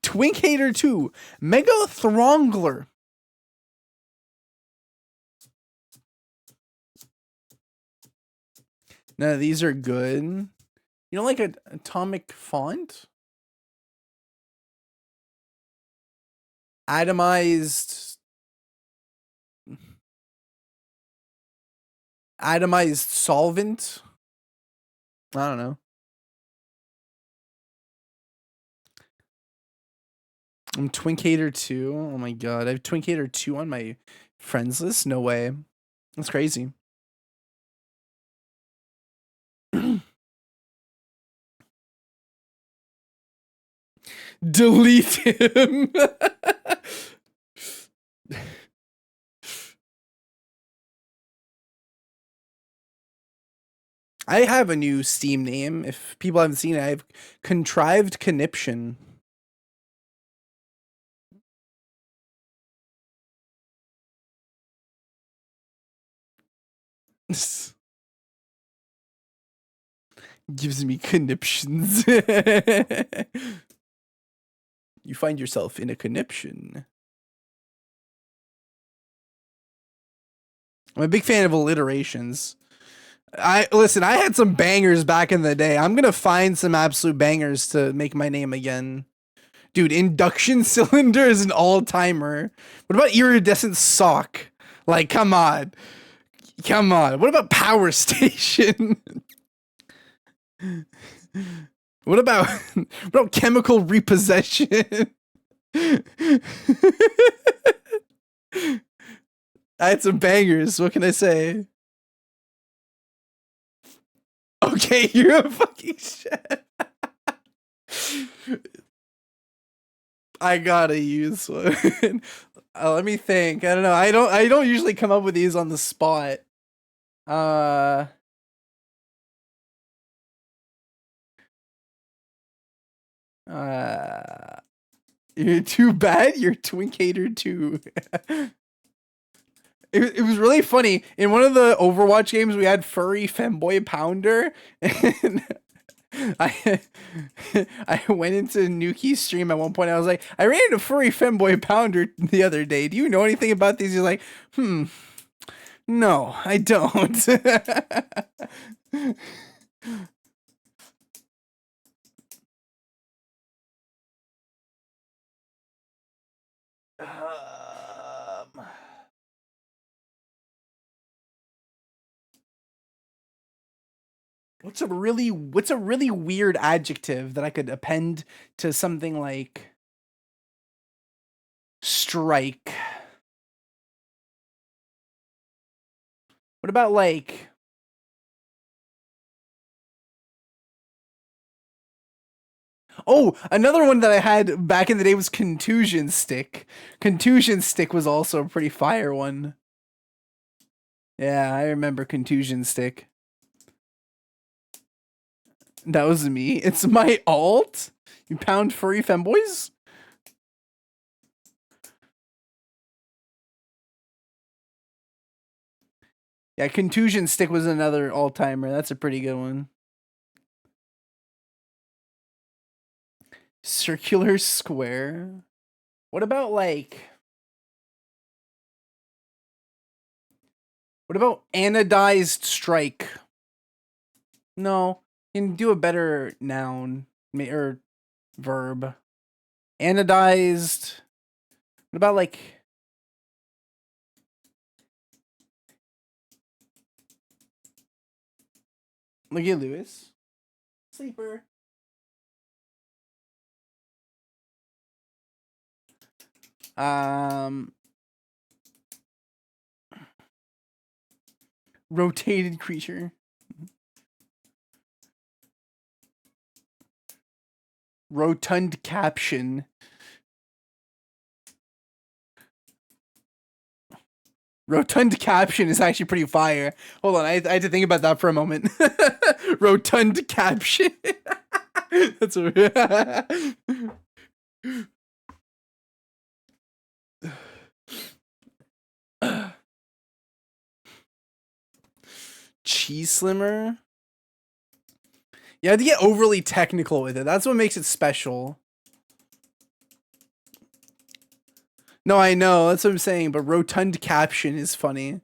Twink Hater 2. Mega Throngler. None of these are good. You don't like an atomic font? Atomized solvent? I don't know. I'm Twink Hater 2. Oh my god. I have Twink Hater 2 on my friends list? No way. That's crazy. Delete him. I have a new Steam name. If people haven't seen it, I have Contrived Conniption. Gives me conniptions. You find yourself in a conniption. I'm a big fan of alliterations. Listen, I had some bangers back in the day. I'm gonna find some absolute bangers to make my name again. Dude, induction cylinder is an all-timer. What about iridescent sock? Like, come on. Come on. What about Power Station? What about chemical repossession? I had some bangers. What can I say? Okay, you're a fucking chef. I gotta use one. Let me think. I don't know. I don't usually come up with these on the spot. Uh You're too bad. You're Twinkator too. It was really funny. In one of the Overwatch games, we had Furry Femboy Pounder, and I I went into Nuki's stream at one point. I was like, I ran into Furry Femboy Pounder the other day. Do you know anything about these? He's like, no, I don't. What's a really weird adjective that I could append to something like strike? What about like oh, another one that I had back in the day was contusion stick. Contusion stick was also a pretty fire one. Yeah, I remember contusion stick. That was me. It's my alt. You pound furry femboys? Yeah, contusion stick was another all-timer. That's a pretty good one. Circular square. What about like what about anodized strike? No, you can do a better noun or verb. Anodized. What about like look at Lewis. Sleeper. Rotated creature. Rotund caption. Rotund caption is actually pretty fire. Hold on, I had to think about that for a moment. Rotund caption. That's a cheese slimmer. You have to get overly technical with it. That's what makes it special. No, I know. That's what I'm saying. But rotund caption is funny.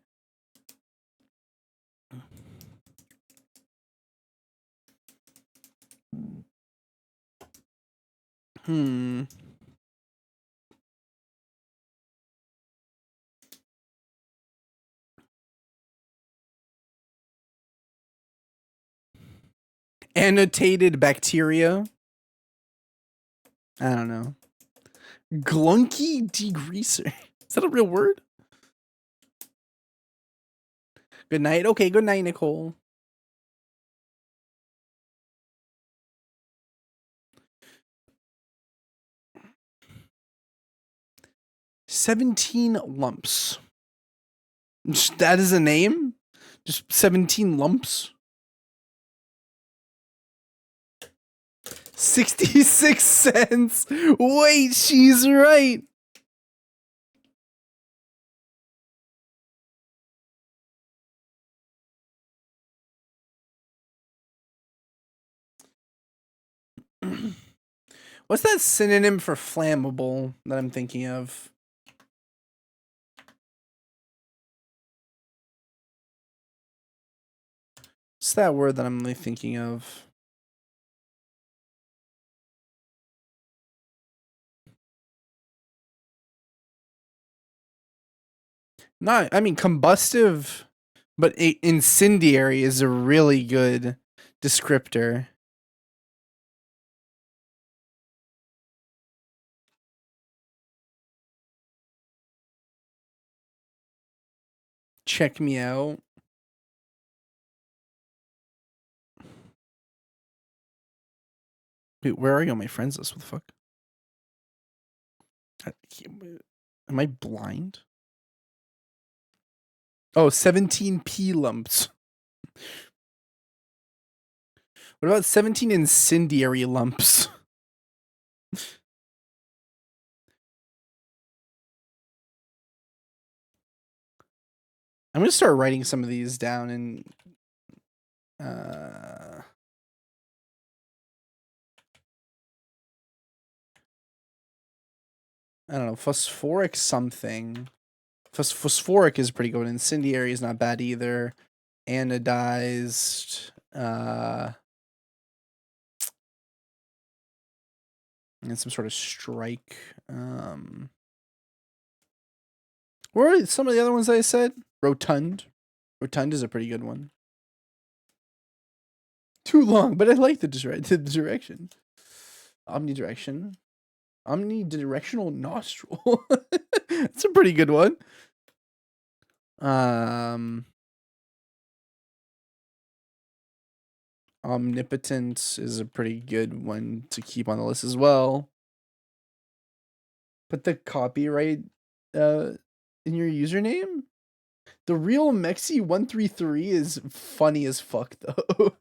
Annotated bacteria. I don't know. Glunky degreaser. Is that a real word? Good night. Okay, good night, Nicole. "17 lumps." That is a name? Just 17 lumps? 66 cents. Wait, she's right. What's that synonym for flammable that I'm thinking of? What's that word that I'm really thinking of? Not, I mean, combustive. But incendiary is a really good descriptor. Check me out. Wait, where are you on my friends list? What the fuck? Am I blind? Oh, 17 P lumps. What about 17 incendiary lumps? I'm gonna start writing some of these down and I don't know, phosphoric something. Phosphoric is pretty good. Incendiary is not bad either. Anodized. And some sort of strike. What are some of the other ones I said? Rotund. Rotund is a pretty good one. Too long, but I like the direction. Omnidirection. Omnidirectional nostril. That's a pretty good one. Omnipotent is a pretty good one to keep on the list as well. Put the copyright in your username. The real Mexi133 is funny as fuck though.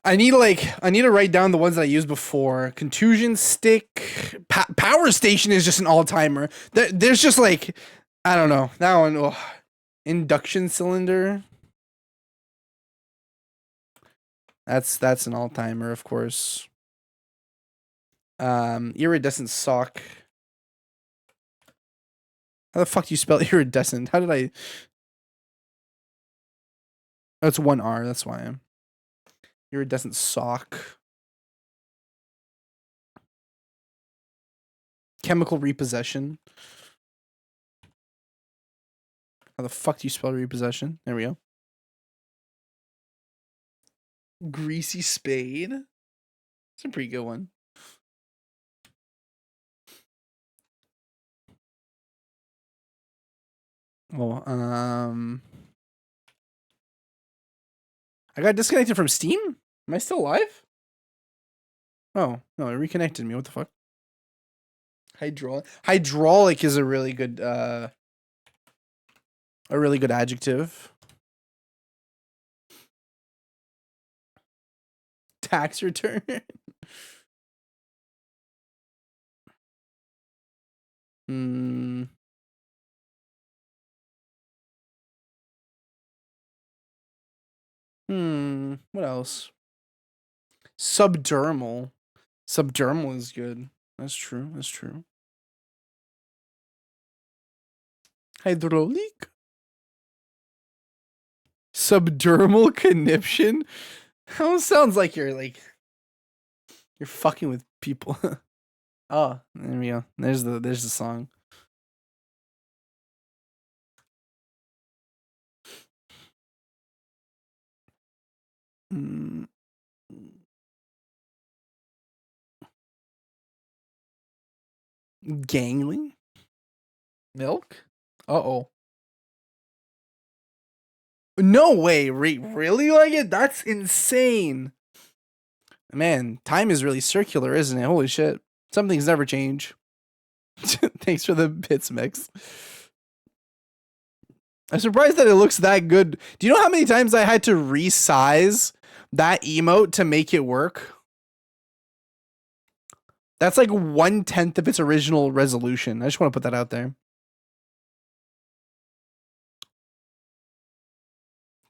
I need to write down the ones that I used before. Contusion stick, power station is just an all timer. There's just like, I don't know that one. Oh. Induction cylinder. That's an all timer, of course. Iridescent sock. How the fuck do you spell iridescent? How did I? Oh, it's one R. That's why I'm. Iridescent sock. Chemical repossession. How the fuck do you spell repossession? There we go. Greasy spade. It's a pretty good one. Well, I got disconnected from Steam? Am I still live? Oh, no, it reconnected me. What the fuck? Hydraulic is a really good adjective. Tax return. What else? Subdermal. Subdermal is good. That's true. That's true. Hydraulic. Subdermal conniption. That sounds like you're fucking with people. Oh, there we go. There's the song. Gangling? Milk? Uh-oh. No way. Really like it? That's insane. Man, time is really circular, isn't it? Holy shit. Some things never change. Thanks for the bits mix. I'm surprised that it looks that good. Do you know how many times I had to resize that emote to make it work? That's like 1/10 of its original resolution. I just want to put that out there.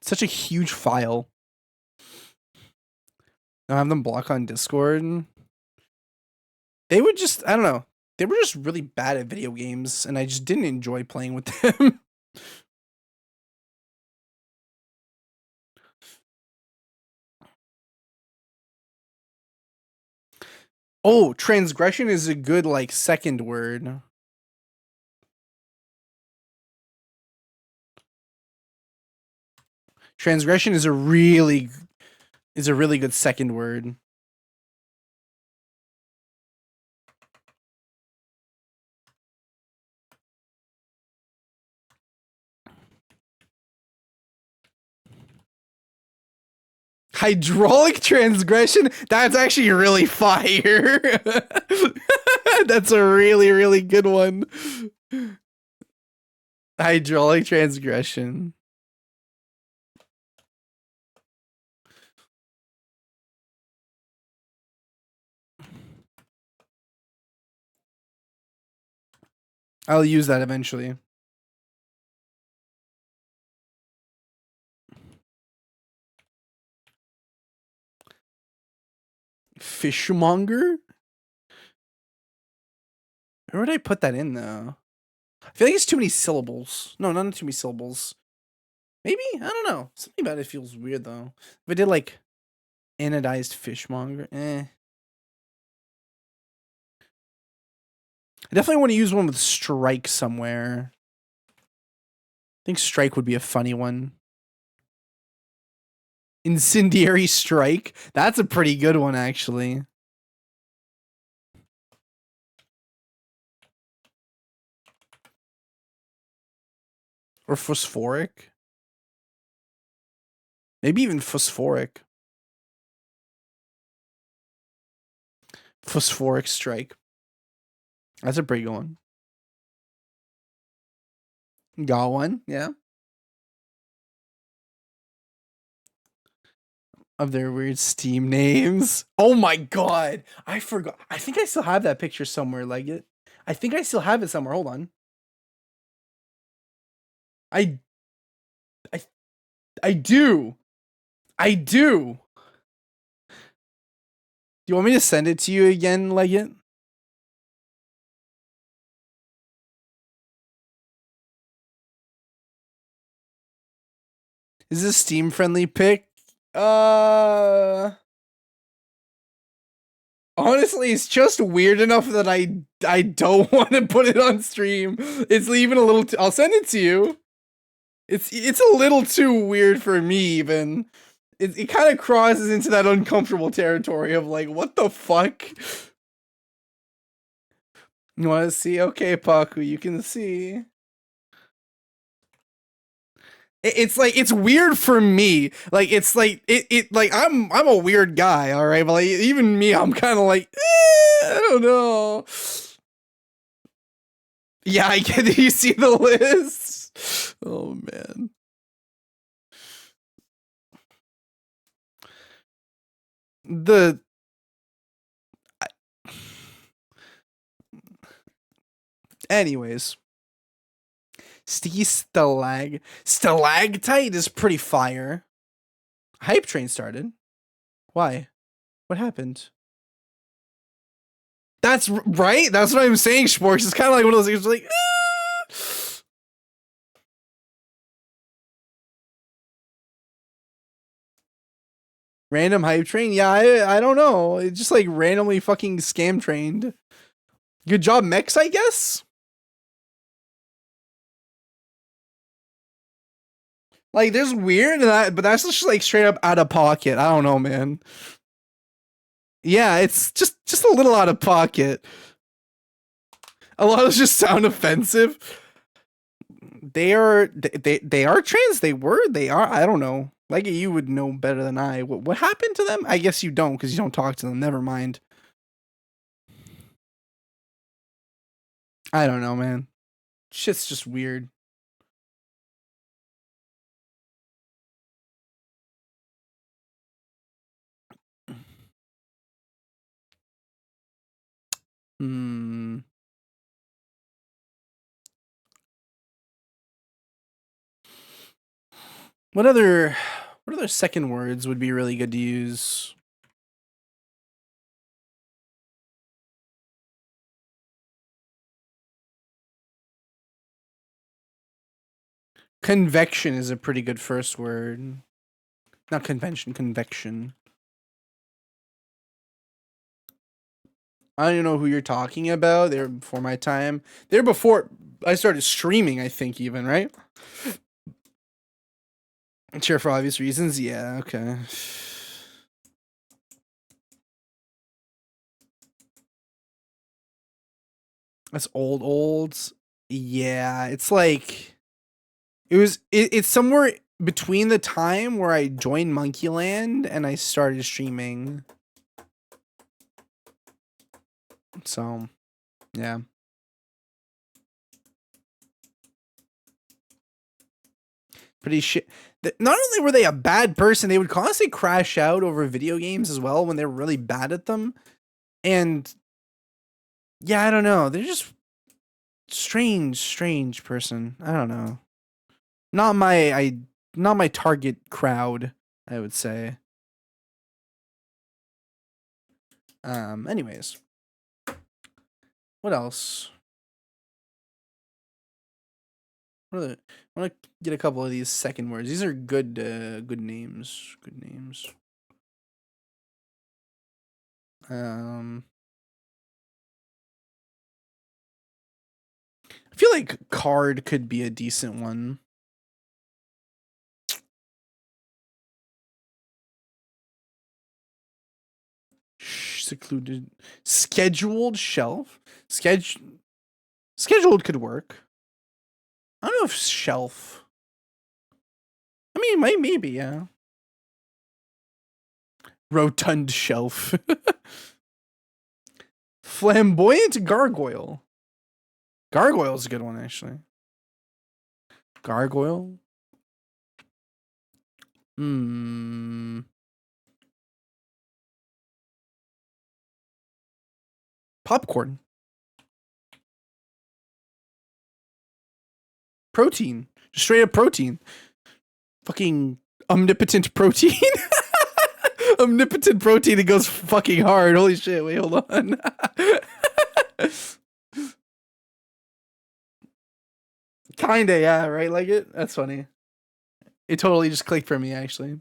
Such a huge file. I have them block on Discord. They would just, I don't know. They were just really bad at video games, and I just didn't enjoy playing with them. Oh, transgression is a good like second word. Transgression is a really good second word. Hydraulic transgression? That's actually really fire. That's a really good one. Hydraulic transgression. I'll use that eventually. Fishmonger? Where would I put that in though? I feel like it's too many syllables. No, not too many syllables. Maybe? I don't know. Something about it feels weird though. If I did like anodized fishmonger, I definitely want to use one with strike somewhere. I think strike would be a funny one. Incendiary strike? That's a pretty good one, actually. Or phosphoric? Maybe even phosphoric. Phosphoric strike. That's a pretty good one. Got one, yeah. Of their weird Steam names. Oh my god! I forgot. I think I still have that picture somewhere, Leggett. I think I still have it somewhere. Hold on. I do. I do. Do you want me to send it to you again, Leggett? Is this Steam friendly pick? Honestly, it's just weird enough that I don't want to put it on stream. It's even a little. I'll send it to you. It's a little too weird for me even. It kind of crosses into that uncomfortable territory of like, what the fuck? You want to see? Okay, Paku, you can see. It's like it's weird for me. Like it's like it like I'm a weird guy, all right. But like even me, I'm kind of like I don't know. Yeah, I get. Do you see the list? Oh man. The anyways, stalactite is pretty fire. Hype train started. Why? What happened? That's right. That's what I'm saying, Sporks. It's kind of like one of those things like. Random hype train? Yeah, I don't know. It just like randomly fucking scam trained. Good job, Mex, I guess? Like, there's weird in that, but that's just like straight up out of pocket. I don't know, man. Yeah, it's just a little out of pocket. A lot of just sound offensive. They are trans. They are. I don't know. Like you would know better than I. What happened to them? I guess you don't because you don't talk to them. Never mind. I don't know, man. Shit's just weird. Hmm. What other second words would be really good to use? Convection is a pretty good first word. Not convention, convection. I don't even know who you're talking about. They were before my time. They were before I started streaming, I think, even, right? Sure, for obvious reasons. Yeah, okay. That's old. Yeah, it's like it's somewhere between the time where I joined Monkeyland and I started streaming. So, yeah. Pretty shit. Not only were they a bad person, they would constantly crash out over video games as well when they were really bad at them. And yeah, I don't know. They're just strange person. I don't know. Not my target crowd, I would say. Anyways. What else? I want to get a couple of these second words. These are good good names. Good names. I feel like card could be a decent one. Secluded. Scheduled shelf. Scheduled could work. I don't know if shelf. I mean, maybe, yeah. Rotund shelf. Flamboyant gargoyle. Gargoyle's a good one, actually. Gargoyle. Popcorn. Protein. Just straight up protein. Fucking omnipotent protein. Omnipotent protein. It goes fucking hard. Holy shit. Wait, hold on. Kinda, yeah, right? Like it? That's funny. It totally just clicked for me, actually.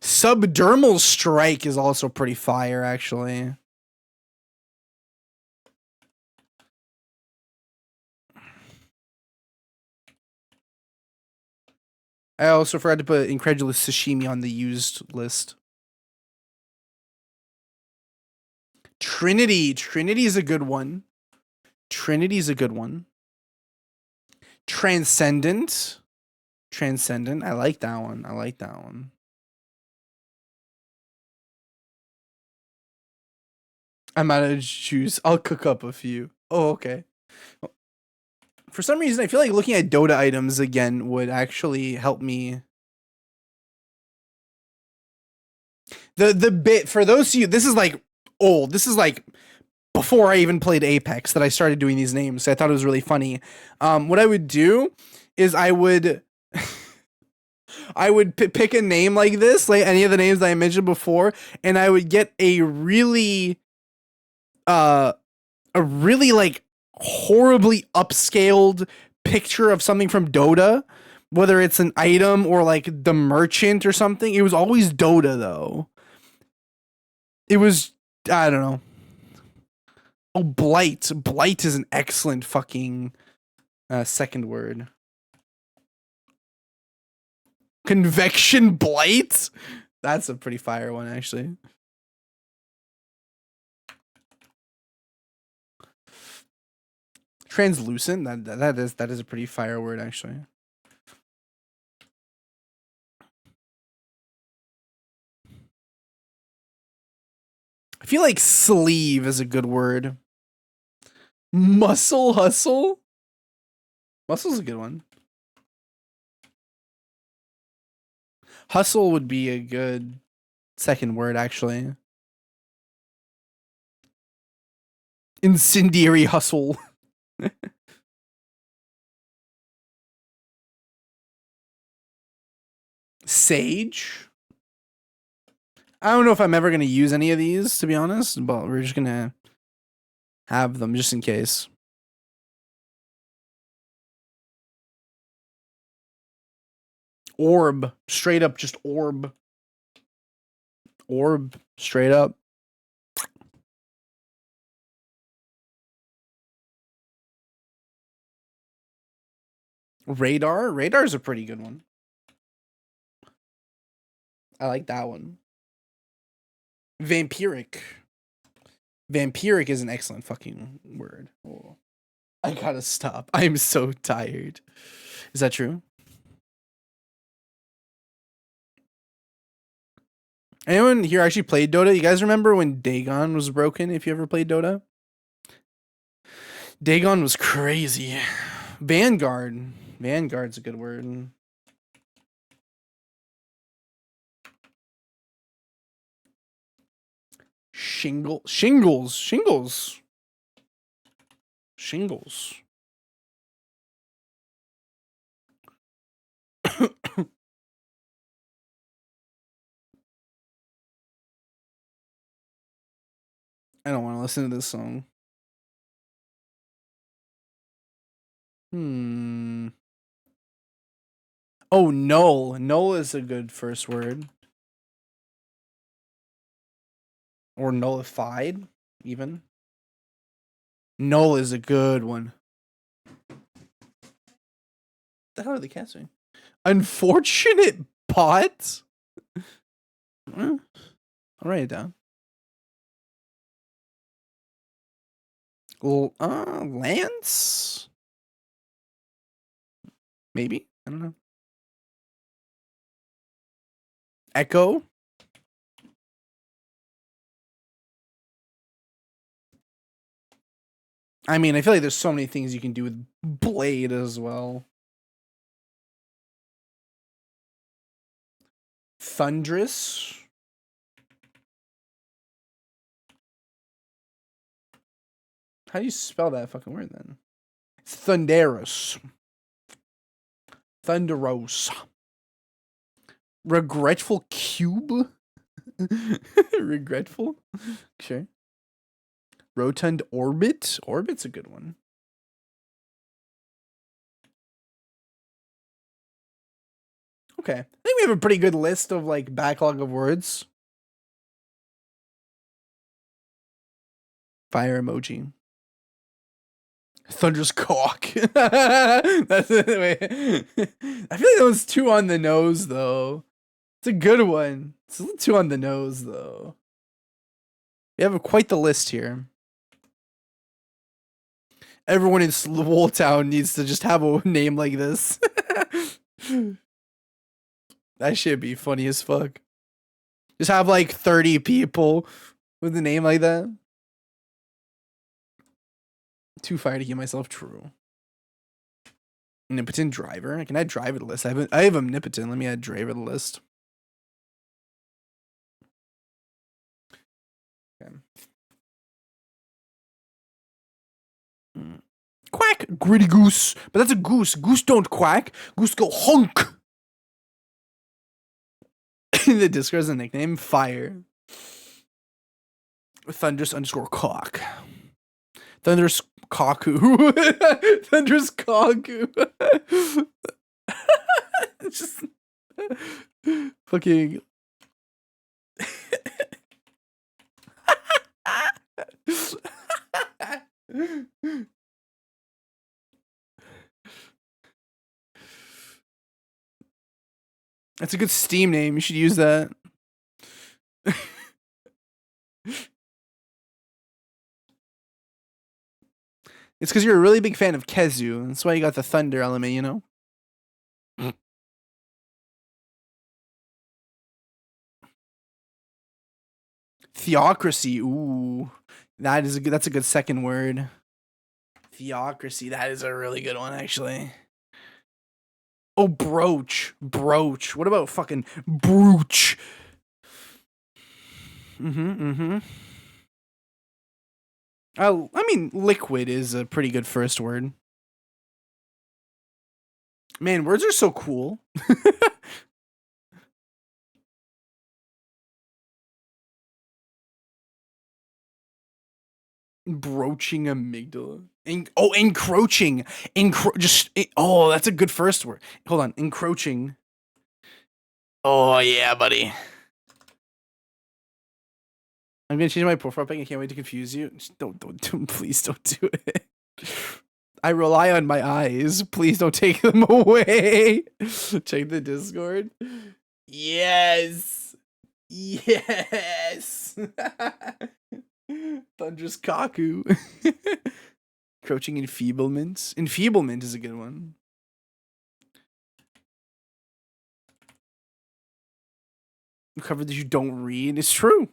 Subdermal strike is also pretty fire, actually. I also forgot to put incredulous sashimi on the used list. Trinity. Trinity is a good one. Trinity's a good one. Transcendent. Transcendent. I like that one. I like that one. I'm out of juice. I'll cook up a few. Oh, okay. For some reason, I feel like looking at Dota items again would actually help me. The bit for those of you, this is like old. This is like before I even played Apex that I started doing these names. So I thought it was really funny. What I would do is I would pick a name like this, like any of the names that I mentioned before, and I would get a really like horribly upscaled picture of something from Dota, whether it's an item or like the merchant or something. It was always Dota though. It was, I don't know. Oh, blight. Blight is an excellent fucking second word. Convection blight? That's a pretty fire one, actually. Translucent? That is a pretty fire word, actually. I feel like sleeve is a good word. Muscle hustle? Muscle's a good one. Hustle would be a good second word, actually. Incendiary hustle. Sage? I don't know if I'm ever going to use any of these, to be honest, but we're just going to have them just in case. Orb. Straight up, just orb. Orb. Straight up. Radar. Radar's a pretty good one. I like that one. Vampiric. Vampiric is an excellent fucking word. Oh, I gotta stop. I am so tired. Is that true? Anyone here actually played Dota? You guys remember when Dagon was broken, if you ever played Dota? Dagon was crazy. Vanguard. Vanguard's a good word. Shingles. Shingles. I don't want to listen to this song. Oh, null. Null is a good first word. Or nullified, even. Null is a good one. What the hell are they casting? Unfortunate pot? I'll write it down. Lance? Maybe? I don't know. Echo? I mean, I feel like there's so many things you can do with Blade as well. Thunderous? How do you spell that fucking word then? Thunderous. Thunderos. Regretful cube? Regretful? Sure. Rotund orbit? Orbit's a good one. Okay. I think we have a pretty good list of like backlog of words. Fire emoji. Thunderous cock. That's it. Wait. I feel like that was too on the nose though. It's a good one. It's a little too on the nose though. We have quite the list here. Everyone in Wooltown needs to just have a name like this. That should be funny as fuck. Just have like 30 people with a name like that. Too fire to get myself true. Omnipotent driver. Can I add driver to the list? I have omnipotent. Let me add driver to the list. Okay. Quack, gritty goose. But that's a goose. Goose don't quack. Goose go honk. The Discord is a nickname. Fire. Thunderous underscore cock. Thunderous Kaku. Thunderous Kaku. Just fucking. That's a good Steam name. You should use that. It's because you're a really big fan of Kezu. That's why you got the thunder element, you know? Theocracy. Ooh. That's a good second word. Theocracy. That is a really good one, actually. Oh, brooch. Brooch. What about fucking brooch? Oh, I mean, liquid is a pretty good first word. Man, words are so cool. Broaching amygdala. Encroaching. Oh, that's a good first word. Hold on. Encroaching. Oh yeah, buddy. I'm gonna change my profile pic. I can't wait to confuse you. Just don't, please don't do it. I rely on my eyes. Please don't take them away. Check the Discord. Yes. Yes. Thunderous Kaku. Crouching Enfeeblement. Enfeeblement is a good one. Cover that you don't read. It's true.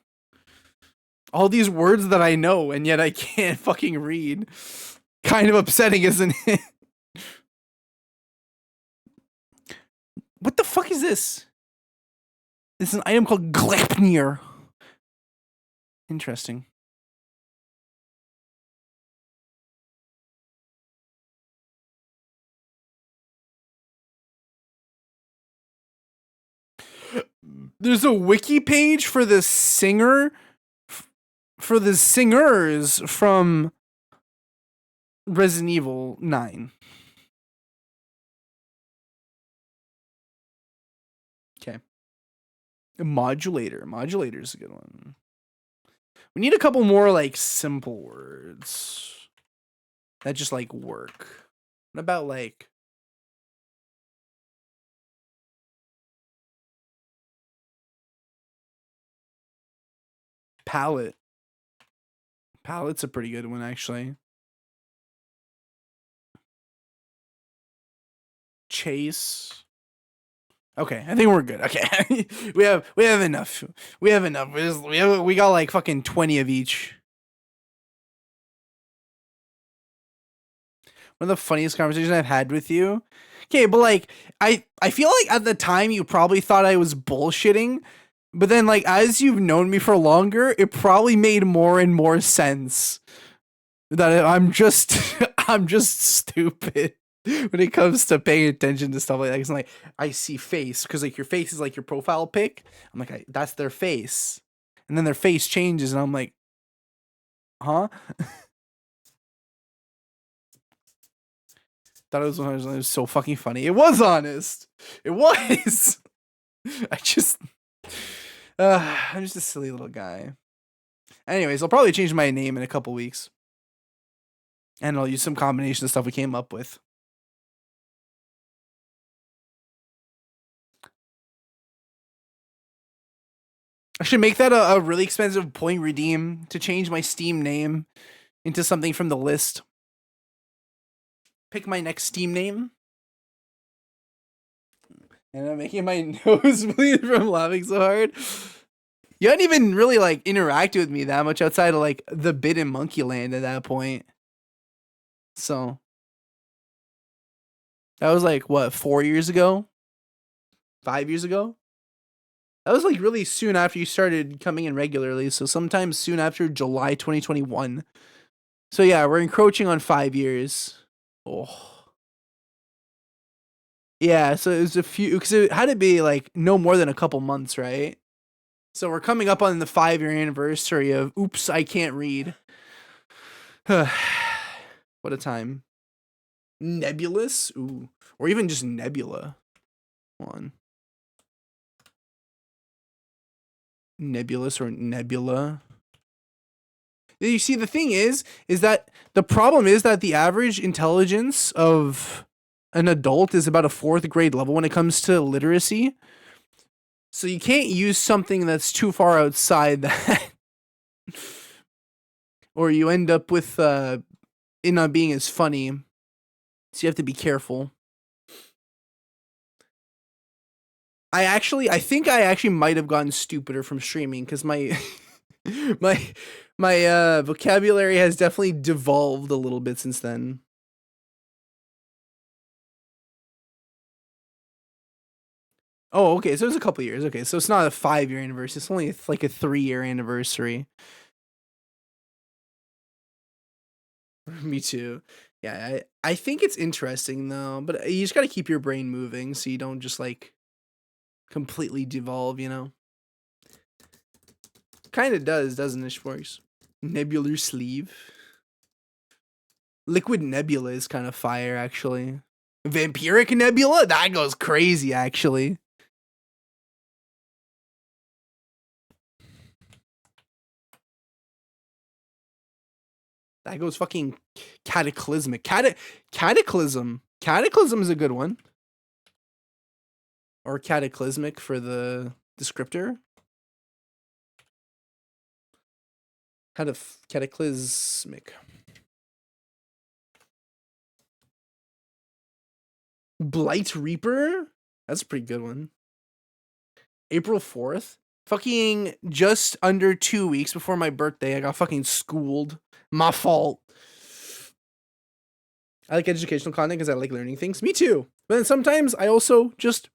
All these words that I know, and yet I can't fucking read. Kind of upsetting, isn't it? What the fuck is this? This is an item called Gleipnir. Interesting. There's a wiki page for the singer, for the singers from Resident Evil 9. Okay. Modulator. Modulator is a good one. We need a couple more like simple words that just like work. What about like palette? Palette's a pretty good one actually. Chase. Okay, I think we're good. Okay, we have enough. We have enough. We got like fucking 20 of each. One of the funniest conversations I've had with you. Okay, but like I feel like at the time you probably thought I was bullshitting, but then like as you've known me for longer, it probably made more and more sense that I'm just I'm just stupid when it comes to paying attention to stuff like that. Cause I'm like, I see face, because like your face is like your profile pic. I'm like, that's their face, and then their face changes, and I'm like, huh? Thought it was so fucking funny. It was honest. It was. I'm just a silly little guy. Anyways, I'll probably change my name in a couple weeks, and I'll use some combination of stuff we came up with. I should make that a really expensive point redeem to change my Steam name into something from the list. Pick my next Steam name. And I'm making my nose bleed from laughing so hard. You hadn't even really like interacted with me that much outside of like the bit in Monkey Land at that point. So that was like what, 4 years ago? 5 years ago? That was like really soon after you started coming in regularly. So sometime soon after July 2021. So yeah, we're encroaching on 5 years. Oh. Yeah, so it was a few, because it had to be like no more than a couple months, right? So we're coming up on the 5-year anniversary of Oops, I Can't Read. What a time. Nebulous? Ooh. Or even just Nebula. One. Nebulous or Nebula. You see, the thing is that the problem is that the average intelligence of an adult is about a 4th grade level when it comes to literacy. So you can't use something that's too far outside that. Or you end up with it not being as funny. So you have to be careful. I think I actually might have gotten stupider from streaming because my my vocabulary has definitely devolved a little bit since then. Oh, okay. So it was a couple years. Okay, so it's not a 5-year anniversary. It's only like a 3-year anniversary. Me too. Yeah, I think it's interesting though, but you just got to keep your brain moving so you don't just like completely devolve, you know? Kind of does, doesn't it, Schwartz? Nebular sleeve. Liquid nebula is kind of fire, actually. Vampiric nebula? That goes crazy, actually. That goes fucking cataclysmic. Cataclysm. Cataclysm is a good one. Or cataclysmic for the descriptor. Cataclysmic. Blight Reaper? That's a pretty good one. April 4th? Fucking just under 2 weeks before my birthday, I got fucking schooled. My fault. I like educational content because I like learning things. Me too. But then sometimes I also just,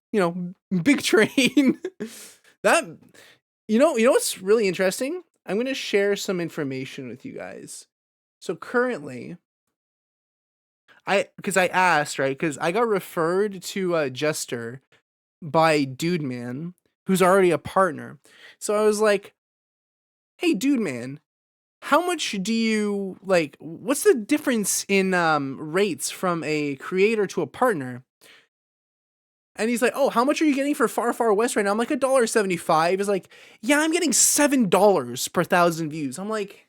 big train. That, what's really interesting? I'm going to share some information with you guys. So currently, because I asked, right? Because I got referred to Jester by Dude Man, who's already a partner. So I was like, hey, Dude Man, how much do you what's the difference in rates from a creator to a partner? And he's like, oh, how much are you getting for Far Far West right now? I'm like, $1.75. He's like, yeah, I'm getting $7 per 1,000 views. I'm like,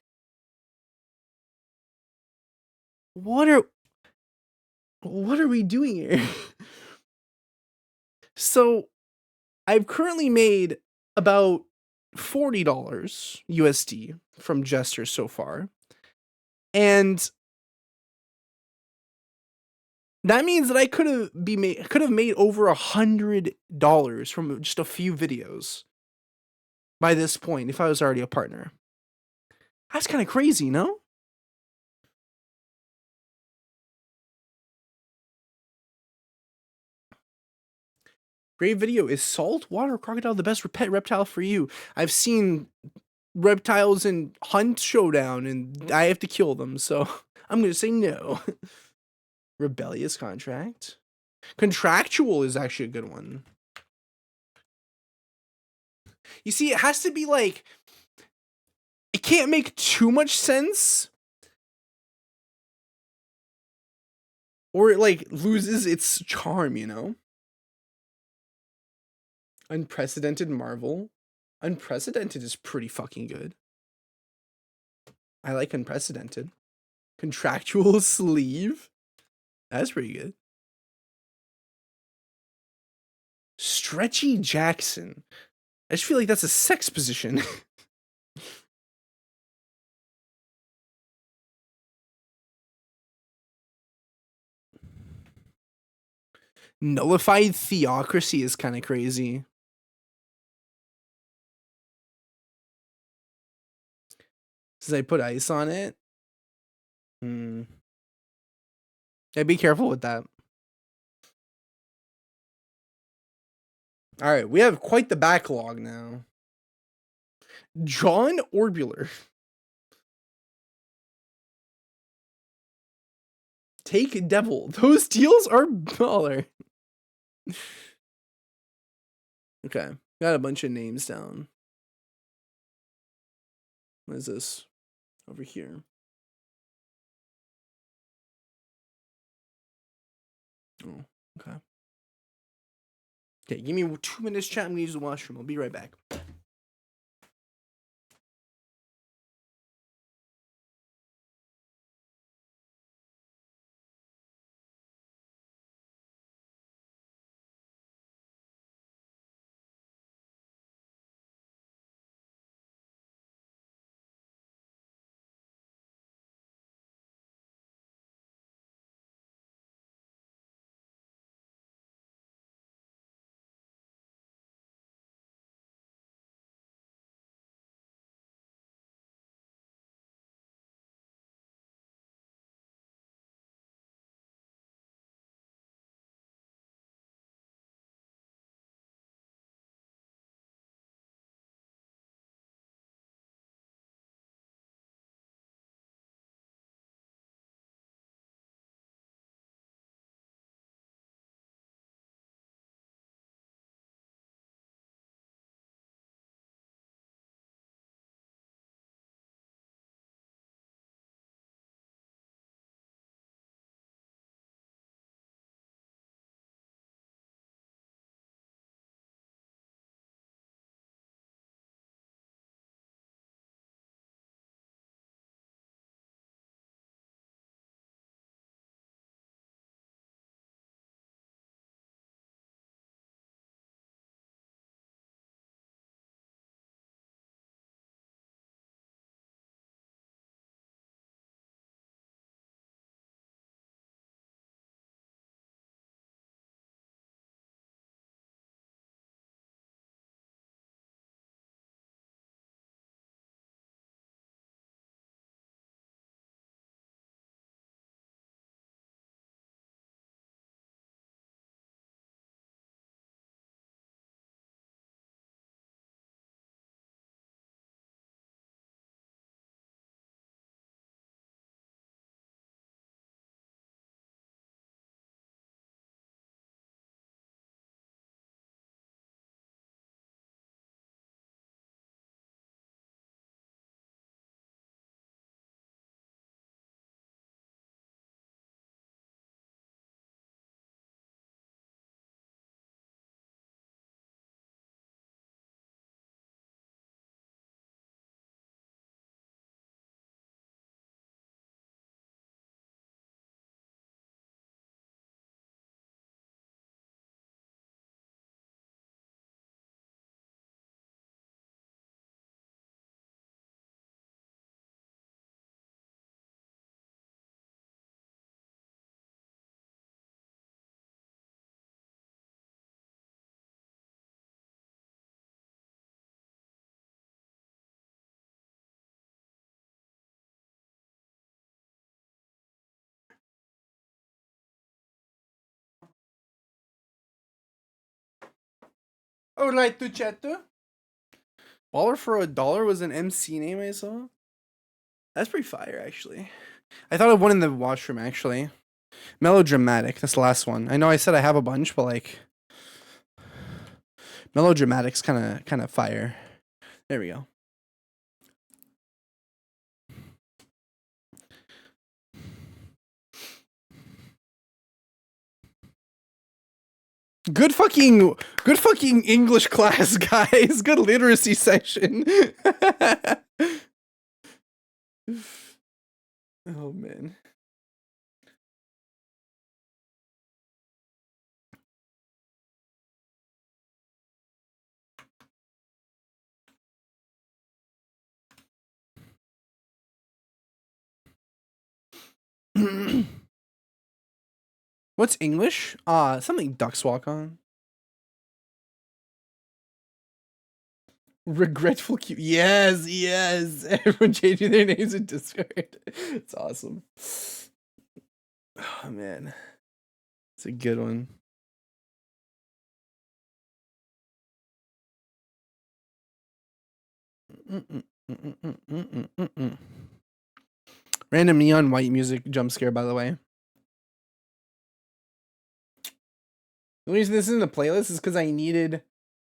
what are we doing here? So I've currently made about $40 USD from Jester so far. And that means that I could have made over $100 from just a few videos by this point if I was already a partner. That's kind of crazy, no? Great video. Is saltwater crocodile the best pet reptile for you? I've seen reptiles in Hunt Showdown and I have to kill them, so I'm going to say no. Rebellious contract. Contractual is actually a good one. You see, it has to be like, it can't make too much sense, or it loses its charm, Unprecedented Marvel. Unprecedented is pretty fucking good. I like Unprecedented. Contractual Sleeve. That's pretty good. Stretchy Jackson. I just feel like that's a sex position. Nullified Theocracy is kind of crazy. Since I put ice on it. Yeah, be careful with that. All right, we have quite the backlog now. John Orbular. Take Devil. Those deals are baller. Okay, got a bunch of names down. What is this? Over here. Oh, okay. Okay, give me 2 minutes, chat. I'm gonna use the washroom. I'll be right back. Alright, to chat. Baller for $1 was an MC name I saw. That's pretty fire, actually. I thought of one in the washroom, actually. Melodramatic. That's the last one. I know I said I have a bunch, but like, melodramatic's kind of fire. There we go. Good fucking English class, guys. Good literacy section. Oh man. What's English? Something ducks walk on. Regretful cute. Yes, yes. Everyone changing their names in Discord. It's awesome. Oh man. It's a good one. Random neon white music jump scare, by the way. The reason this is in the playlist is because I needed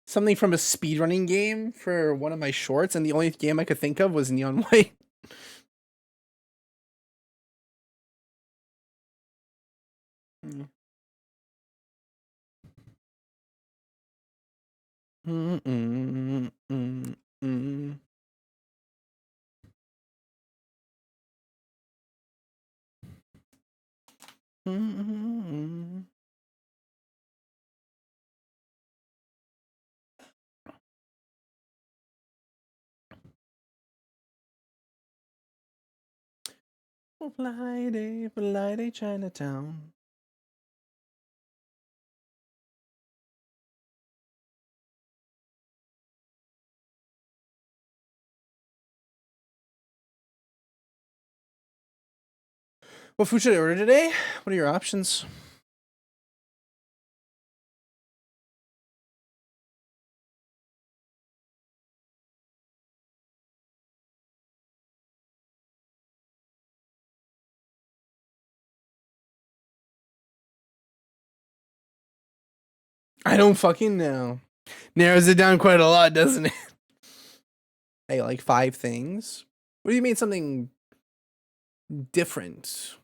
something from a speedrunning game for one of my shorts, and the only game I could think of was neon white. Fly day, Chinatown. What food should I order today? What are your options? I don't fucking know. Narrows it down quite a lot, doesn't it? Hey, like 5 things. What do you mean something different?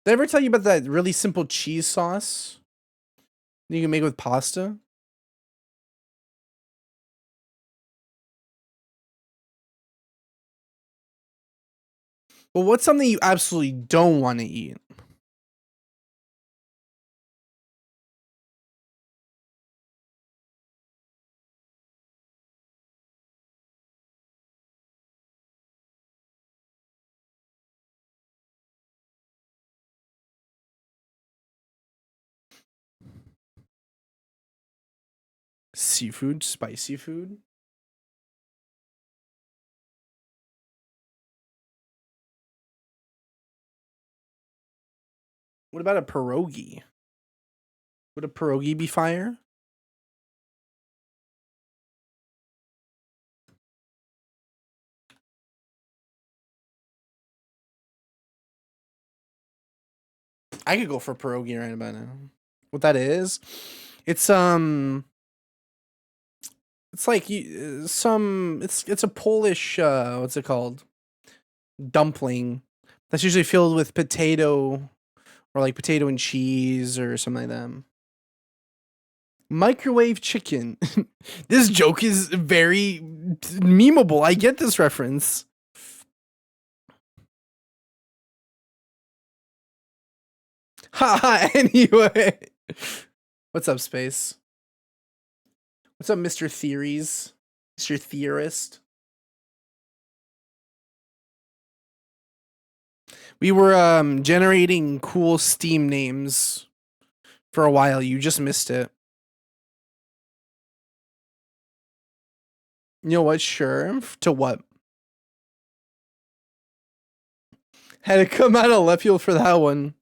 Did I ever tell you about that really simple cheese sauce you can make with pasta? Well, what's something you absolutely don't want to eat? Seafood? Spicy food? What about a pierogi? Would a pierogi be fire? I could go for pierogi right about now. What that is? It's it's like it's a Polish what's it called? Dumpling that's usually filled with potato or like potato and cheese or something like that. Microwave chicken. This joke is very memeable. I get this reference. Haha, anyway. What's up, Space? What's up, Mr. Theories? Mr. Theorist? We were generating cool Steam names for a while. You just missed it. You know what? Sure. To what? Had to come out of left field for that one.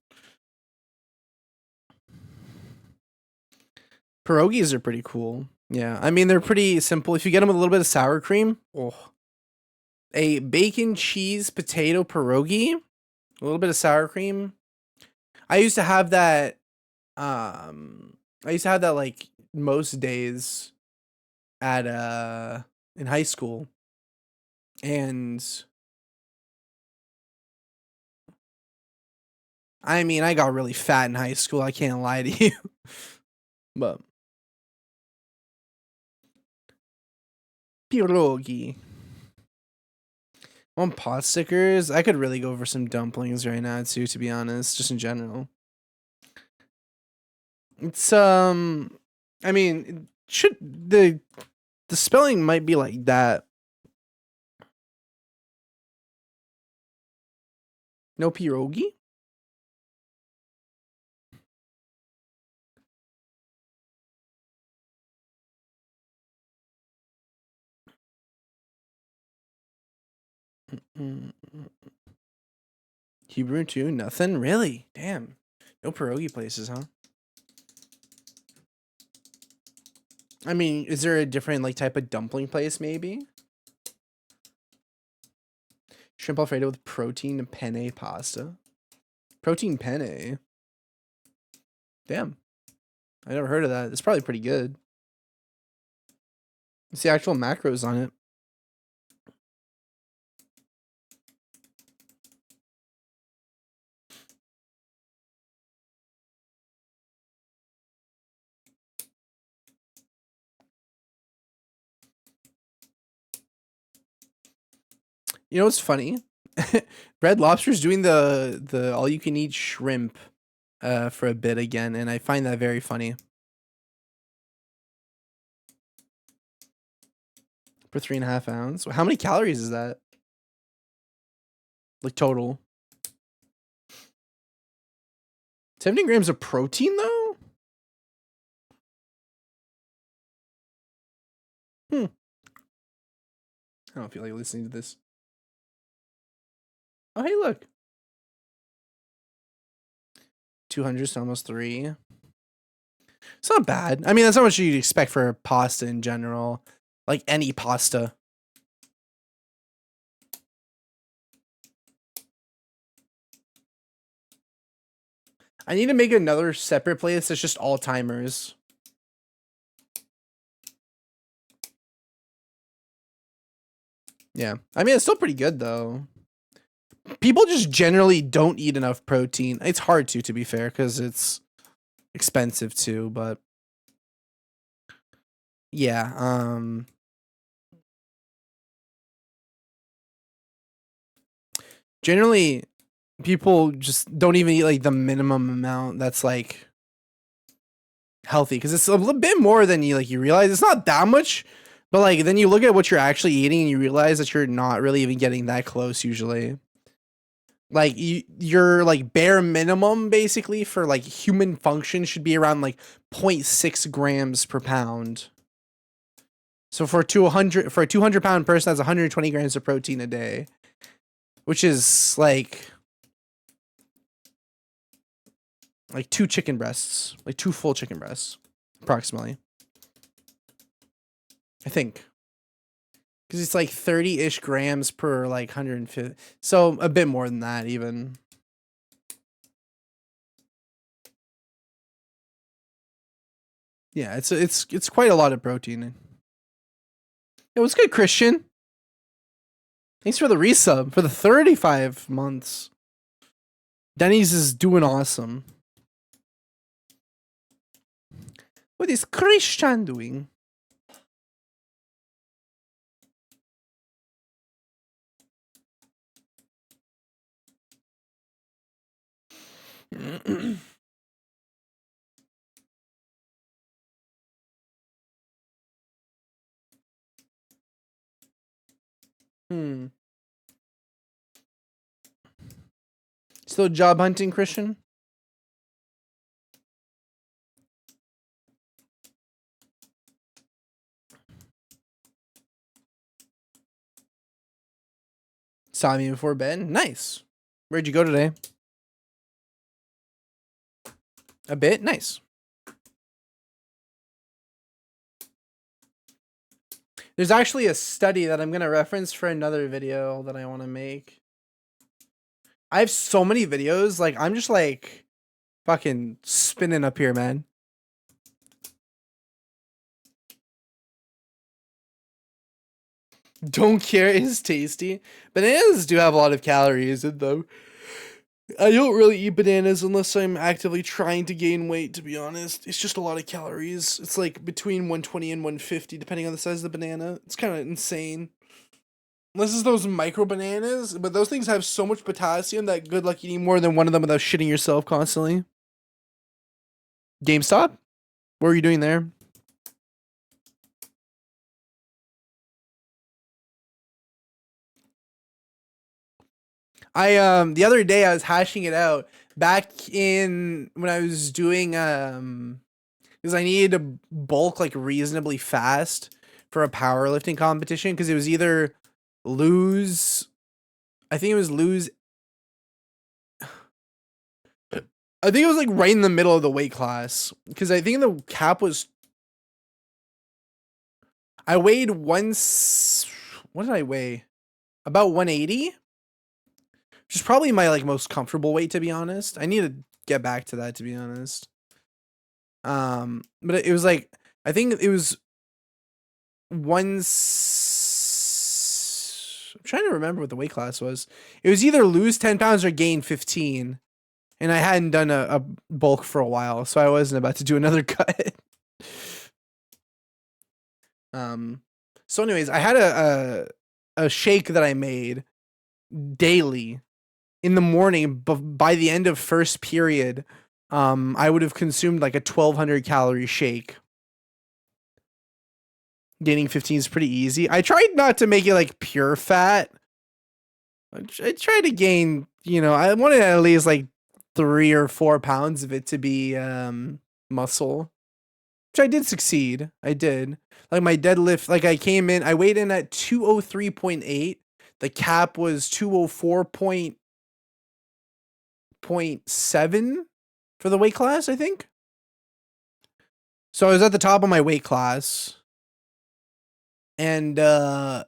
Pierogies are pretty cool. Yeah, I mean they're pretty simple. If you get them with a little bit of sour cream, oh, a bacon cheese potato pierogi, a little bit of sour cream. I used to have that. I used to have that like most days at in high school, and I mean I got really fat in high school. I can't lie to you, but pierogi. On pot stickers, I could really go for some dumplings right now too. To be honest, just in general, it's I mean, should the spelling might be like that. No pierogi. Mm. Hebrew too? Nothing? Really? Damn. No pierogi places, huh? I mean, is there a different like type of dumpling place maybe? Shrimp Alfredo with protein penne pasta. Protein penne. Damn. I never heard of that. It's probably pretty good. It's the actual macros on it. You know what's funny? Red Lobster's doing the all you can eat shrimp for a bit again, and I find that very funny. For 3.5 ounces. How many calories is that? Like total? 70 grams of protein though? I don't feel like listening to this. Oh, hey, look. 200 to almost 3. It's not bad. I mean, that's not what you'd expect for pasta in general. Like any pasta. I need to make another separate playlist that's just all timers. Yeah. I mean, it's still pretty good though. People just generally don't eat enough protein. It's hard to be fair, because it's expensive too, but yeah, generally people just don't even eat like the minimum amount that's like healthy, because it's a little bit more than you realize. It's not that much, but like then you look at what you're actually eating and you realize that you're not really even getting that close usually. Like you're like bare minimum basically for like human function should be around like 0.6 grams per pound. So for a 200-pound person, that's 120 grams of protein a day, which is like 2 chicken breasts, like 2 full chicken breasts, approximately. I think, because it's like 30-ish grams per like 150, so a bit more than that even. Yeah, it's quite a lot of protein. It was good, Christian. Thanks for the resub for the 35 months. Denny's is doing awesome. What is Christian doing? Still job hunting, Christian? Saw me before bed. Nice. Where'd you go today? A bit? Nice. There's actually a study that I'm gonna reference for another video that I want to make. I have so many videos, like I'm just like fucking spinning up here, man. Don't care is tasty. Bananas do have a lot of calories in them. I don't really eat bananas unless I'm actively trying to gain weight, to be honest. It's just a lot of calories. It's like between 120 and 150, depending on the size of the banana. It's kind of insane. Unless it's those micro bananas, but those things have so much potassium that good luck eating more than one of them without shitting yourself constantly. GameStop? What are you doing there? The other day I was hashing it out back in when I was doing because I needed to bulk like reasonably fast for a powerlifting competition because it was either lose I think it was lose I think it was like right in the middle of the weight class because I think the cap was I weighed what did I weigh? About 180? Which is probably my like most comfortable weight, to be honest. I need to get back to that, to be honest. But it was like I think it was I'm trying to remember what the weight class was. It was either lose 10 pounds or gain 15. And I hadn't done a bulk for a while, so I wasn't about to do another cut. So anyways, I had a shake that I made daily in the morning, but by the end of first period, I would have consumed like a 1,200 calorie shake. Gaining 15 is pretty easy. I tried not to make it like pure fat. I tried to gain, I wanted at least like 3 or 4 pounds of it to be muscle, which I did succeed. I did. Like my deadlift, like I weighed in at 203.8. The cap was 204.7 for the weight class, I think. So I was at the top of my weight class. And yeah,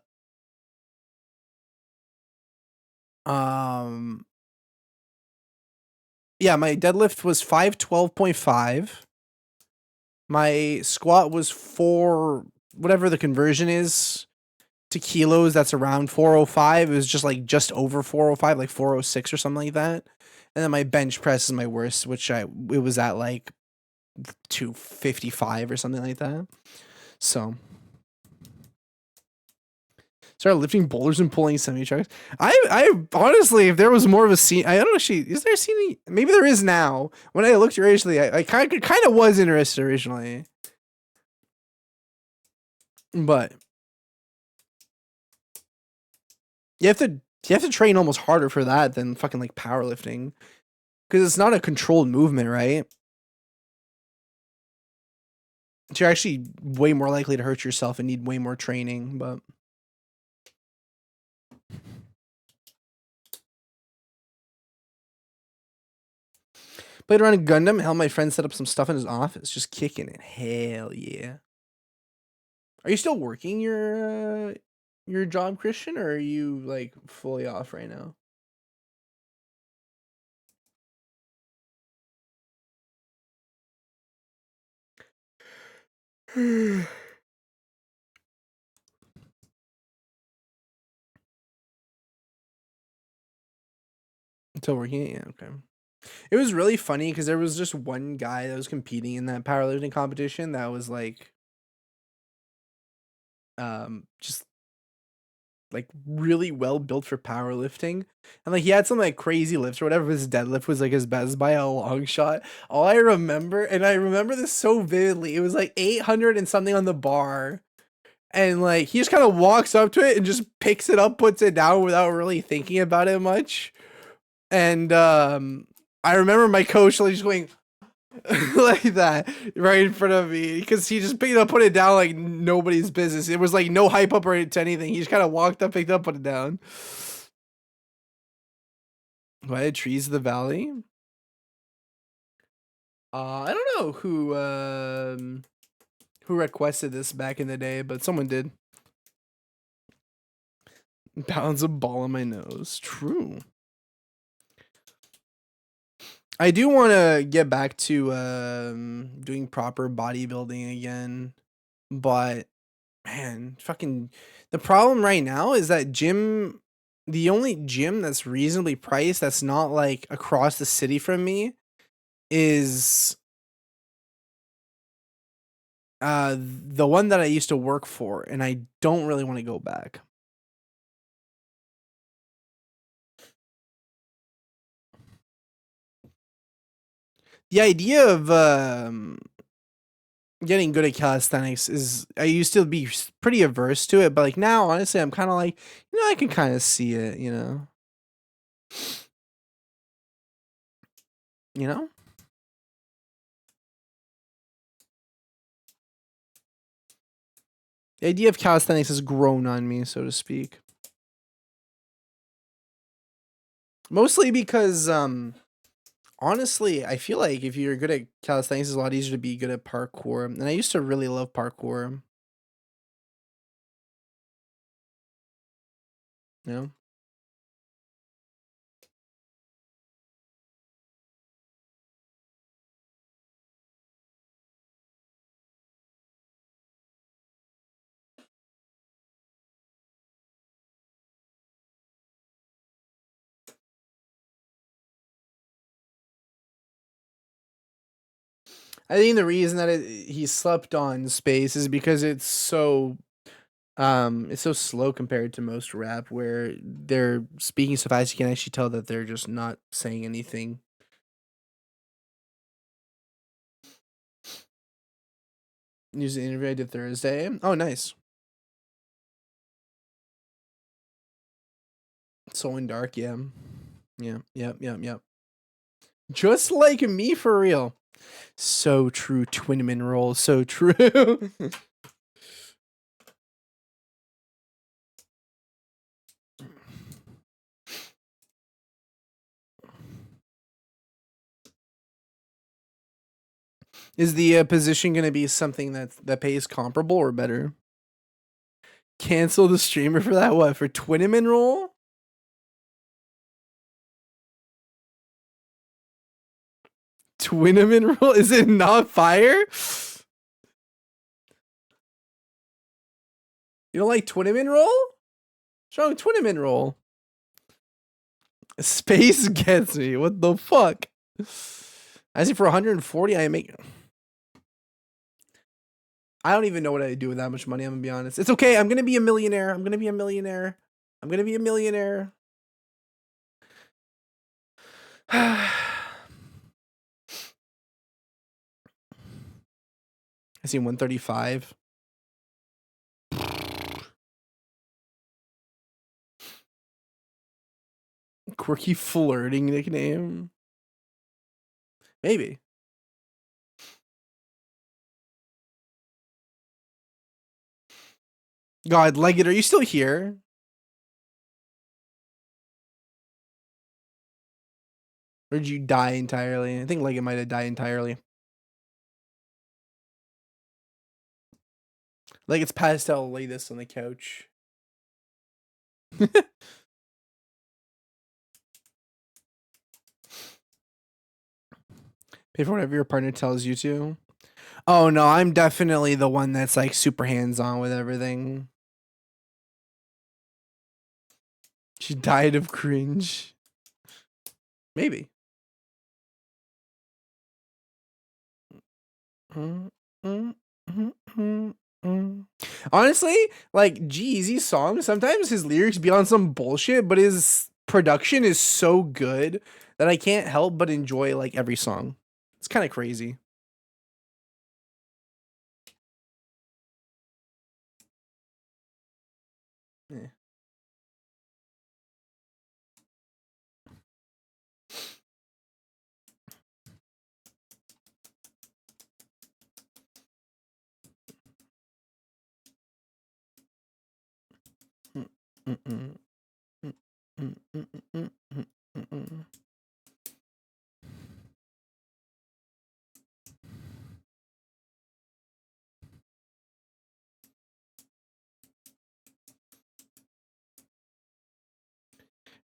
my deadlift was 512.5. My squat was whatever the conversion is to kilos, that's around 405. It was just over 405, like 406 or something like that. And then my bench press is my worst, which it was at like 255 or something like that. So started lifting boulders and pulling semi trucks. I honestly, if there was more of a scene, I don't know. Is there a scene? Maybe there is now. When I looked originally, I kind of was interested originally, but you have to train almost harder for that than fucking like powerlifting, because it's not a controlled movement, right? So you're actually way more likely to hurt yourself and need way more training, but. Played around a Gundam, helped my friend set up some stuff in his office, just kicking it. Hell yeah. Are you still working your job, Christian, or are you like fully off right now? Still working? Yeah, okay. It was really funny because there was just one guy that was competing in that powerlifting competition that was like, just like really well built for powerlifting, and like he had some like crazy lifts or whatever. His deadlift was like his best by a long shot. All I remember, and I remember this so vividly, it was like 800 and something on the bar. And like he just kind of walks up to it and just picks it up, puts it down without really thinking about it much. And I remember my coach like just going like that right in front of me because he just picked it up, put it down like nobody's business. It was like no hype up or to anything. He just kind of walked up, picked up, put it down. Why trees of the valley? I don't know who requested this back in the day, but someone did. Balance a ball on my nose. True. I do want to get back to doing proper bodybuilding again, but man, fucking the problem right now is that the only gym that's reasonably priced that's not like across the city from me is the one that I used to work for, and I don't really want to go back. The idea of getting good at calisthenics is I used to be pretty averse to it, but like now, honestly, I'm kind of like, I can kind of see it, you know. The idea of calisthenics has grown on me, so to speak. Mostly because honestly, I feel like if you're good at calisthenics, it's a lot easier to be good at parkour. And I used to really love parkour. You know? I think the reason that he slept on space is because it's so slow compared to most rap where they're speaking so fast you can actually tell that they're just not saying anything. News the interview I did Thursday. Oh, nice. Soul and Dark, yeah. Yeah, yep. Just like me for real. So true, Twinman roll. So true. Is the position going to be something that pays comparable or better? Cancel the streamer for that? What, for Twinman roll? Twinman roll? Is it not fire? You don't like Twinman roll? What's wrong with Twinman roll? Space gets me. What the fuck? I see for 140, I make. I don't even know what I'd do with that much money. I'm gonna be honest. It's okay. I'm gonna be a millionaire. I'm gonna be a millionaire. I see 135. Quirky flirting nickname. Maybe. God, Leggett, are you still here? Or did you die entirely? I think Leggett might have died entirely. Leggett's passed out like this on the couch. Pay for whatever your partner tells you to. Oh no, I'm definitely the one that's like super hands-on with everything. She died of cringe. Maybe. Honestly, like G-Eazy's songs, sometimes his lyrics be on some bullshit, but his production is so good that I can't help but enjoy like every song. It's kind of crazy. Yeah.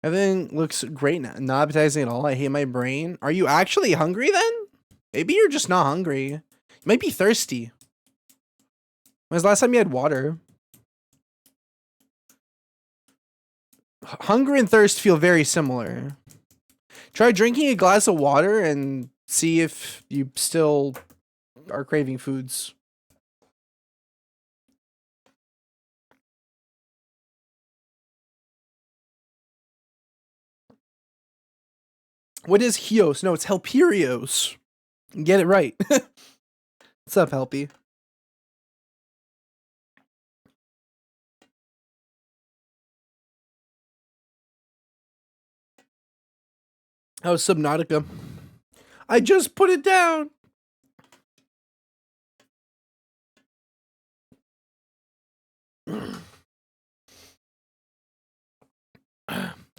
Everything looks great now. Not appetizing at all. I hate my brain. Are you actually hungry then? Maybe you're just not hungry. You might be thirsty. When was the last time you had water? Hunger and thirst feel very similar. Try drinking a glass of water and see if you still are craving foods. What is Hios? No, it's Helperios. Get it right. What's up, Helpy? Oh, Subnautica. I just put it down.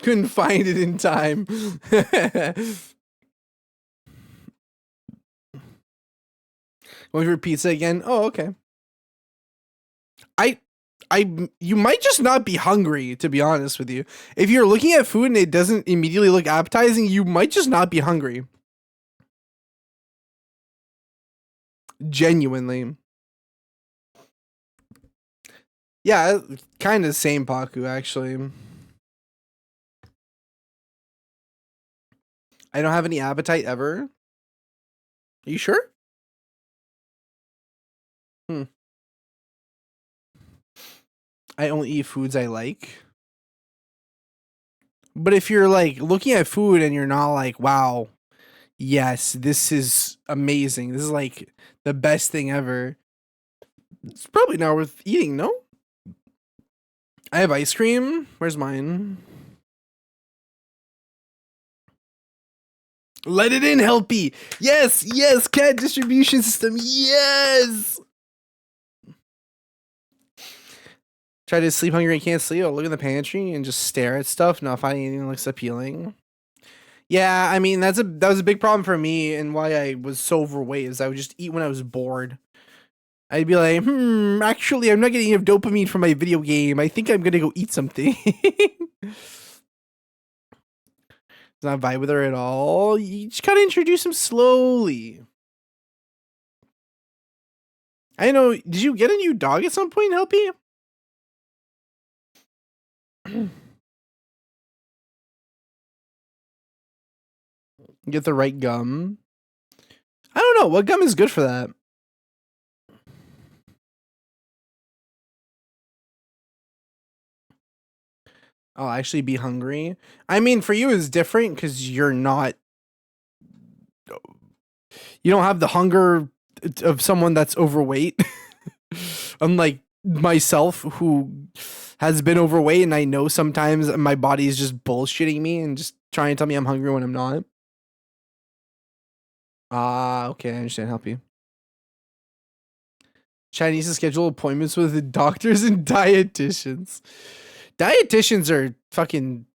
Couldn't find it in time. Going for pizza again? Oh, okay. You might just not be hungry, to be honest with you. If you're looking at food and it doesn't immediately look appetizing, you might just not be hungry. Genuinely. Yeah, kind of same Paku, actually. I don't have any appetite ever. Are you sure? I only eat foods I like. But if you're like looking at food and you're not like, wow, yes, this is amazing. This is like the best thing ever. It's probably not worth eating, no? I have ice cream. Where's mine? Let it in, Helpy. Yes, yes, cat distribution system. Yes. Try to sleep hungry and can't sleep. I'll look in the pantry and just stare at stuff, not finding anything that looks appealing. Yeah, I mean that was a big problem for me and why I was so overweight is I would just eat when I was bored. I'd be like, actually I'm not getting enough dopamine from my video game. I think I'm gonna go eat something. Does not vibe with her at all. You just gotta introduce him slowly. I know. Did you get a new dog at some point, Helpy? Get the right gum. I don't know. What gum is good for that? I'll actually be hungry. I mean, for you it's different because you're not. You don't have the hunger of someone that's overweight. Unlike myself, who has been overweight, and I know sometimes my body is just bullshitting me and just trying to tell me I'm hungry when I'm not. Ah, okay, I understand. Help you. Chinese to schedule appointments with doctors and dietitians. Dietitians are fucking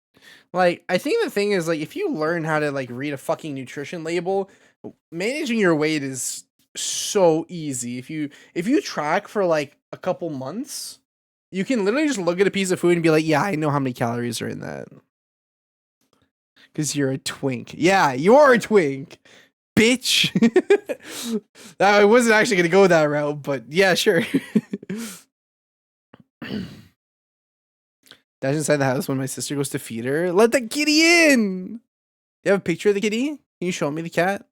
like, I think the thing is like if you learn how to like read a fucking nutrition label, managing your weight is so easy. If you track for like a couple months, you can literally just look at a piece of food and be like, yeah, I know how many calories are in that. Cause you're a twink. Yeah, you are a twink. Bitch. I wasn't actually gonna go that route, but yeah, sure. Dash inside the house when my sister goes to feed her. Let the kitty in. You have a picture of the kitty? Can you show me the cat?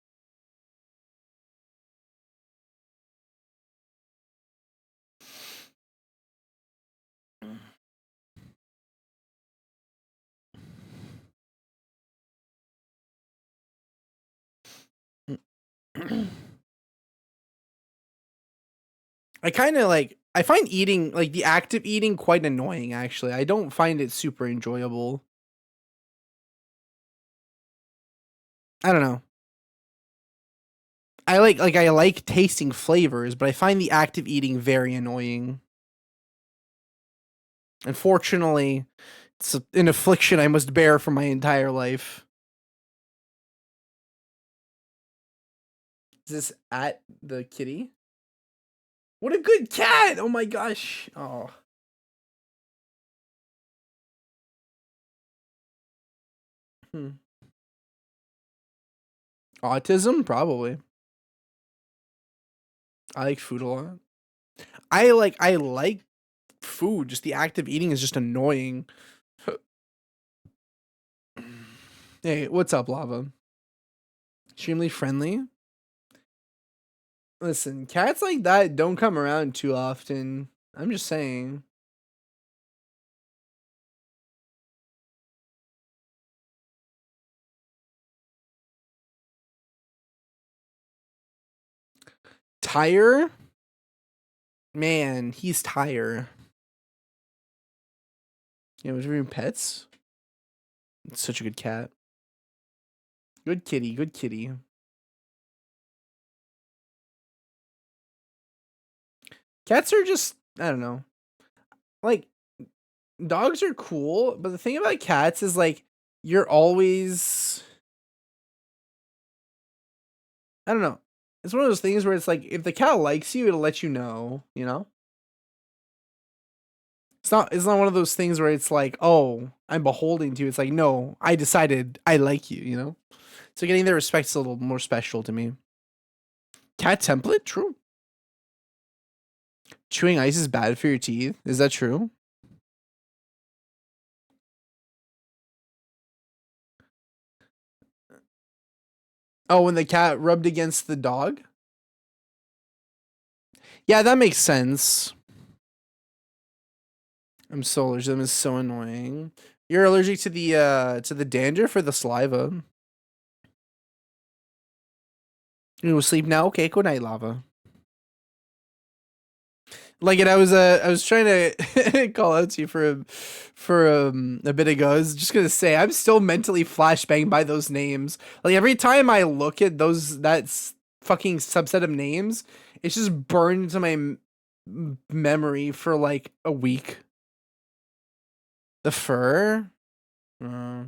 I kind of like, I find eating, like the act of eating quite annoying, actually. I don't find it super enjoyable. I don't know. I like tasting flavors, but I find the act of eating very annoying. Unfortunately, it's an affliction I must bear for my entire life. Is this at the kitty? What a good cat! Oh my gosh. Oh. Autism? Probably. I like food a lot. I like food. Just the act of eating is just annoying. Hey, what's up, Lava? Extremely friendly. Listen, cats like that don't come around too often. I'm just saying. Tyre? Man, he's Tyre. Yeah, was we pets? It's such a good cat. Good kitty, good kitty. Cats are just, I don't know. Like, dogs are cool, but the thing about cats is like you're always, I don't know. It's one of those things where it's like if the cat likes you, it'll let you know, you know? It's not one of those things where it's like, "Oh, I'm beholden to you." It's like, "No, I decided I like you," you know? So getting their respect is a little more special to me. Cat template? True. Chewing ice is bad for your teeth. Is that true? Oh, when the cat rubbed against the dog? Yeah, that makes sense. I'm so allergic to them. It's so annoying. You're allergic to the dandruff or the saliva. You will sleep now? Okay, good night, Lava. Like it, I was trying to call out to you for a bit ago. I was just gonna say I'm still mentally flashbanged by those names. Like every time I look at fucking subset of names, it's just burned into my memory for like a week. The fur. Uh,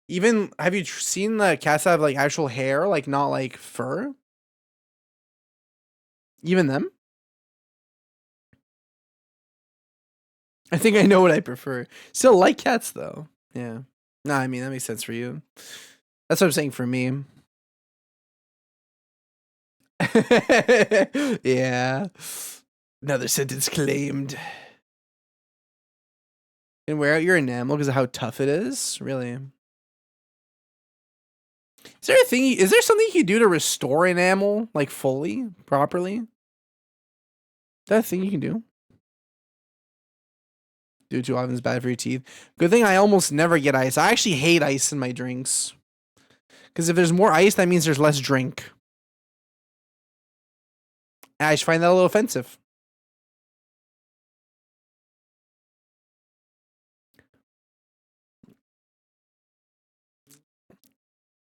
Even have you seen the cats that have like actual hair, like not like fur? Even them? I think I know what I prefer. Still like cats though. Yeah. No, I mean that makes sense for you. That's what I'm saying for me. Yeah. Another sentence claimed. And wear out your enamel because of how tough it is? Really? Is there something you can do to restore enamel like fully, properly? Is that a thing you can do? Do too often is bad for your teeth. Good thing I almost never get ice. I actually hate ice in my drinks. Because if there's more ice, that means there's less drink. I just find that a little offensive.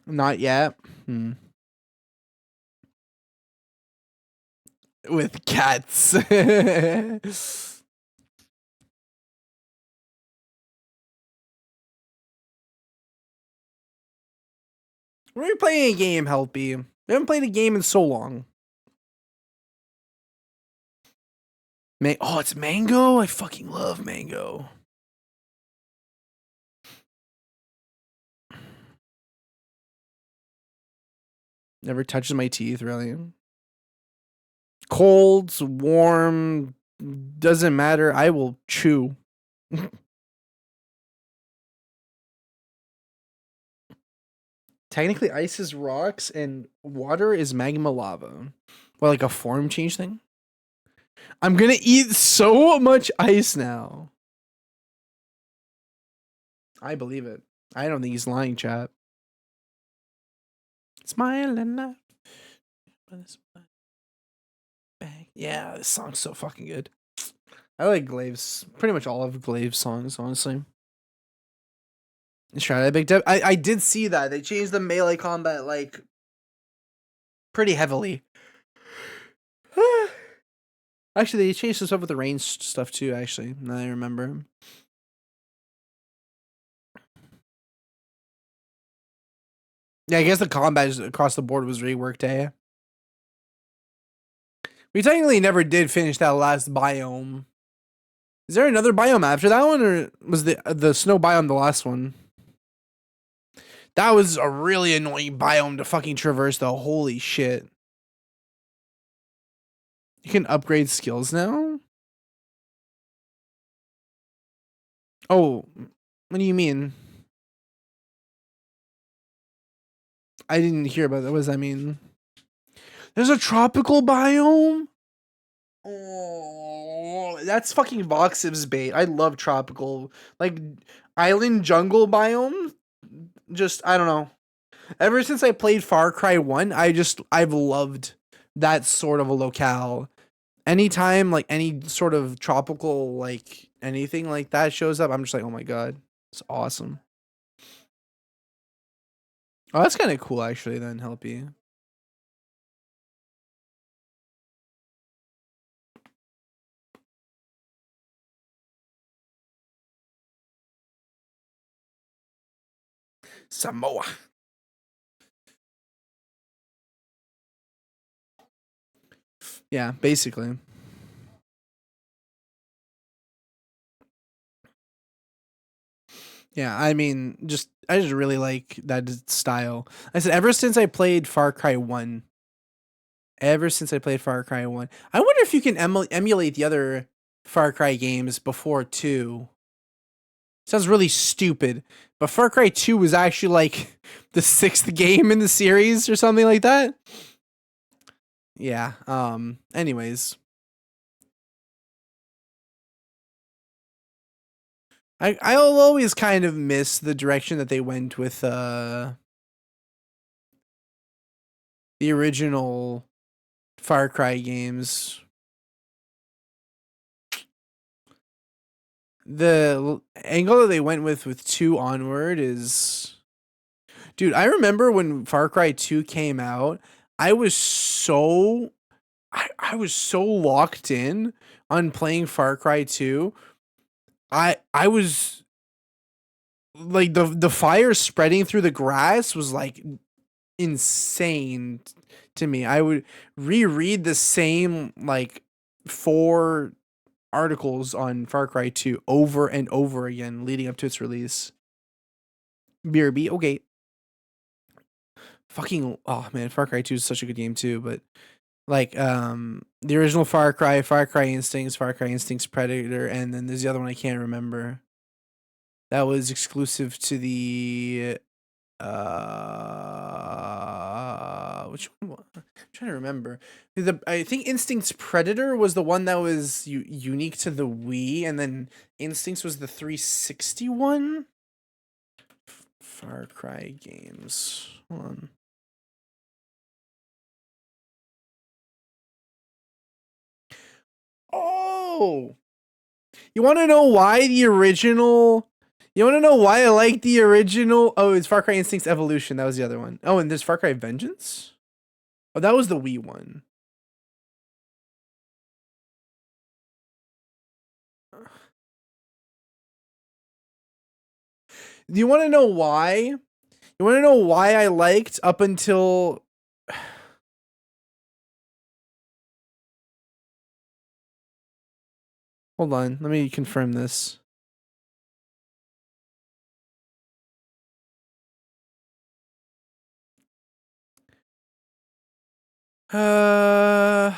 Not yet. With cats. We're playing a game, Helpy. We haven't played a game in so long. Oh, it's mango? I fucking love mango. Never touches my teeth, really. Cold, warm, doesn't matter. I will chew. Technically, ice is rocks and water is magma lava. Well, like a form change thing? I'm gonna eat so much ice now. I believe it. I don't think he's lying, chat. Smiling up. Yeah, this song's so fucking good. I like Glave's, pretty much all of Glave's songs, honestly. Try big dip. I did see that they changed the melee combat like pretty heavily. Actually, they changed some stuff with the range stuff too. Actually, now I remember. Yeah, I guess the combat across the board was reworked. Eh? We technically never did finish that last biome. Is there another biome after that one, or was the snow biome the last one? That was a really annoying biome to fucking traverse though. Holy shit. You can upgrade skills now? Oh, what do you mean? I didn't hear about that. What does that mean? There's a tropical biome? Oh, that's fucking Voxiv's bait. I love tropical. Like, island jungle biome? Just, I don't know. Ever since I played Far Cry 1, I've loved that sort of a locale. Anytime, like, any sort of tropical, like, anything like that shows up, I'm just like, oh my god. It's awesome. Oh, that's kind of cool, actually, then, Helpy. Samoa. Yeah, basically. Yeah, I mean, I just really like that style. I said ever since I played Far Cry 1, ever since I played Far Cry 1. I wonder if you can emulate the other Far Cry games before 2. Sounds really stupid, but Far Cry 2 was actually like the 6th game in the series or something like that. Yeah, anyways. I'll always kind of miss the direction that they went with the original Far Cry games. The angle that they went with 2 onward is, dude, I remember when Far Cry 2 came out, I was so I was so locked in on playing Far Cry 2. I was like the fire spreading through the grass was like insane to me. I would reread the same like 4 articles on Far Cry 2 over and over again leading up to its release. BRB, okay. Fucking, oh man, Far Cry 2 is such a good game too, but like the original Far Cry, Far Cry Instincts Predator, and then there's the other one I can't remember. That was exclusive to the which one? I'm trying to remember. I think Instincts Predator was the one that was unique to the Wii, and then Instincts was the 360 one. Far Cry games. Hold on. Oh, you want to know why the original? You want to know why I like the original? Oh, it's Far Cry Instincts Evolution. That was the other one. Oh, and there's Far Cry Vengeance. Oh, that was the Wii one. Do you want to know why? You want to know why I liked up until hold on, let me confirm this. Uh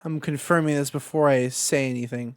I'm confirming this before I say anything.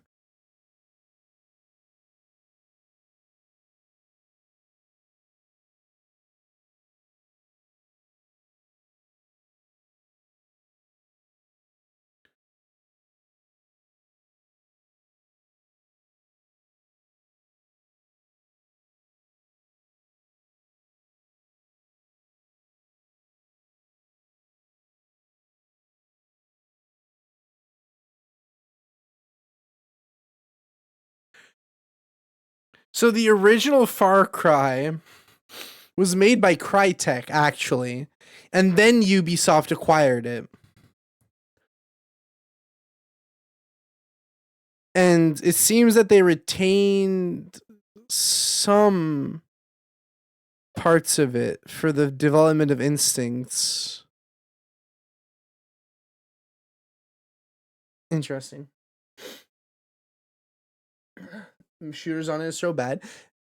So the original Far Cry was made by Crytek actually, and then Ubisoft acquired it. And it seems that they retained some parts of it for the development of instincts. Interesting. Shooters on it is so bad.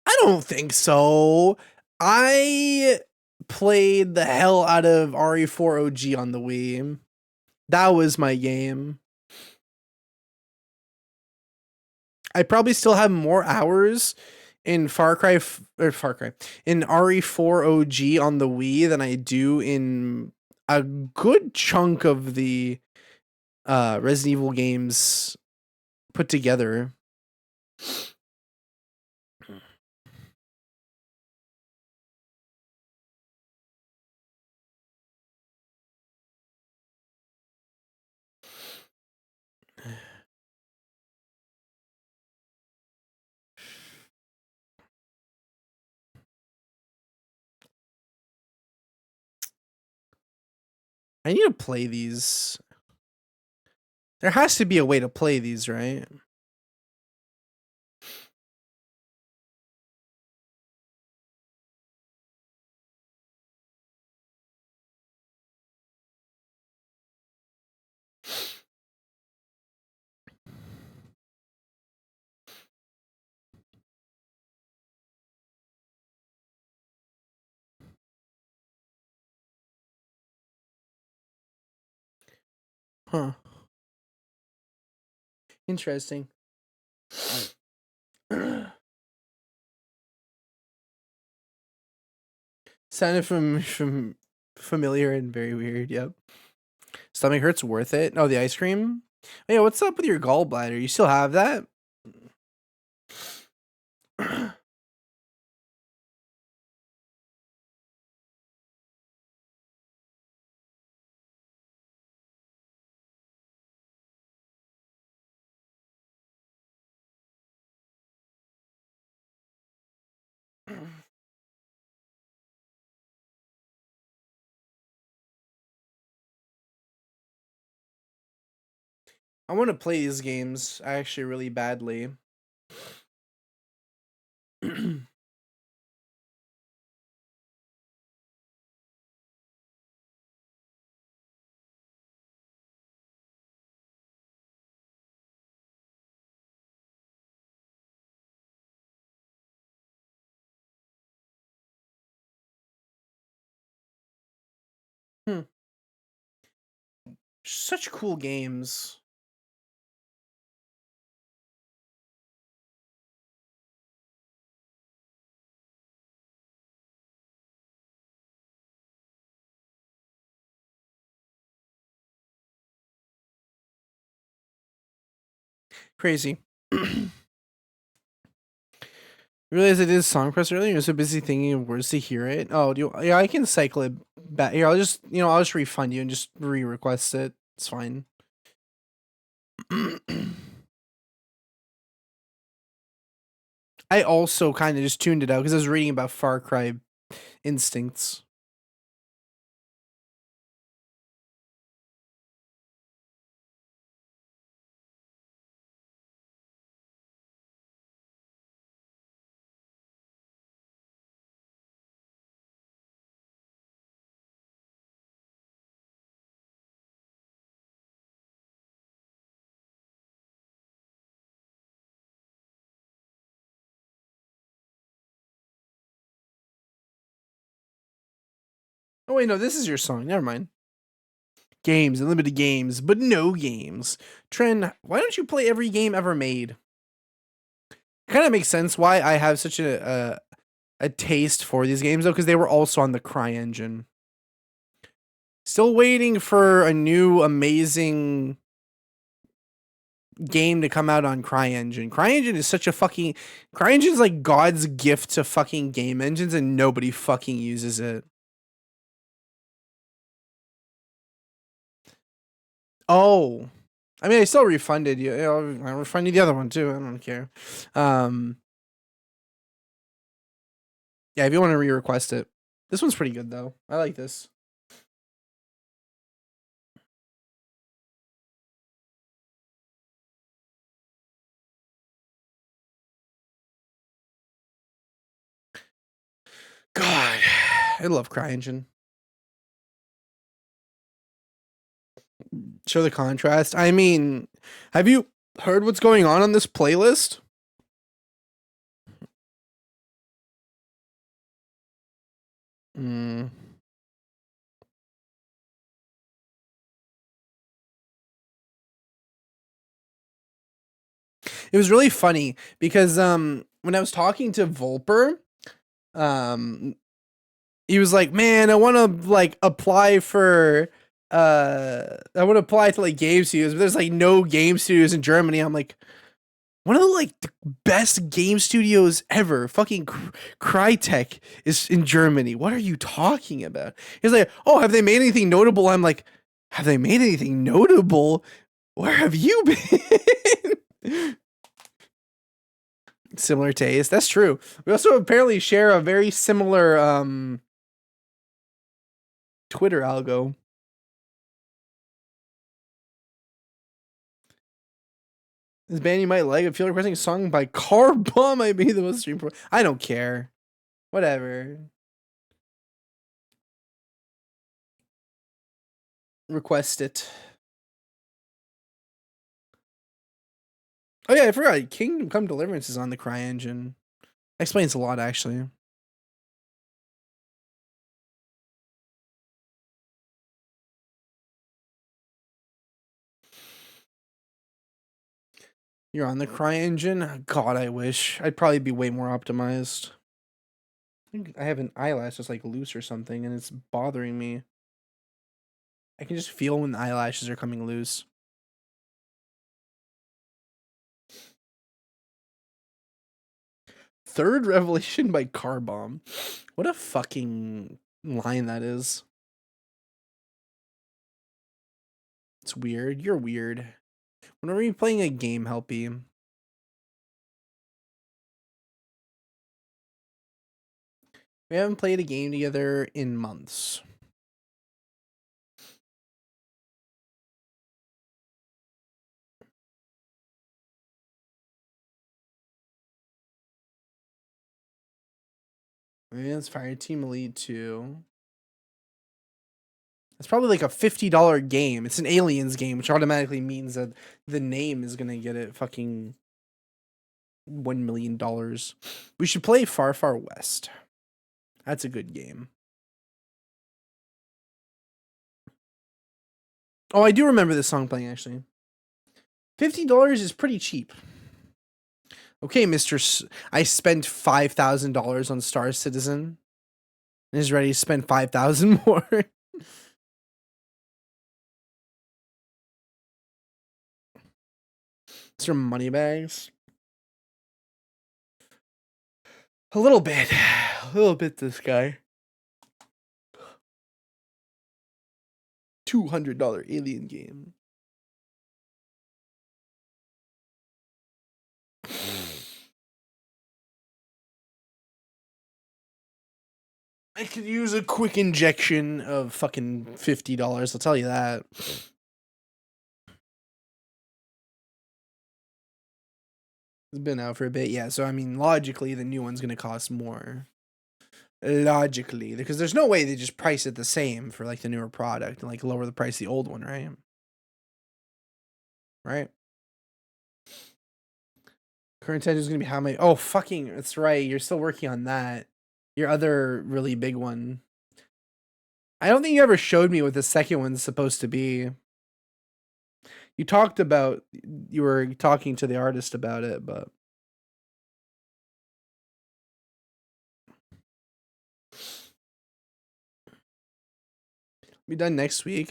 I don't think so. I played the hell out of RE4 OG on the Wii. That was my game. I probably still have more hours in Far Cry in RE4 OG on the Wii than I do in a good chunk of the Resident Evil games put together. I need to play these. There has to be a way to play these, right? Huh. Interesting. Sounded from familiar and very weird. Yep. Stomach hurts worth it. Oh, the ice cream. Hey, what's up with your gallbladder? You still have that? I want to play these games actually really badly. Hmm. Such cool games. Crazy. Realize I did a song press earlier. I was so busy thinking of words to hear it. Oh, yeah, I can cycle it back. Here, I'll just refund you and just re-request it. It's fine. I also kind of just tuned it out because I was reading about Far Cry instincts. Oh wait, no, this is your song. Never mind. Games, unlimited games, but no games. Tren, why don't you play every game ever made? Kind of makes sense why I have such a taste for these games though, because they were also on the Cry engine. Still waiting for a new amazing game to come out on CryEngine. CryEngine is such a fucking CryEngine is like God's gift to fucking game engines, and nobody fucking uses it. Oh, I mean, I still refunded you. I refunded the other one too. I don't care. Yeah, if you want to re-request it, this one's pretty good though. I like this. God, I love CryEngine. Show the contrast. I mean, have you heard what's going on this playlist? Mm. It was really funny because when I was talking to Volper, um he was like, "Man, I want to like apply for I want to apply to like game studios, but there's like no game studios in Germany." I'm like, one of the like the best game studios ever, fucking Crytek is in Germany. What are you talking about? He's like, "Oh, have they made anything notable?" I'm like, "Have they made anything notable? Where have you been?" Similar taste. That's true. We also apparently share a very similar Twitter algo. This band you might like. I feel requesting a song by Car Bomb might be the most streamed. I don't care. Whatever. Request it. Oh yeah, I forgot. Kingdom Come Deliverance is on the CryEngine. Explains a lot, actually. You're on the CryEngine? God, I wish. I'd probably be way more optimized. I think I have an eyelash that's like loose or something, and it's bothering me. I can just feel when the eyelashes are coming loose. Third Revelation by Car Bomb. What a fucking line that is. It's weird. You're weird. Whenever you're playing a game, Helpy. We haven't played a game together in months. It's Fire Team Elite 2. It's probably like a $50 game. It's an Aliens game, which automatically means that the name is gonna get it fucking $1 million. We should play Far Far West. That's a good game. Oh, I do remember this song playing, actually. $50 is pretty cheap. Okay, I spent $5,000 on Star Citizen and is ready to spend 5,000 more. Some money bags. A little bit. This guy. $200 alien game. I could use a quick injection of fucking $50, I'll tell you that. It's been out for a bit, yeah. So I mean, logically, the new one's gonna cost more. Logically, because there's no way they just price it the same for like the newer product and like lower the price of the old one, right? Right. Current tension is gonna be how many? Oh, fucking, that's right. You're still working on that. Your other really big one. I don't think you ever showed me what the second one's supposed to be. You talked about, you were talking to the artist about it, but be done next week.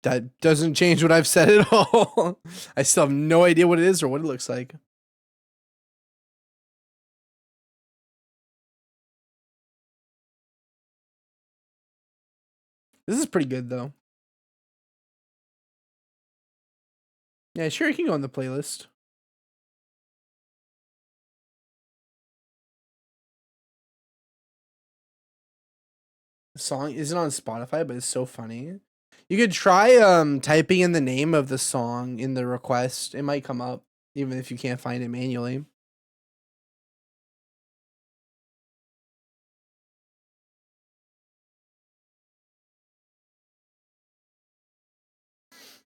That doesn't change what I've said at all. I still have no idea what it is or what it looks like. This is pretty good though. Yeah, sure, you can go on the playlist. The song isn't on Spotify, but it's so funny. You could try typing in the name of the song in the request. It might come up, even if you can't find it manually.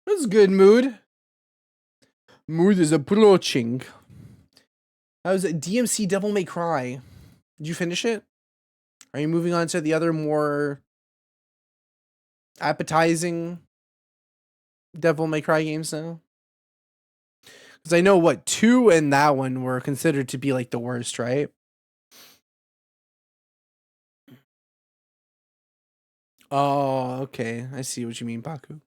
That's good mood. Mood is approaching. How's it? DMC Devil May Cry. Did you finish it? Are you moving on to the other more appetizing Devil May Cry games now? Because I know what 2 and that one were considered to be like the worst, right? Oh, okay. I see what you mean, Baku.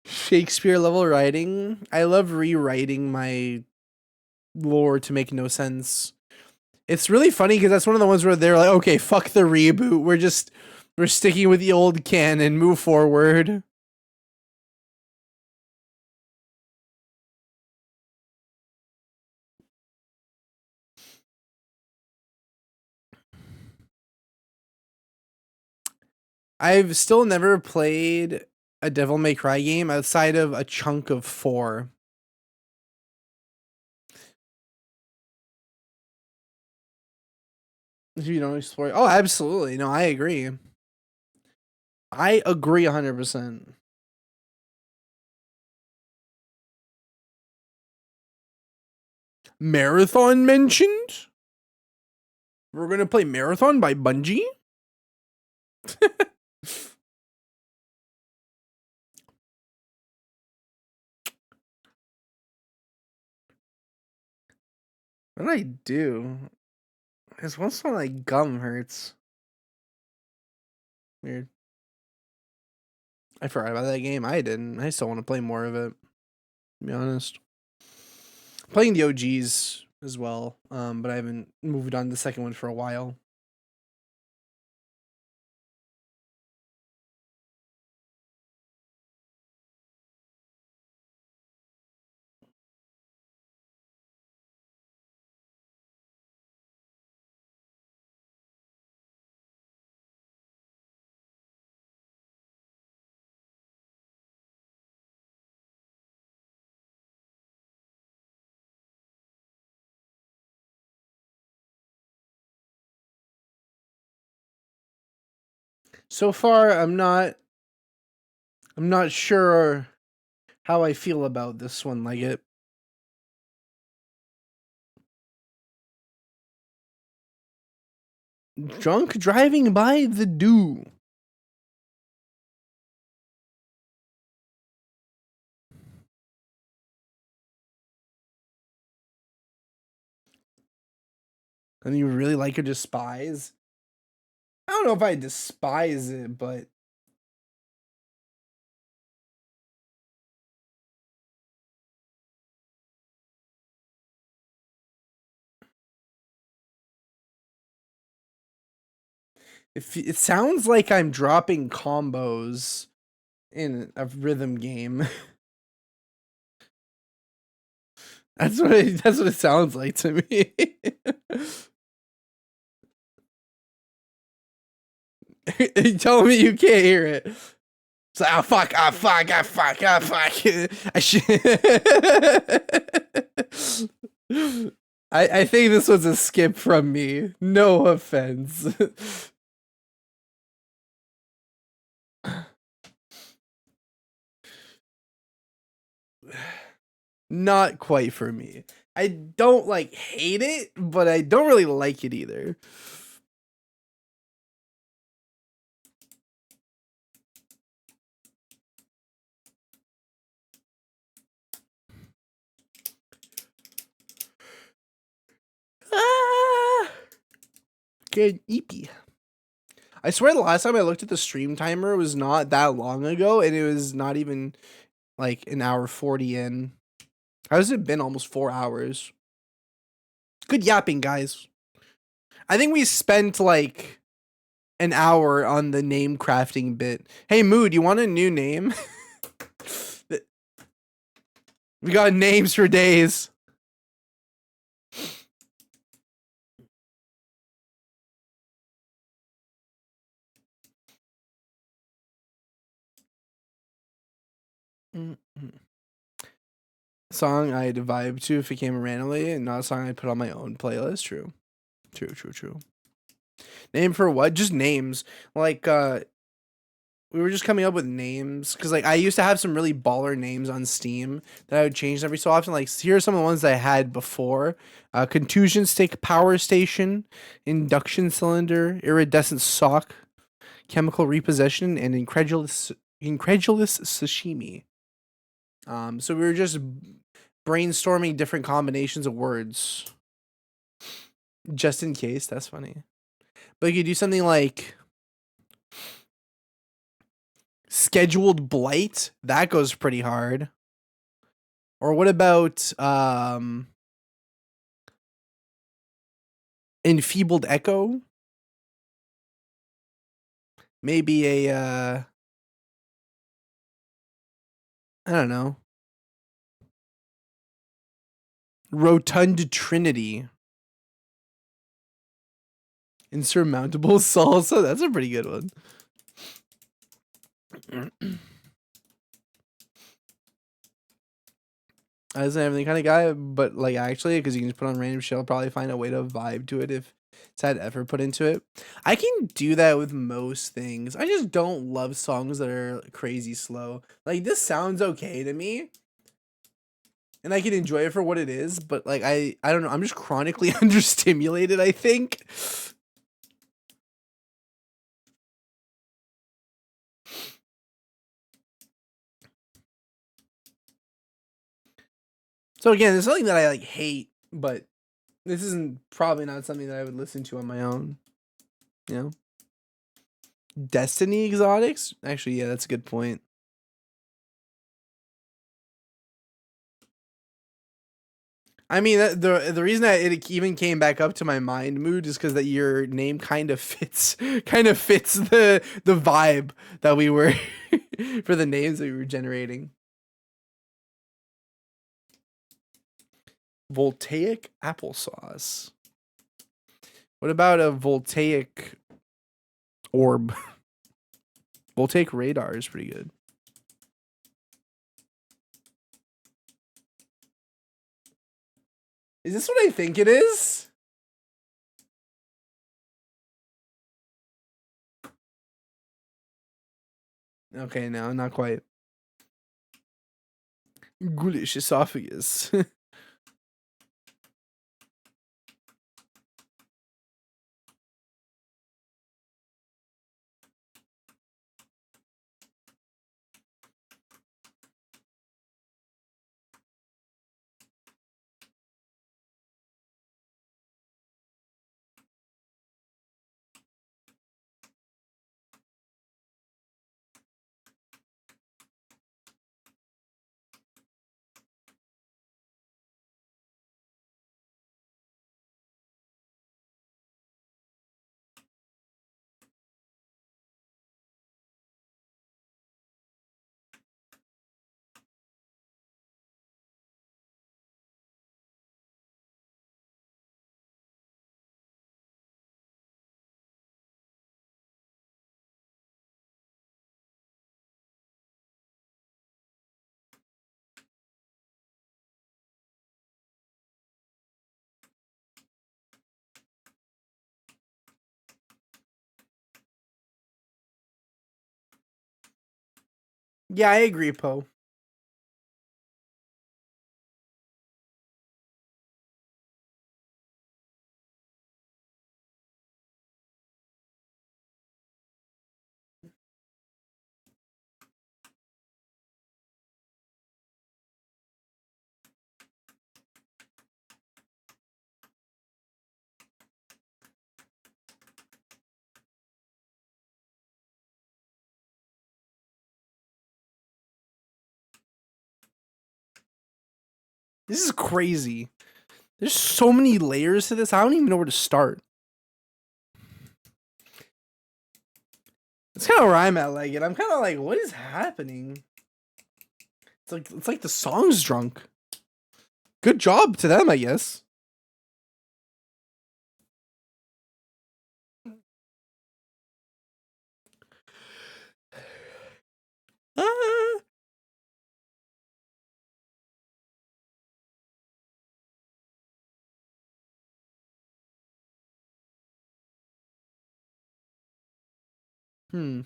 Shakespeare level writing. I love rewriting my lore to make no sense. It's really funny because that's one of the ones where they're like, okay, fuck the reboot. We're sticking with the old canon, move forward. I've still never played a Devil May Cry game outside of a chunk of 4. If you don't explore, oh, absolutely, no, I agree. I agree 100%. Marathon mentioned. We're gonna play Marathon by Bungie. What did I do? Because once my like gum hurts. Weird. I forgot about that game. I didn't. I still want to play more of it. To be honest. Playing the OGs as well, but I haven't moved on to the second one for a while. So far, I'm not sure how I feel about this one. Like it. Drunk driving by the dew. And you really like or despise? I don't know if I despise it, but if it sounds like I'm dropping combos in a rhythm game. That's what it sounds like to me. You tell me you can't hear it. It's like, oh fuck, oh fuck, oh fuck, oh fuck. I should. I think this was a skip from me. No offense. Not quite for me. I don't like hate it, but I don't really like it either. Ah, good EP. I swear the last time I looked at the stream timer was not that long ago, and it was not even like an hour 40 in. How has it been? Almost 4 hours. Good yapping, guys. I think we spent like an hour on the name crafting bit. Hey, Mood, you want a new name? We got names for days. Song I'd vibe to if it came randomly, and not a song I'd put on my own playlist. True. Name for what? Just names. Like we were just coming up with names because like I used to have some really baller names on Steam that I would change every so often. Like here are some of the ones that I had before: contusion stick, power station, induction cylinder, iridescent sock, chemical repossession, and incredulous sashimi. So we were just brainstorming different combinations of words just in case. That's funny. But you could do something like scheduled blight. That goes pretty hard. Or what about enfeebled echo? Maybe a I don't know. Rotund trinity. Insurmountable salsa. That's a pretty good one. I wasn't everything kind of guy, but like actually, because you can just put on random shit, I'll probably find a way to vibe to it if it's had effort put into it. I can do that with most things. I just don't love songs that are crazy slow. Like this sounds okay to me, and I can enjoy it for what it is. But like I don't know. I'm just chronically understimulated, I think. So again, it's something that I like hate, but this isn't probably not something that I would listen to on my own. You know, Destiny exotics. Actually, yeah, that's a good point. I mean, the reason that it even came back up to my mind mood is because that your name kind of fits the vibe that we were for the names that we were generating. Voltaic applesauce. What about a voltaic orb? Voltaic radar is pretty good. Is this what I think it is? Okay, no, not quite. Ghoulish esophagus. Yeah, I agree, Poe. This is crazy. There's so many layers to this. I don't even know where to start. That's kind of where I'm at. Like it. I'm kind of like, what is happening? It's like the song's drunk. Good job to them, I guess. Ah. Hmm.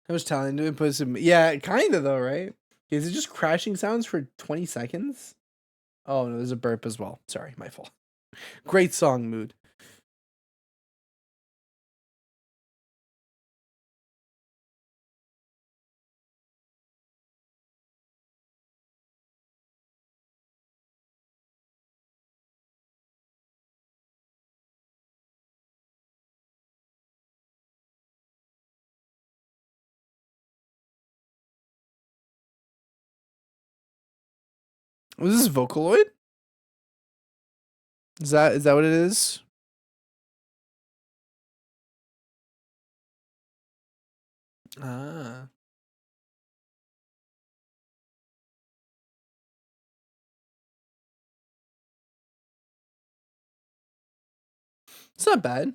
I was telling you to put some. Yeah, kind of though, right? Is it just crashing sounds for 20 seconds? Oh no, there's a burp as well. Sorry, my fault. Great song mood. Was this Vocaloid? Is that what it is? Ah, it's not bad.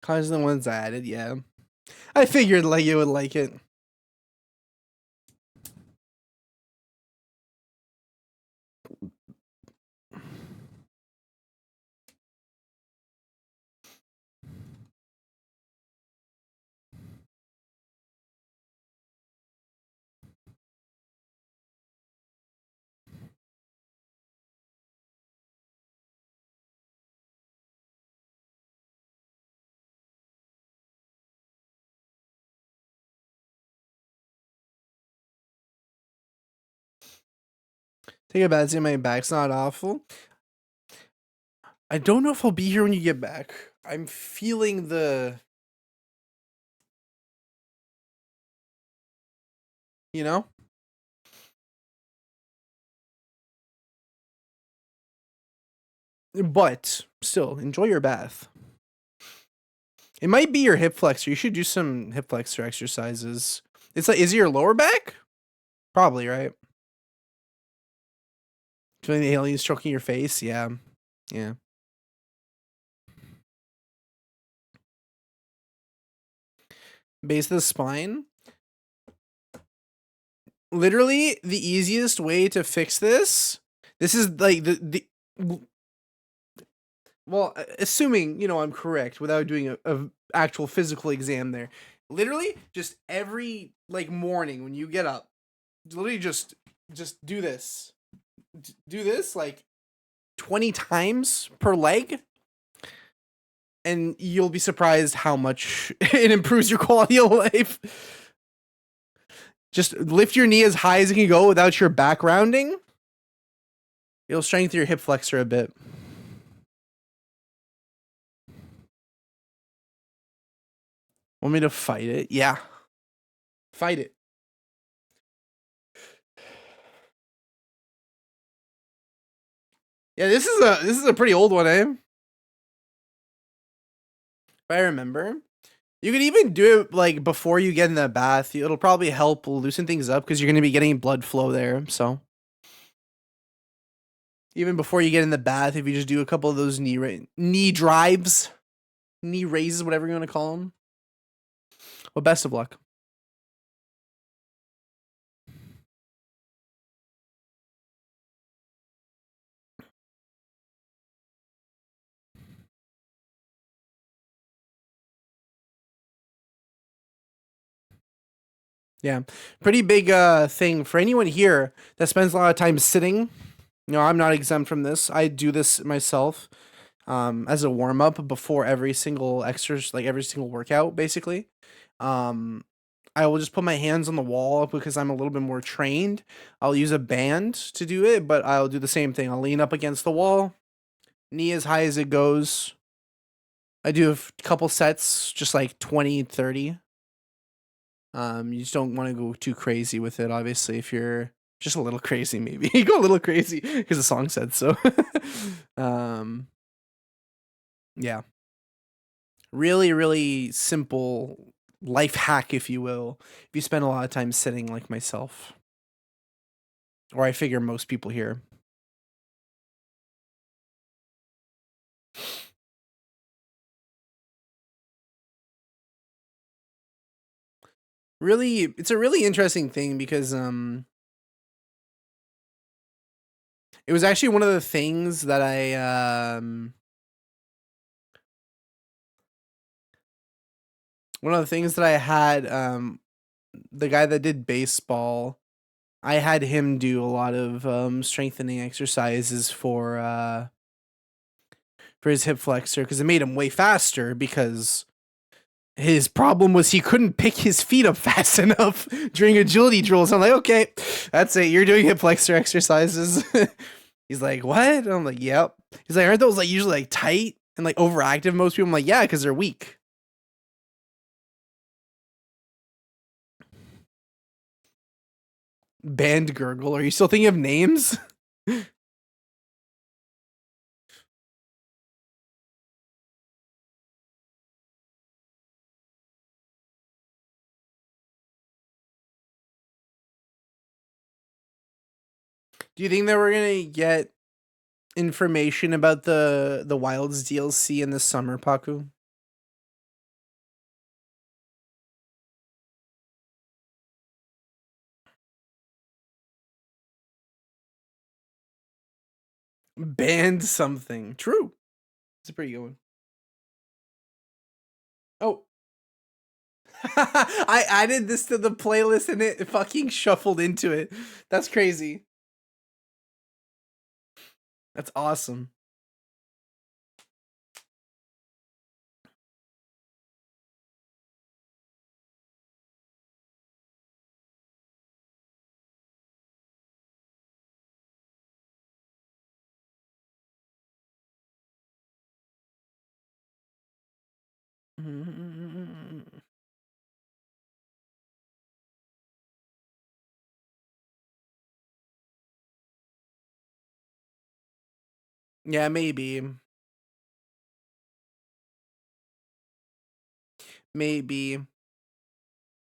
Cause the ones I added, yeah. I figured like you would like it. Think about it, see my back's not awful. I don't know if I'll be here when you get back. I'm feeling the, you know? But still, enjoy your bath. It might be your hip flexor. You should do some hip flexor exercises. It's like, is it your lower back? Probably, right? Feeling the alien stroking your face? Yeah. Yeah. Base of the spine. Literally, the easiest way to fix this. This is like the well, assuming you know I'm correct without doing a actual physical exam there. Literally, just every like morning when you get up, literally just do this. Do this like 20 times per leg, and you'll be surprised how much it improves your quality of life. Just lift your knee as high as it can go without your back rounding. It'll strengthen your hip flexor a bit. Want me to fight it? Yeah. Fight it. Yeah, this is a pretty old one, eh? If I remember. You could even do it like before you get in the bath. It'll probably help loosen things up because you're going to be getting blood flow there. So even before you get in the bath, if you just do a couple of those knee drives, knee raises, whatever you want to call them. Well, best of luck. Yeah, pretty big thing for anyone here that spends a lot of time sitting. You know, I'm not exempt from this. I do this myself as a warm up before every single exercise, like every single workout, basically. Um, I will just put my hands on the wall because I'm a little bit more trained. I'll use a band to do it, but I'll do the same thing. I'll lean up against the wall, knee as high as it goes. I do a couple sets, just like 20, 30. You just don't want to go too crazy with it, obviously, if you're Just a little crazy, maybe. Go a little crazy because the song said so. Yeah. Really, really simple life hack, if you will, if you spend a lot of time sitting like myself. Or I figure most people here. Really, it's a really interesting thing because it was actually one of the things that I had the guy that did baseball, I had him do a lot of strengthening exercises for his hip flexor because it made him way faster because his problem was he couldn't pick his feet up fast enough during agility drills. I'm like, okay, that's it. You're doing hip flexor exercises. He's like, what? And I'm like, yep. He's like, aren't those like usually like tight and like overactive? Most people. I'm like, yeah, because they're weak. Band gurgle. Are you still thinking of names? Do you think that we're gonna get information about the Wilds DLC in the summer, Paku? Band something. True. It's a pretty good one. Oh. I added this to the playlist and it fucking shuffled into it. That's crazy. That's awesome. Yeah, maybe. Maybe.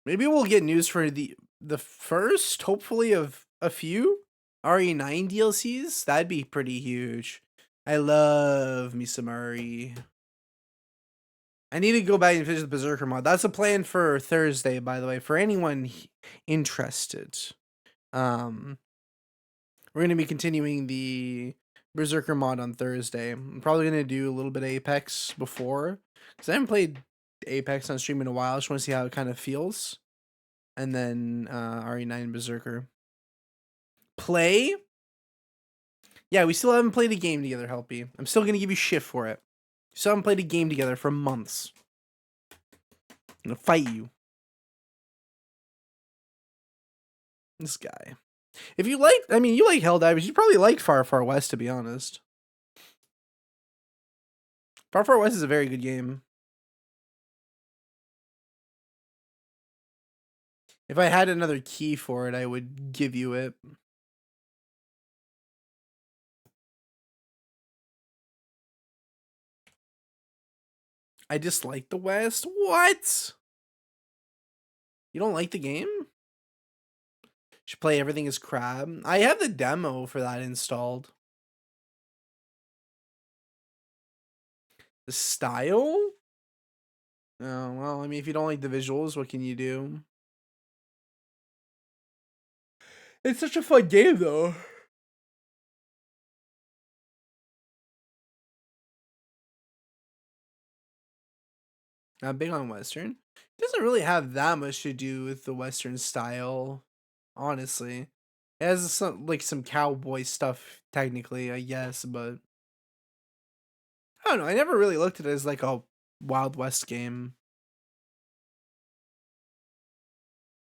Maybe we'll get news for the first, hopefully, of a few RE9 DLCs. That'd be pretty huge. I love me some RE. I need to go back and finish the Berserker mod. That's a plan for Thursday, by the way, for anyone interested. Um, we're gonna be continuing the Berserker mod on Thursday. I'm probably gonna do a little bit of Apex before, because I haven't played Apex on stream in a while. I just want to see how it kind of feels, and then RE9 Berserker play. Yeah, we still haven't played a game together, Helpy. I'm still gonna give you shit for it. Still haven't played a game together for months. I'm gonna fight you. This guy. If you like, I mean, you like Helldivers, you probably like Far Far West, to be honest. Far Far West is a very good game. If I had another key for it, I would give you it. I dislike the West? What? You don't like the game? Should play Everything is Crab. I have the demo for that installed. The style? Oh, well, I mean, if you don't like the visuals, what can you do? It's such a fun game, though. Not big on Western. It doesn't really have that much to do with the Western style, honestly. It has some cowboy stuff, technically, I guess, but I don't know. I never really looked at it as like a Wild West game.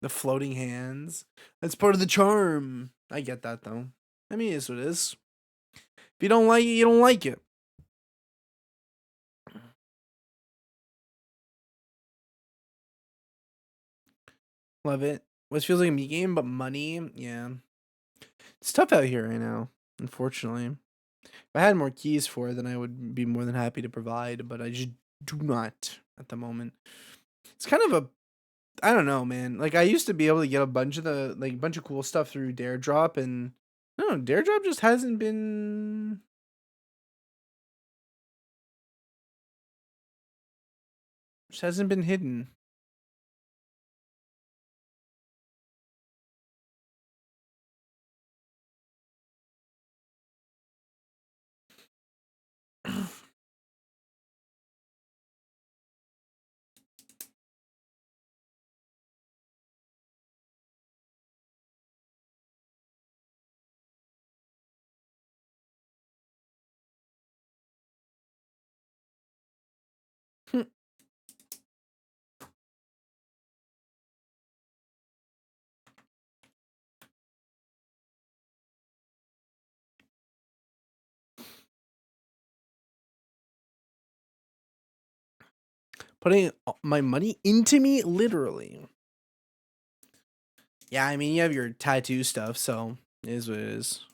The floating hands. That's part of the charm. I get that though. I mean, it is what it is. If you don't like it, you don't like it. Love it. What feels like a me game, but money. Yeah. It's tough out here right now, unfortunately. If I had more keys for it, then I would be more than happy to provide, but I just do not at the moment. It's kind of a I don't know, man. Like I used to be able to get a bunch of bunch of cool stuff through Dare Drop, and no, Dare Drop just hasn't been hidden. Putting my money into me, literally. Yeah, I mean, you have your tattoo stuff, so it is what it is.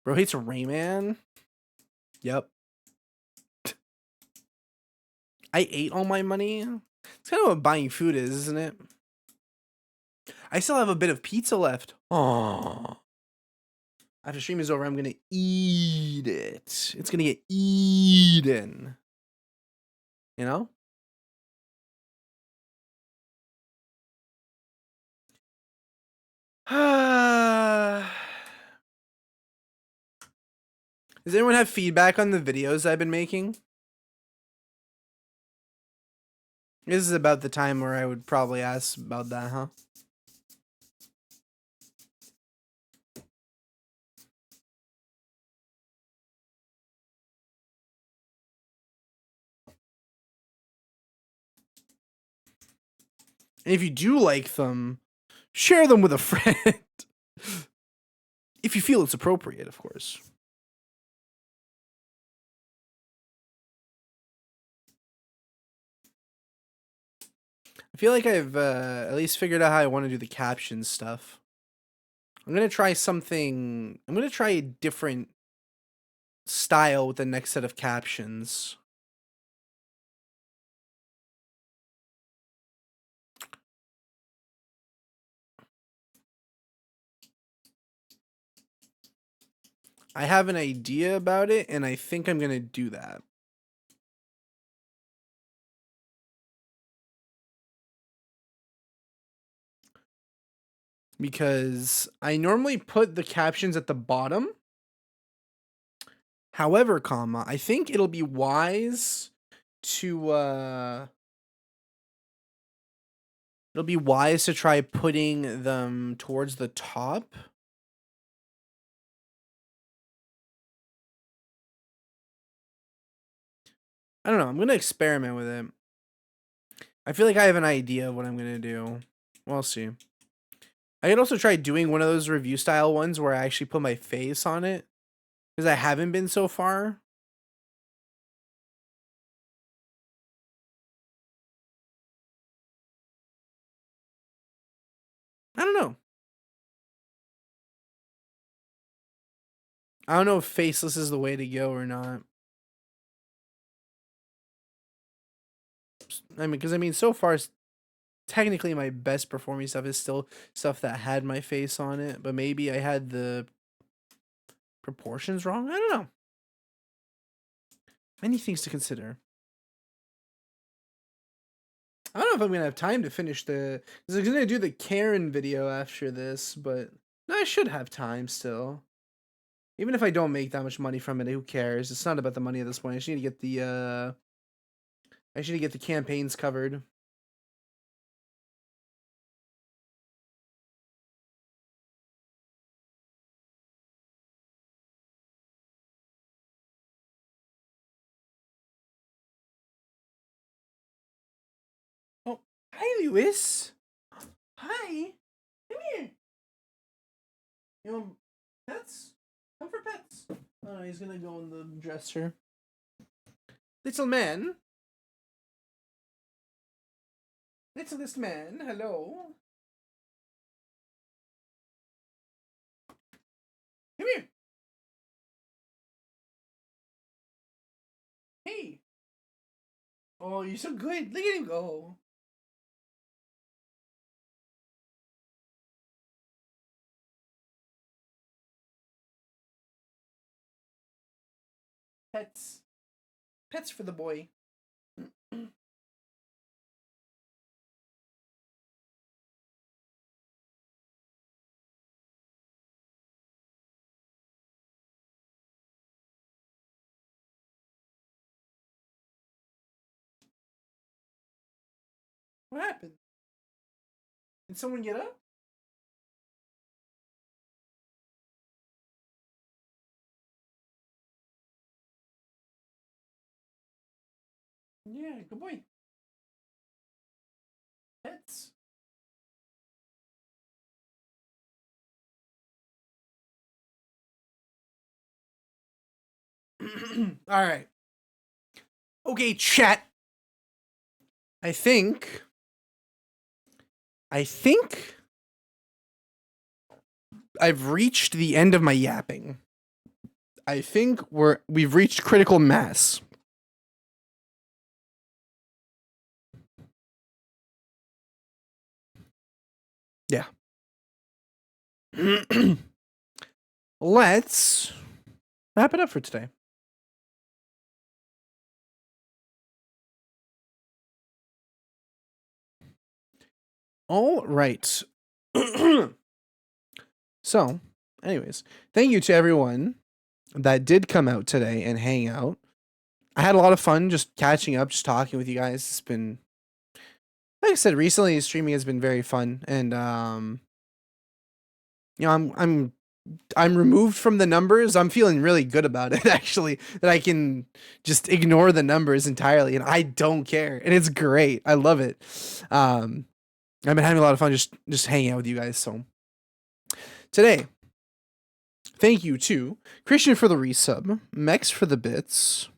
Bro hates Rayman. Yep. I ate all my money. It's kind of what buying food is, isn't it? I still have a bit of pizza left. Oh. After stream is over, I'm gonna eat it. It's gonna get eaten. You know? Does anyone have feedback on the videos I've been making? This is about the time where I would probably ask about that, huh? And if you do like them, share them with a friend. If you feel it's appropriate, of course. I feel like I've at least figured out how I want to do the caption stuff. I'm going to try something. I'm going to try a different style with the next set of captions. I have an idea about it, and I think I'm going to do that. Because I normally put the captions at the bottom. However, I think it'll be wise to try putting them towards the top. I don't know. I'm going to experiment with it. I feel like I have an idea of what I'm going to do. We'll see. I could also try doing one of those review style ones where I actually put my face on it. Because I haven't been so far. I don't know. I don't know if faceless is the way to go or not. I mean, because so far, technically my best performing stuff is still stuff that had my face on it, but maybe I had the proportions wrong. I don't know. Many things to consider. I don't know if I'm gonna have time to finish because I'm gonna do the Karen video after this, but no, I should have time still. Even if I don't make that much money from it, who cares? It's not about the money at this point. I just need to get the campaigns covered. Oh, hi, Lewis. Hi. Come here. You want pets? Come for pets. Oh, he's gonna go in the dresser. Little man. Littlest man, hello. Come here. Hey. Oh, you're so good. Look at him go. Pets. Pets for the boy. What happened? Did someone get up? Yeah, good boy. Pets. All right. Okay, chat. I think I've reached the end of my yapping. I think we've reached critical mass. Yeah. Let's wrap it up for today. All right. So, anyways, thank you to everyone that did come out today and hang out. I had a lot of fun just catching up, just talking with you guys. It's been, like I said, recently streaming has been very fun, and you know, I'm removed from the numbers. I'm feeling really good about it, actually, that I can just ignore the numbers entirely, and I don't care, and it's great. I love it. I've been having a lot of fun just hanging out with you guys. So today, thank you to Christian for the resub, Mex for the bits,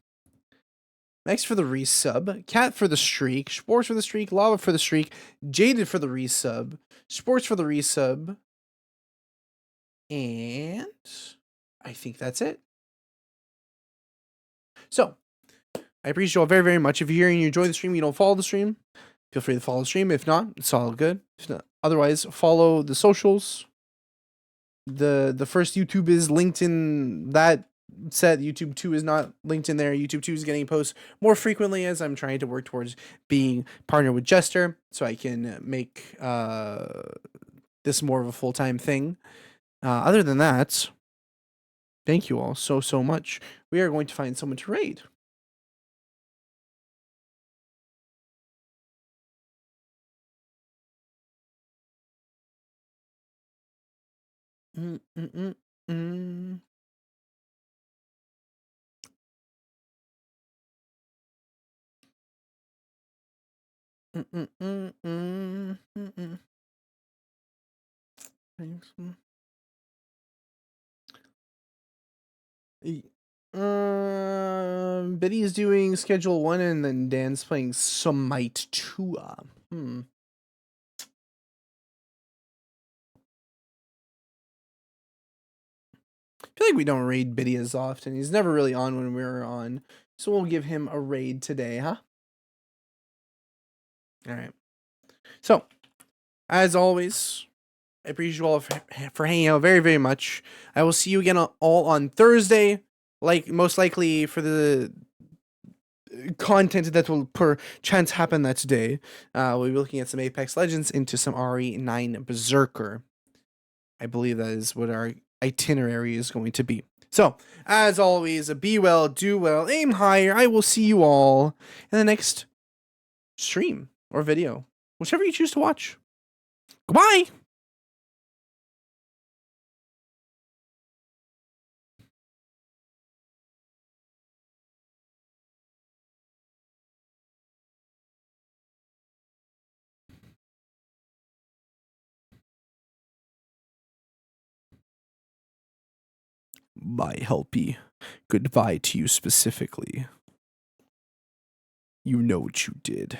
Mex for the resub, Cat for the streak, Sports for the streak, Lava for the streak, Jaded for the resub, Sports for the resub, and I think that's it. So I appreciate you all very, very much. If you're here and you enjoy the stream, you don't follow the stream, feel free to follow the stream. If not, it's all good. If not, otherwise, follow the socials. The first YouTube is linked in that set. YouTube 2 is not linked in there. YouTube 2 is getting posts more frequently as I'm trying to work towards being partnered with Jester so I can make this more of a full-time thing. Other than that, thank you all so much. We are going to find someone to raid. Biddy is doing schedule 1 and then Dan's playing Smite 2. I feel like we don't raid Biddy as often. He's never really on when we're on. So we'll give him a raid today, huh? Alright. So, as always, I appreciate you all for hanging out very, very much. I will see you again all on Thursday. Like, most likely for the content that will per chance happen that day. We'll be looking at some Apex Legends into some RE9 Berserker. I believe that is what our itinerary is going to be. So, as always, be well, do well, aim higher. I will see you all in the next stream or video, whichever you choose to watch. Goodbye! Bye, Helpy. Goodbye to you specifically. You know what you did.